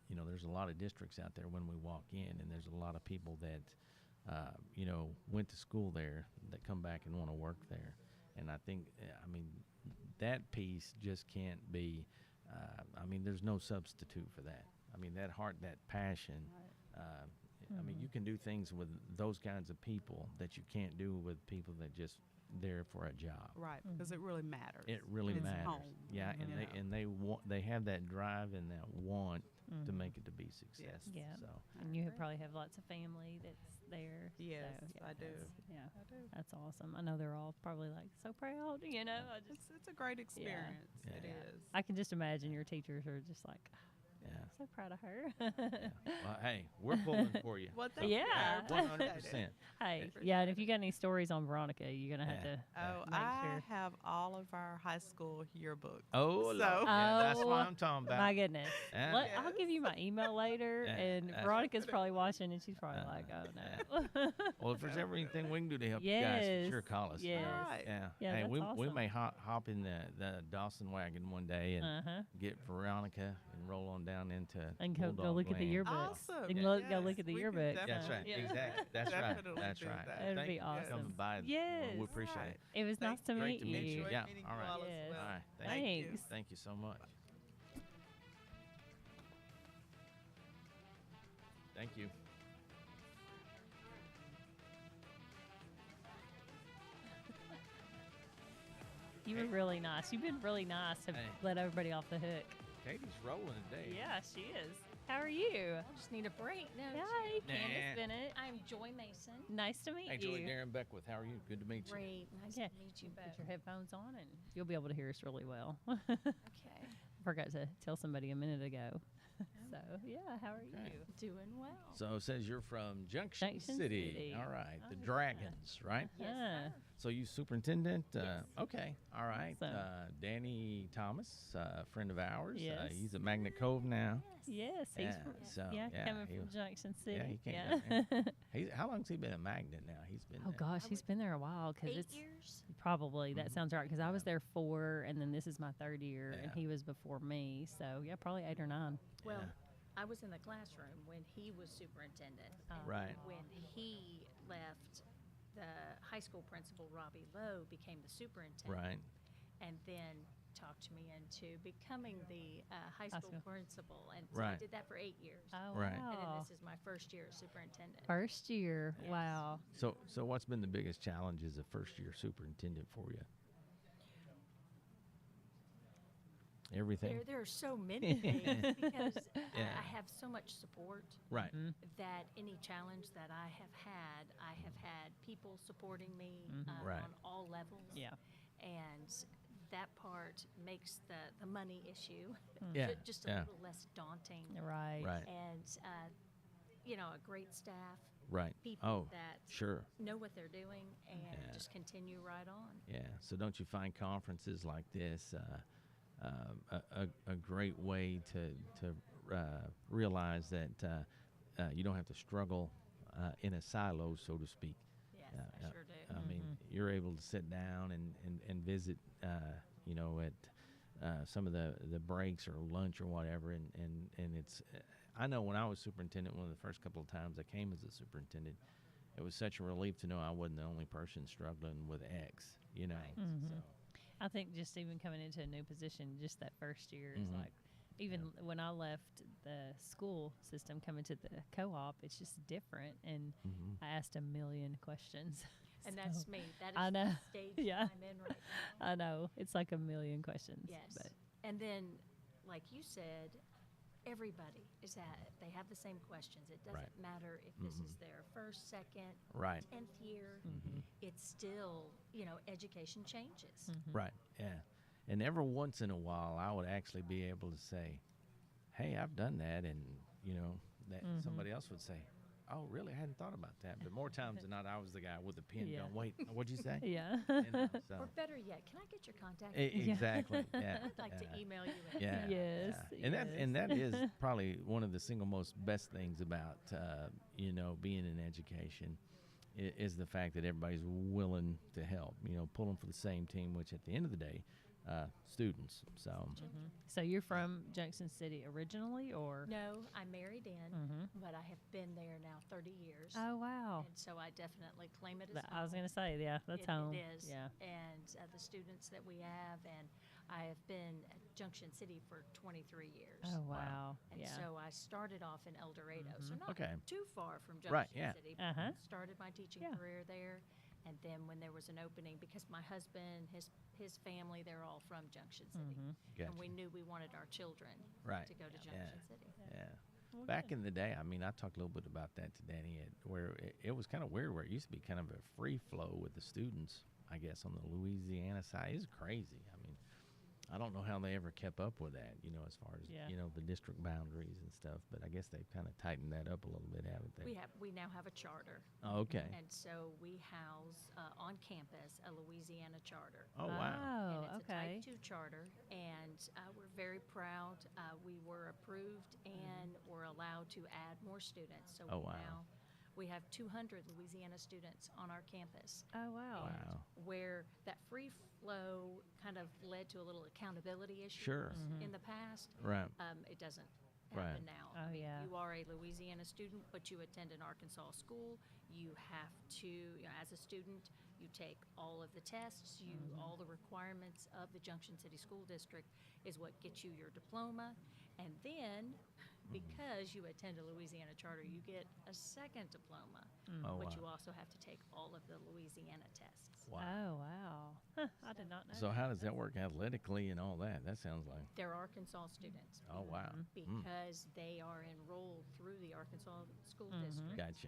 there's a lot of districts out there when we walk in, and there's a lot of people that, went to school there that come back and want to work there. And I think, that piece just can't be, there's no substitute for that. I mean, that heart, that passion, I mean, you can do things with those kinds of people that you can't do with people that just there for a job. Right, because it really matters. It really It's matters. home. Yeah, you know. and they have that drive and that want to make it to be successful. Yeah. So And you probably have lots of family that's there. Yes, so, yeah, I do. Yeah, I do. that's awesome. I know they're all probably like so proud. You know, I just It's a great experience. Yeah. It is. I can just imagine your teachers are just like, yeah. I'm so proud of her. Well, hey, we're pulling for you. Well, thank Yeah. you. 100%. Hey, yeah, and if you got any stories on Veronica, you're gonna have Yeah. to. Oh, Make I sure. have all of our high school yearbooks. Oh, So- Lord. Yeah, that's Oh, what I'm talking about. My goodness. Yeah. I'll give you my email later, Yeah, and that's- Veronica's probably watching, and she's probably like, "Oh no." Well, if there's ever anything we can do to help you guys, for sure Yes, call us. yes. Right. Yeah. Yeah, hey, that's we awesome. may hop in the Dawson wagon one day and Uh-huh. get Veronica and roll on down into And go Bulldog look at the Land. yearbook. Awesome. You can go look at the we can yearbook. That's definitely- right. Yeah. Exactly. That's right. Definitely That's do right. that. That'd Thank be you for coming awesome. by. Yes. We appreciate it. It was nice to Great meet to meet you. you. Enjoyed Yeah, meeting all you right. all as Yes. well. All right. Thanks. Thank you so much. Thank you. You were really nice. You've been really nice to Hey. let everybody off the hook. Katie's rolling today. Yeah, she is. How are you? I just need a break. No, Hi, Nah. Candace Bennett. I'm Joy Mason. Nice to meet Hey, you. Joy, Darren Beckwith. How are you? Good to meet you. Great. Nice Yeah. to meet you Put both. your headphones on, and you'll be able to hear us really well. Okay. Forgot to tell somebody a minute ago. So yeah, how are Okay. you? Doing well. So it says you're from Junction, Junction City. City. All right. The Oh, yeah. Dragons, right? Yes, Ah, sir. So you superintendent? Yes. Okay. All right. So- Danny Thomas, friend of ours. Yes. He's at Magnet Cove now. yes, he's Yeah, from, so, yeah, yeah, coming he from was- Junction City. Yeah, he came Yeah. down How long's he been at Magnet now? He's been Oh there. gosh, he's been there a while because 8 it's years. probably that Mhm. sounds right because I was there 4, and then this is my 3rd year, and Yeah. he was before me. So yeah, probably 8 or 9. Well, Yeah. I was in the classroom when he was superintendent. Oh. And Right. When he left, the high school principal, Robbie Lowe, became the superintendent. Right. And then talked me into becoming the high school school. principal. And so I Right. did that for 8 years. Oh Right. And then wow, this is my first year as superintendent. first year. Yes. Wow. So what's been the biggest challenge as a first year superintendent for you? Everything. There are so many things because Yeah. I have so much support Right. Mhm. that any challenge that I have had people supporting me Right. on all levels. Yeah. And that part makes the money issue Yeah. just a Yeah. little less daunting. Right. Right. And, a great staff, Right. people Oh, that sure. know what they're doing and Yeah. just continue right on. Yeah. So don't you find conferences like this a great way to realize that you don't have to struggle in a silo, so to speak. Yes, Yeah, I sure do. I mean, you're able to sit down and visit, at some of the breaks or lunch or whatever, and it's. I know when I was superintendent, one of the first couple of times I came as a superintendent, it was such a relief to know I wasn't the only person struggling with X. Mhm. So, I think just even coming into a new position, just that first year is Mhm. like, even when I left the school system, coming to the co-op, it's just different. And mhm. I asked a million questions. And that's So, me. That is I know. the stage Yeah. I'm in right now. I know it's like a million questions. Yes. But And then, like you said, everybody they have the same questions. It doesn't Right. matter if this Mhm. is their first, second, Right. 10th year. Mhm. It's still, education changes. Right. Yeah. And every once in a while, I would actually be able to say, "Hey, I've done that," and that somebody else would say, "Oh, really? I hadn't thought about that." But more times than not, I was the guy with the pen Yeah. going, "Wait, what'd you say?" yeah. So, Or better yet, can I get your contact? exactly. Yeah. I'd like yeah. to email you. and- Yeah. Yes, yeah. And that is probably one of the single most best things about being in education is the fact that everybody's willing to help. Pulling for the same team, which at the end of the day, students. So So you're from Junction City originally, or? No, I married in, Mhm. but I have been there now 30 years. Oh wow. And so I definitely claim it as I was home. gonna say, yeah, that's It home. is. Yeah. And the students that we have, and I have been at Junction City for 23 years. Oh, wow. And Yeah. so I started off in El Dorado, so not Okay. too far from Junction Right, yeah. City. Uh-huh. Started my teaching Yeah. career there, and then when there was an opening, because my husband, his family, they're all from Junction City, Gotcha. and we knew we wanted our children Right. to go to Yeah. Junction City. Yeah. Well, Back good. in the day, I mean, I talked a little bit about that to Danny, where it was kind of weird, where it used to be kind of a free flow with the students, I guess, on the Louisiana side. It's crazy. I mean, I don't know how they ever kept up with that, as far as, Yeah. the district boundaries and stuff, but I guess they've kind of tightened that up a little bit, haven't they? We now have a charter. Oh, okay. And so we house on campus a Louisiana charter. Oh, wow. And Oh, it's okay. a Type 2 charter, and we're very proud. We were approved and were allowed to add more students. So Oh, wow. now we have 200 Louisiana students on our campus, Oh, wow. Wow. where that free flow kind of led to a little accountability issue Sure. in the past. Right. It doesn't Right. happen now. Oh, yeah. You are a Louisiana student, but you attend an Arkansas school. You have to, as a student, you take all of the tests, all the requirements of the Junction City School District is what gets you your diploma. And then, because you attend a Louisiana charter, you get a second diploma, Oh, but wow. you also have to take all of the Louisiana tests. Wow. Oh, wow. Huh, I did not know So that. how does that work athletically and all that? That sounds like, They're Arkansas students. oh, wow. Because they are enrolled through the Arkansas School Mm-hmm. District. Gotcha.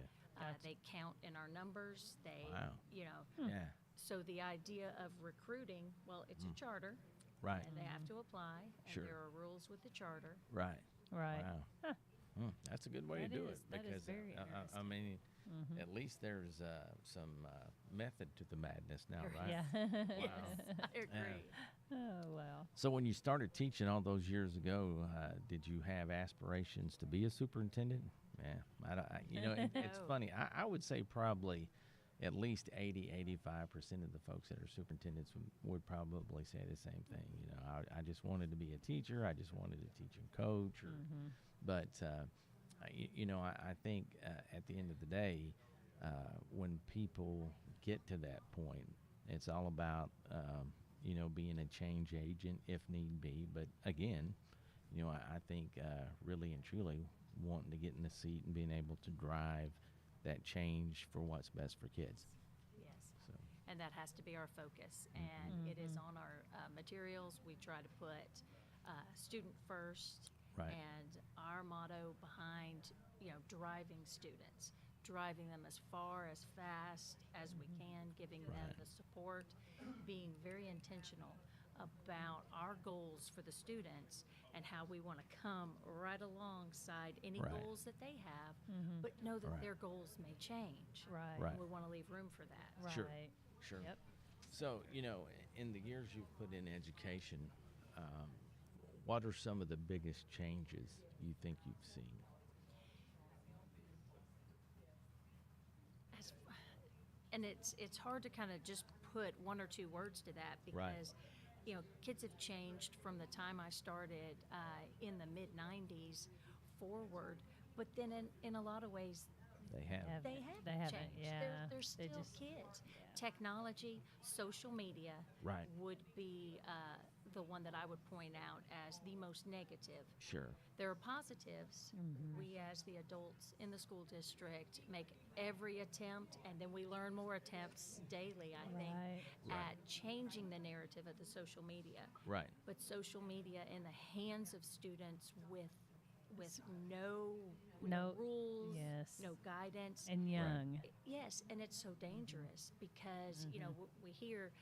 They count in our numbers. They, Wow. Yeah. So the idea of recruiting, well, it's a charter, Right. and they have to apply, and Sure. there are rules with the charter. Right. Right. Wow. Huh. That's a good way That to do is- it that is because very I interesting. mean, at least there's some method to the madness now, right? Yeah. I agree. Oh, wow. So when you started teaching all those years ago, did you have aspirations to be a superintendent? Yeah, it's No. funny. I would say probably at least 85% of the folks that are superintendents would probably say the same thing. I just wanted to be a teacher. I just wanted to teach and coach. But, I think at the end of the day, when people get to that point, it's all about, being a change agent if need be. But again, I think really and truly wanting to get in the seat and being able to drive that change for what's best for kids. Yes. So, And that has to be our focus. And it is on our materials. We try to put student first. Right. And our motto behind, driving students, driving them as far, as fast as we can, giving them Right. the support, being very intentional about our goals for the students and how we want to come right alongside any Right. goals that they have, but know that Right. their goals may change. Right. Right. And we want to leave room for that. Right. Sure. Sure. Yep. So, in the years you've put in education, what are some of the biggest changes you think you've seen? As- And it's hard to kind of just put one or two words to that Right. because kids have changed from the time I started in the mid 90s forward, but then in a lot of ways They have. they haven't They haven't, changed. yeah. They're They still just- kids. Technology, social media Right. would be the one that I would point out as the most negative. Sure. There are positives. We, as the adults in the school district, make every attempt, and then we learn more attempts daily, I think, Right. at changing the narrative of the social media. Right. But social media in the hands of students with no No- rules, yes. no guidance. And young. Yes, and it's so dangerous because, we hear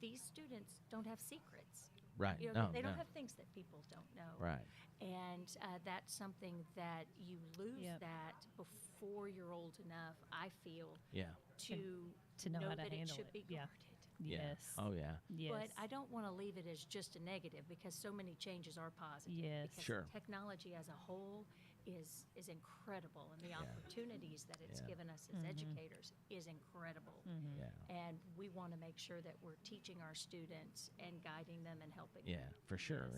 these students don't have secrets. Right. They No, don't no. have things that people don't know. Right. And that's something that you lose Yep. that before you're old enough, I feel, Yeah. to know how to that it handle should it. be Yeah. guarded. Yeah. Yes. Oh, yeah. Yes. But I don't want to leave it as just a negative because so many changes are positive. Yes. Because Sure. technology as a whole is incredible, and the opportunities that it's Yeah. given us as educators is incredible. Yeah. And we want to make sure that we're teaching our students and guiding them and helping Yeah, them. for sure.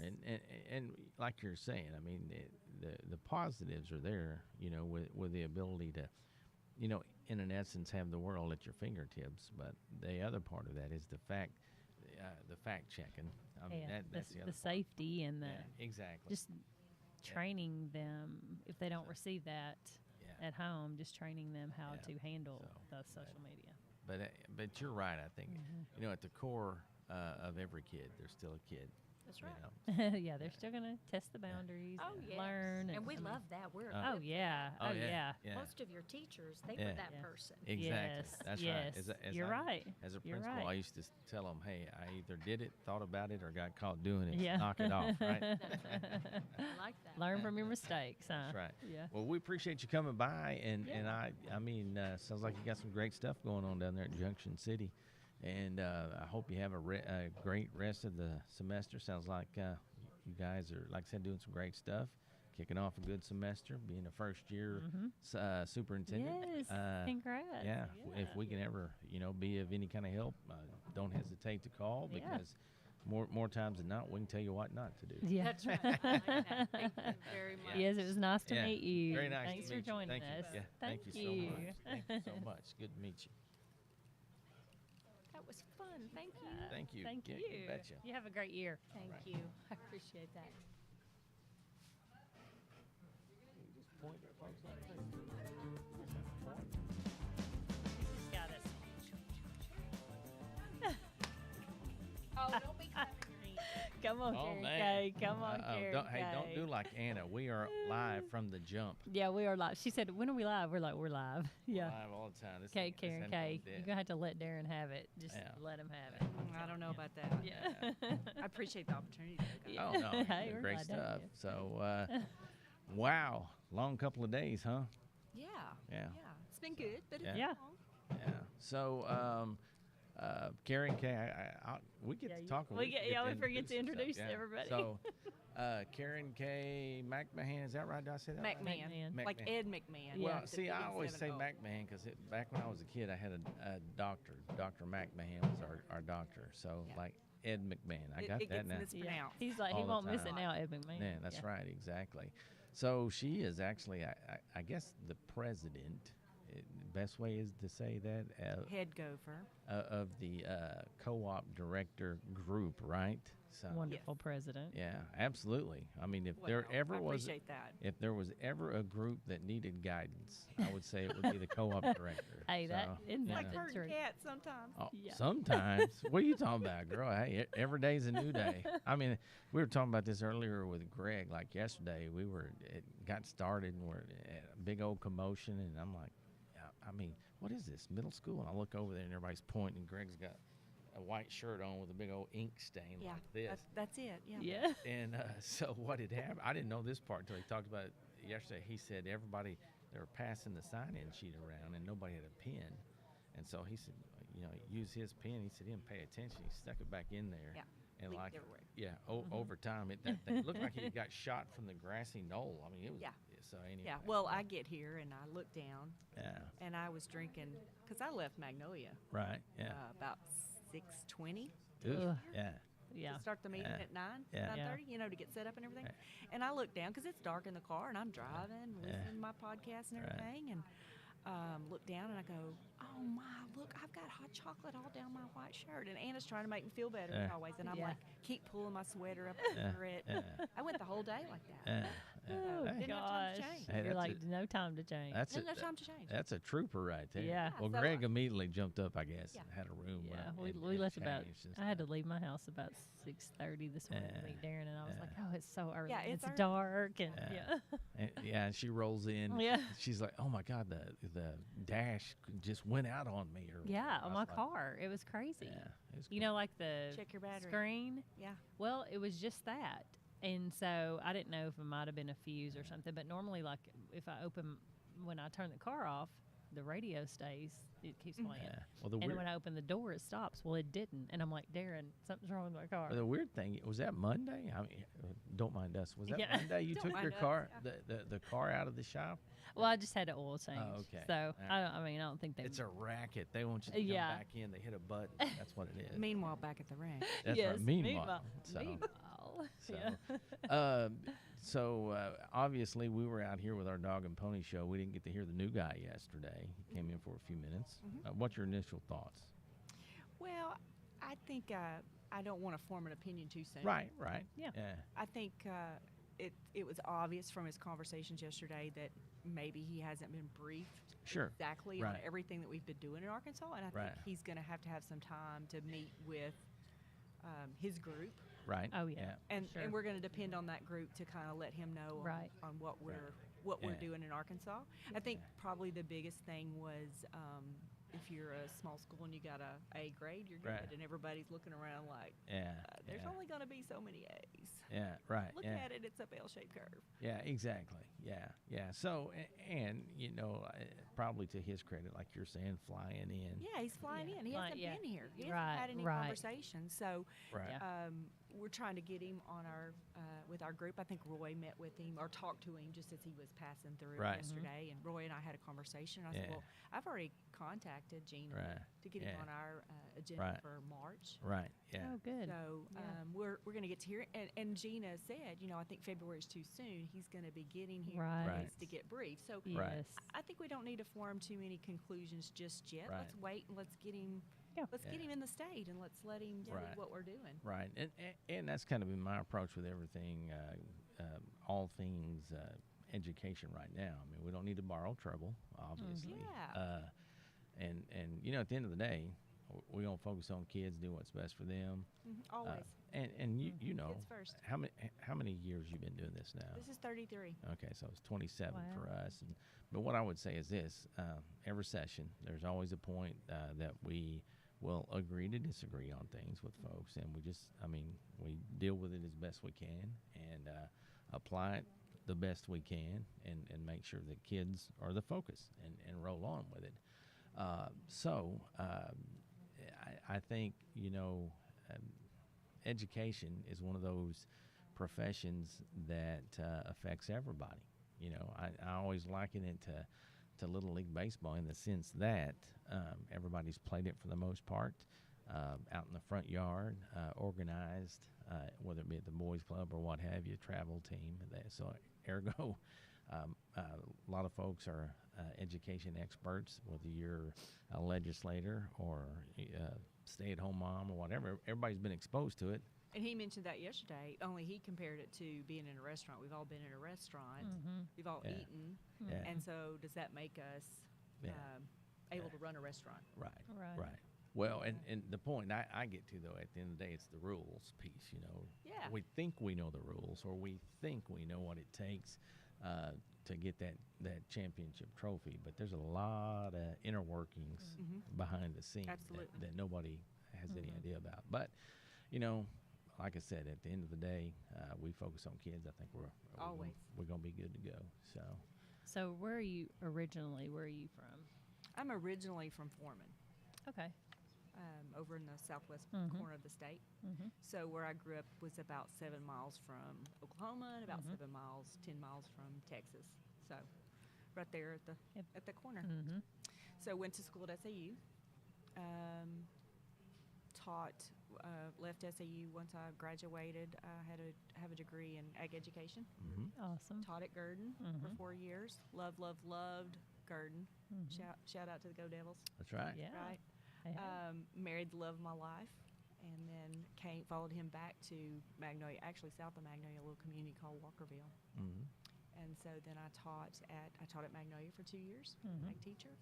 And like you're saying, I mean, the positives are there, with the ability to, in an essence, have the world at your fingertips. But the other part of that is the fact, the fact checking. I mean, Yeah, that's the other the part. safety and the Yeah, exactly. just training them if they don't receive that Yeah. at home, just training them how Yeah. to handle So, the social media. But you're right. I think at the core of every kid, there's still a kid. That's you right. know. Yeah, they're still gonna test the boundaries, Oh, and yes. learn, And we I mean, love that. We're Oh, Oh yeah, Oh, oh yeah. yeah. Yeah. Most of your teachers, they Yeah. were that Yeah. person. Exactly. Yes, That's yes. right. You're right. As a You're principal, right. I used to tell them, "Hey, I either did it, thought about it, or got caught doing it. Yeah. Knock it off." Right. I like that. Learn from your mistakes, huh? That's right. Yeah. Well, we appreciate you coming by, and Yeah. I mean, sounds like you got some great stuff going on down there at Junction City, and I hope you have a great rest of the semester. Sounds like you guys are, like I said, doing some great stuff, kicking off a good semester, being a first year superintendent. Yes. Congrats. Yeah, if we can ever, be of any kind of help, don't hesitate to call Yeah. because more times than not, we can tell you what not to do. Yeah. That's right. I like that. Thank you very much. Yes, it was nice to Yeah. meet you. Very nice Thanks to for meet you. joining Thank you. us. Yeah, thank you so much. Thank you so much. Good to meet you. That was fun. Thank you. Thank you. Thank Yeah, you. you betcha. You have a great year. Thank you. I appreciate that. Got us. Oh, don't be coming green. Come on, Oh, Karen man. Kay. Come on, Uh-oh. Karen Don't Kay. do like Anna. We are live from the jump. Yeah, we are live. She said, "When are we live?" We're like, "We're live." Yeah. Live all the time. This Okay, this Karen ain't Kay. no You're dead. gonna have to let Darren have it. Just Yeah. let him have it. I don't know about that. Yeah. I appreciate the opportunity. Though, guys. Oh no, you're Hey, doing we're great glad to have stuff. you. So, wow, long couple of days, huh? Yeah. Yeah. Yeah. It's been good, but it's Yeah. long. Yeah. So, Karen Kay, we get Yeah, to you- talk. we forget to introduce some stuff. everybody. So, Karen Kay McMahon, is that right? Did I say that right? McMahon. Like McMahon. Ed McMahon. Well, with the see, big I always say 7-0. McMahon because back when I was a kid, I had a doctor. Dr. McMahon was our doctor. So, Yeah. like Ed McMahon. I It- got it that gets now. mispronounced. He's like, he all the won't miss it time. now, Ed McMahon. Yeah, that's Yeah. right, exactly. So she is actually, I guess, the president. Best way is to say that Head gopher. of the co-op director group, right? So Wonderful president. yeah, absolutely. I mean, if there Well, ever I was, appreciate that. if there was ever a group that needed guidance, I would say it would be the co-op director. Hey, that So, isn't you that Like know. the herding truth? cats sometimes. Oh, Yeah. sometimes. What are you talking about, girl? Hey, every day's a new day. I mean, we were talking about this earlier with Greg. Like yesterday, it got started and we're at a big old commotion, and I'm like, I mean, what is this, middle school? And I look over there, and everybody's pointing, and Greg's got a white shirt on with a big old ink stain Yeah. like this. That's it. Yeah. Yeah. And so what had happened, I didn't know this part until he talked about it yesterday. He said everybody, they were passing the sign-in sheet around, and nobody had a pen. And so he said, use his pen. He said he didn't pay attention. He stuck it back in there. Yeah. And Leaked like, everywhere. yeah, over time, that thing looked like he got shot from the grassy knoll. I mean, it was, Yeah. so anyway. Yeah. Well, I get here and I look down Yeah, and I was drinking because I left Magnolia right, yeah. about 6:20. Oof, Ugh. yeah, Yeah. To start the meeting Yeah. at 9, Yeah. 9:30, to get set up and everything. Right. And I look down because it's dark in the car and I'm driving, Yeah. listening to my podcast and Right. everything, and look down and I go, oh my, look, I've got hot chocolate all down my white shirt. And Anna's trying to make me feel better as Yeah. always. And I'm Yeah. like, keep pulling my sweater up over it. yeah. I went the whole day like that. Yeah, Oh, yeah. Didn't have time to gosh. change. Hey, You're that's like, it. no time to change. That's Didn't it. have time to change. That's a trooper right there. Yeah. Well, So, Greg immediately jumped up, I guess, Yeah. and had a room. Yeah, up we and left about. changed and I had to stuff. leave my house about 6:30 this morning to Yeah, meet Darren, and I was yeah. like, "Oh, it's so early. Yeah, and it's it's early. dark, and Yeah. yeah, And she rolls in. Yeah. She's like, "Oh my God, the dash just went out on me." Or yeah, I on was my like, car. It was crazy. Yeah, it was You know, like the Check your battery. screen. Yeah. Well, it was just that, and so I didn't know if it might have been a fuse or something. But normally, like if I when I turn the car off, the radio stays. It keeps playing. Yeah. Well, the And weird, when I open the door, it stops. Well, it didn't, and I'm like, Darren, something's wrong with my car. the weird thing was that Monday. I mean, don't mind us. Was that Yeah. Monday you Don't took your mind us, car, yeah. the car out of the shop? Well, I just had an oil change. Oh, okay. So All I don't think they. It's a racket. They want you to come Yeah. back in. They hit a button. That's what it is. Meanwhile, back at the ranch. That's yes, right. Meanwhile. So, meanwhile. so, Yeah. Obviously we were out here with our dog and pony show. We didn't get to hear the new guy yesterday. He came in for a few minutes. What's your initial thoughts? Well, I think I don't want to form an opinion too soon. Right. Yeah. I think it was obvious from his conversations yesterday that maybe he hasn't been briefed Sure. exactly on Right. everything that we've been doing in Arkansas, and I Right. think he's going to have some time to meet with his group, Right. Oh, yeah. and Sure. we're going to depend on that group to kind of let him know Right. on what we're Yeah. doing in Arkansas. I think probably the biggest thing was if you're a small school and you got a grade, you're good, Right. and everybody's looking around like, Yeah. there's yeah. only going to be so many A's. Yeah. Right. Look yeah. at it; it's a bell-shaped curve. Yeah, exactly. Yeah. So, and probably to his credit, like you're saying, flying in. Yeah, he's flying in. He hasn't Yeah. been here. He Right, hasn't had any right. conversation. So Right. Yeah. we're trying to get him on our with our group. I think Roy met with him or talked to him just as he was passing through Right. yesterday. And Roy and I had a conversation. I said, Yeah. "Well, I've already contacted Gina Right. to get him Yeah. on our agenda Right. for March." Right. Yeah. Oh, good. So Yeah. we're going to get to hear it. And Gina said, I think February is too soon. He's going to be getting here. Right. He Right. needs to get briefed. So Yes. I think we don't need to form too many conclusions just yet. Right. Let's wait and let's get him. Yeah. Let's get him in the state and let's let him see Right. what we're doing. Right. And that's kind of been my approach with everything, all things education right now. I mean, we don't need to borrow trouble, obviously. Yeah. And at the end of the day, we're gonna focus on kids, do what's best for them. Always. And you know, Kids first. how many years you been doing this now? This is 33. Okay, so it's 27 for Wow. us. But what I would say is this: every session, there's always a point that we will agree to disagree on things with folks, and we deal with it as best we can and apply it the best we can, and make sure that kids are the focus and roll on with it. I think education is one of those professions that affects everybody. I always liken it to Little League Baseball in the sense that everybody's played it for the most part out in the front yard, organized, whether it be at the boys club or what have you, travel team. So ergo, a lot of folks are education experts, whether you're a legislator or stay-at-home mom or whatever. Everybody's been exposed to it. And he mentioned that yesterday, only he compared it to being in a restaurant. We've all been in a restaurant. We've all Yeah. eaten. Yeah. And so does that make us Yeah. able to run a restaurant? Right. Well, and the point I get to, though, at the end of the day, it's the rules piece, Yeah. We think we know the rules, or we think we know what it takes to get that championship trophy, but there's a lot of inner workings behind the scenes Absolutely. that nobody has any idea about. But, like I said, at the end of the day, we focus on kids. I think Always. we're going to be good to go. So where are you originally? Where are you from? I'm originally from Foreman, Okay. over in the southwest corner of the state. So where I grew up was about 7 miles from Oklahoma and about 10 miles from Texas. So right there at the corner. So went to school at SAU. Left SAU once I graduated. I have a degree in ag education. Awesome. Taught at Gurdon for 4 years. Loved Gurdon. Shout out to the Go Devils. That's right. Yeah. Right. Hey. Married the love of my life, and then followed him back to Magnolia, actually south of Magnolia, a little community called Walkerville. And so then I taught at Magnolia for 2 years, ag teacher.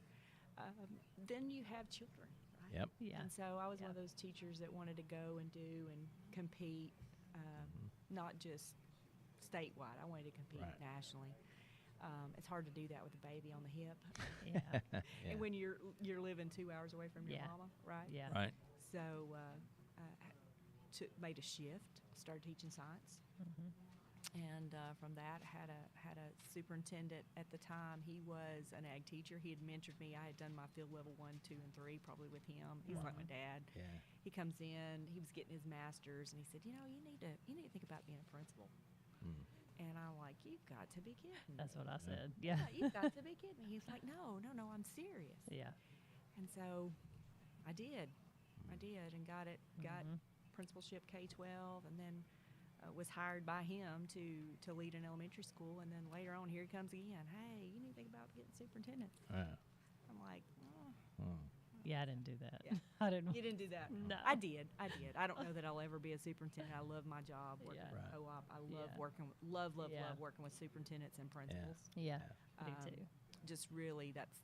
Then you have children, right? Yep. Yeah. And so I was one of those teachers that wanted to go and do and compete, not just statewide. I wanted to compete Right. nationally. It's hard to do that with a baby on the hip. Yeah. And when you're living 2 hours away from your Yeah. mama, right? Yeah. Right. So made a shift, started teaching science, and from that had a superintendent at the time. He was an ag teacher. He had mentored me. I had done my field level 1, 2, and 3 probably with him. He's like my dad. Yeah. He comes in. He was getting his master's, and he said, you need to think about being a principal. And I'm like, you've got to be kidding. That's what I said. Yeah. You've got to be kidding me. He's like, no, I'm serious. Yeah. And so I did, and got principalship K-12, and then was hired by him to lead an elementary school. And then later on, here he comes again. Hey, you need to think about getting superintendent. Yeah. I'm like, Yeah, I didn't do that. Yeah. I didn't. You didn't do that. No. I did. I don't know that I'll ever be a superintendent. I love my job working Yeah. with Right. co-op. I love Yeah. working with, love Yeah. working with superintendents and principals. Yeah, Um, me too. Just really, that's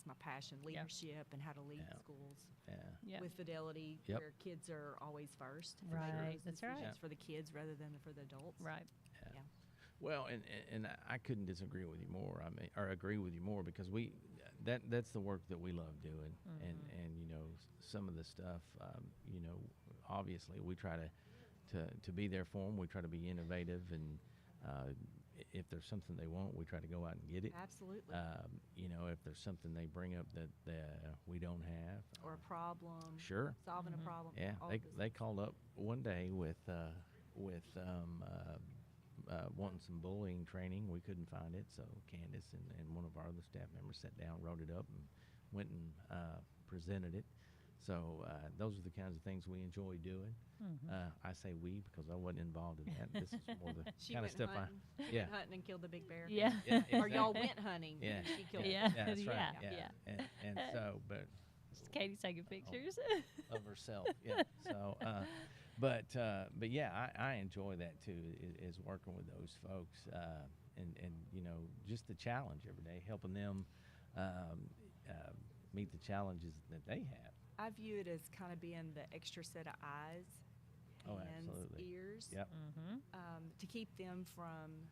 my passion, leadership and how to lead Yeah. schools Yeah. Yeah. with fidelity, Yep. where kids are always first. and Right. make those That's right. decisions for the kids rather than for the adults. Right. Yeah. Well, and I couldn't disagree with you more. I mean, or agree with you more because that's the work that we love doing, and you know some of the stuff. You know, obviously we try to be there for them. We try to be innovative, and if there's something they want, we try to go out and get it. Absolutely. You know, if there's something they bring up that we don't have, Or a problem. sure. Solving a problem. Yeah, all they of those they called up one day with wanting some bullying training. We couldn't find it, so Candace and one of our other staff members sat down, wrote it up, and went and presented it. So those are the kinds of things we enjoy doing. I say we because I wasn't involved in that. This is more the She kind of went stuff hunting. She yeah. went hunting and killed the big bear. Yeah. Yeah, Or y'all exactly. went hunting. Yeah. And she killed Yeah. it. That's right. Yeah, Yeah. And so, but Katie's taking pictures. of herself. Yeah. So, but yeah, I enjoy that too. Is working with those folks, and you know, just the challenge every day, helping them meet the challenges that they have. I view it as kind of being the extra set of eyes, Oh, hands, absolutely. ears, Yep. to keep them from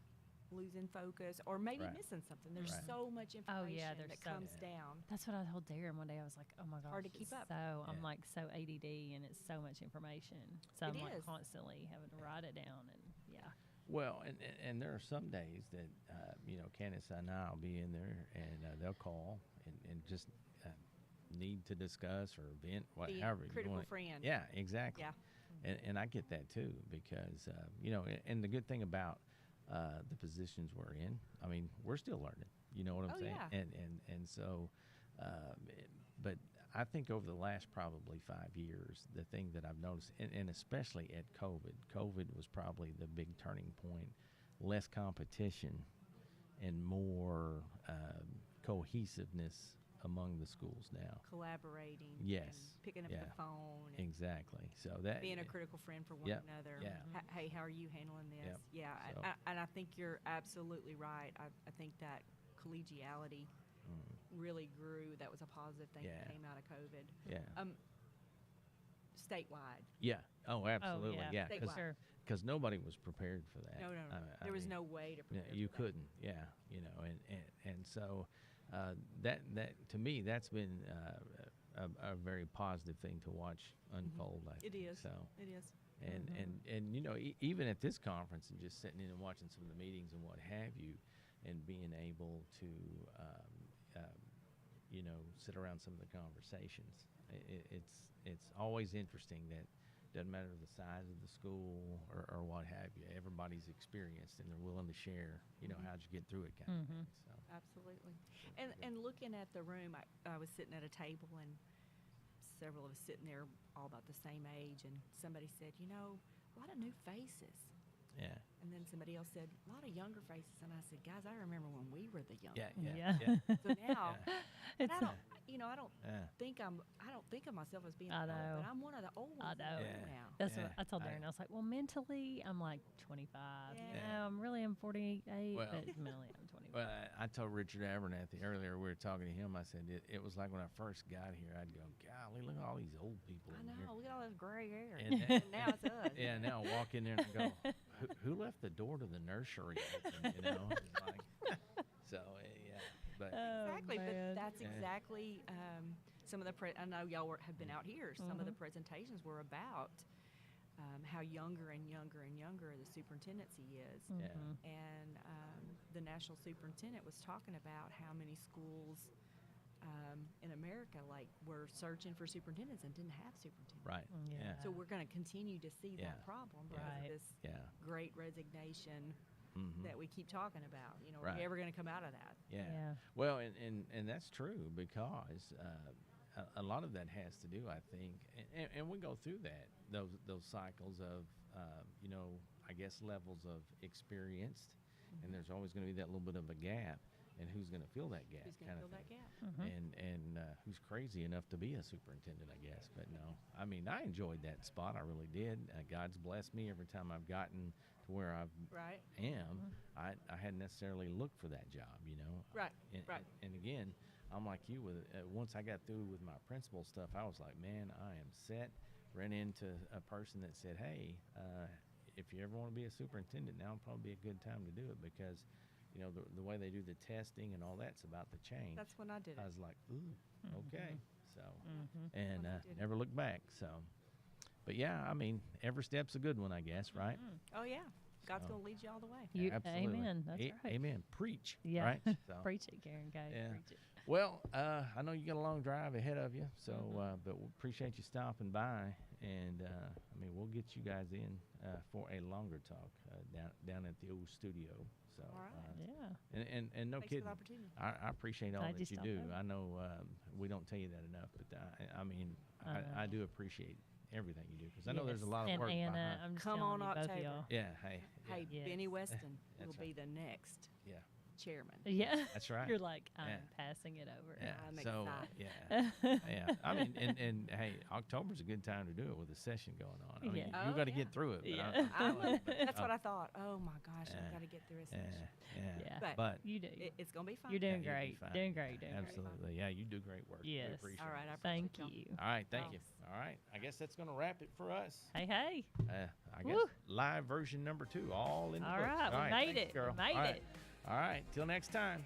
losing focus or maybe Right. missing something. There's Right. so much information there's that so- comes down. That's what I told Darren one day. I was like, oh my gosh, Hard to keep it's up. So I'm Yeah. like so ADD, and it's so much information. So It I'm like is. constantly having to write it down, and yeah. Well, and there are some days that you know, Candace and I'll be in there, and they'll call and just need to discuss or vent, The however you critical want. friend. Yeah, exactly. Yeah. And I get that too because you know, and the good thing about the positions we're in, I mean, we're still learning. You know what I'm Oh, saying? yeah. And so, but I think over the last probably 5 years, the thing that I've noticed, and especially at COVID was probably the big turning point. Less competition and more cohesiveness among the schools now. Collaborating. Yes. And picking up Yeah. the phone. And Exactly. So that being a critical friend for one Yep. another. Yeah. Hey, how are you handling this? Yep. Yeah, So- and I think you're absolutely right. I think that collegiality really grew. That was a positive thing that Yeah. came out of COVID. Yeah. Statewide. Yeah. Oh, absolutely. yeah. Yeah. Statewide. Sure. Because nobody was prepared for that. No. I There was mean, no way to Yeah, prepare you for that. couldn't. Yeah. You know, and so that to me that's been a very positive thing to watch unfold. I It think. is. So. It is. And you know, even at this conference and just sitting in and watching some of the meetings and what have you, and being able to you know, sit around some of the conversations, it's always interesting that doesn't matter the size of the school or what have you, everybody's experienced and they're willing to share, you know, how'd you get through it kind of thing. So Absolutely. And looking at the room, I was sitting at a table and several of us sitting there all about the same age, and somebody said, you know, a lot of new faces. yeah. And then somebody else said, a lot of younger faces. And I said, guys, I remember when we were the young. Yeah. Yeah. So now, and It's I don't, you know, I don't Yeah. think of myself as being I old, know. but I'm one of the old I ones in the know. room Yeah. now. That's Yeah, what I told I- Darren. I was like, well, mentally, I'm like 25. You Yeah. know, I'm really I'm 48, Well- but mentally, I'm 25. Well, I told Richard Abernathy earlier, we were talking to him, I said, it was like when I first got here, I'd go, golly, look at all these old people I in here. know, we got all this gray hair. And And now it's us. Yeah, now I walk in there and I go, who left the door to the nursery open, you know? It's like, so, yeah, but, Exactly, but man. that's Yeah. exactly some of the. I know y'all have been out here. Some of the presentations were about how younger and younger and younger the superintendency is, yeah, and the national superintendent was talking about how many schools in America were searching for superintendents and didn't have superintendents. right, Yeah. yeah, So we're going to continue to see Yeah. that problem Yeah. because Right. of this yeah, great resignation mhm, that we keep talking about. You know, are Right. we ever going to come out of that? yeah. Yeah. Well, and that's true because a lot of that has to do, I think, and we go through those cycles of, you know, I guess levels of experienced, and there's always going to be that little bit of a gap. and who's going to fill that gap? Who's going to kinda fill that thing. gap? And who's crazy enough to be a superintendent, I guess. But no, I mean, I enjoyed that spot. I really did. God's blessed me every time I've gotten to where I Right. am. I hadn't necessarily looked for that job, you know. Right, And, right. And again, I'm like you. With once I got through with my principal stuff, I was like, man, I am set. Ran into a person that said, hey, if you ever want to be a superintendent, now would probably be a good time to do it because, you know, the way they do the testing and all that's about to change. That's when I did I it. was like, ooh, okay. So, When and I did it. never looked back. So, but yeah, I mean, every step's a good one, I guess, right? Oh, yeah. God's So- going to lead you all the way. You, Absolutely. amen. That's right. Amen. Preach. Yeah. Right? So, Preach it, Karen. Go. Yeah. Preach it. well, I know you got a long drive ahead of you, so but we appreciate you stopping by, and I mean we'll get you guys in for a longer talk down at the old studio. So, All right. Yeah. and no Thanks for kidding, the opportunity. I appreciate all Glad you that you stopped do. by. I know we don't tell you that enough, but I mean I know. I do appreciate everything you do because I know there's a Yes. lot of and work Anna, behind. I'm just Come telling on, you, both of October. y'all. Yeah, hey, Hey, Yes. Benny Weston will That's be the next yeah, chairman. Yeah. that's right. You're like, I'm Yeah. passing it over. Yeah. I'm So excited. yeah. I mean, and hey, October's a good time to do it with the session going on. I mean, Yeah. you Oh, got to yeah. get through it. But Yeah. I'm telling you, but, That's what I thought. Oh, my gosh, Yeah. I've got to get through a yeah, session. yeah. But You do. It's going to be fun. You're doing you'll be great. fine. Doing great. Doing great. Absolutely. Yeah, you do great work. We Yes. appreciate All right, it. I Thank appreciate y'all. you. All right, thank you. Thanks. All right, I guess that's going to wrap it for us. Hey, hey. I guess Woo. live version number 2, all in the All books. right, we made thanks, it. girl. We made All right. it. All right, till next time.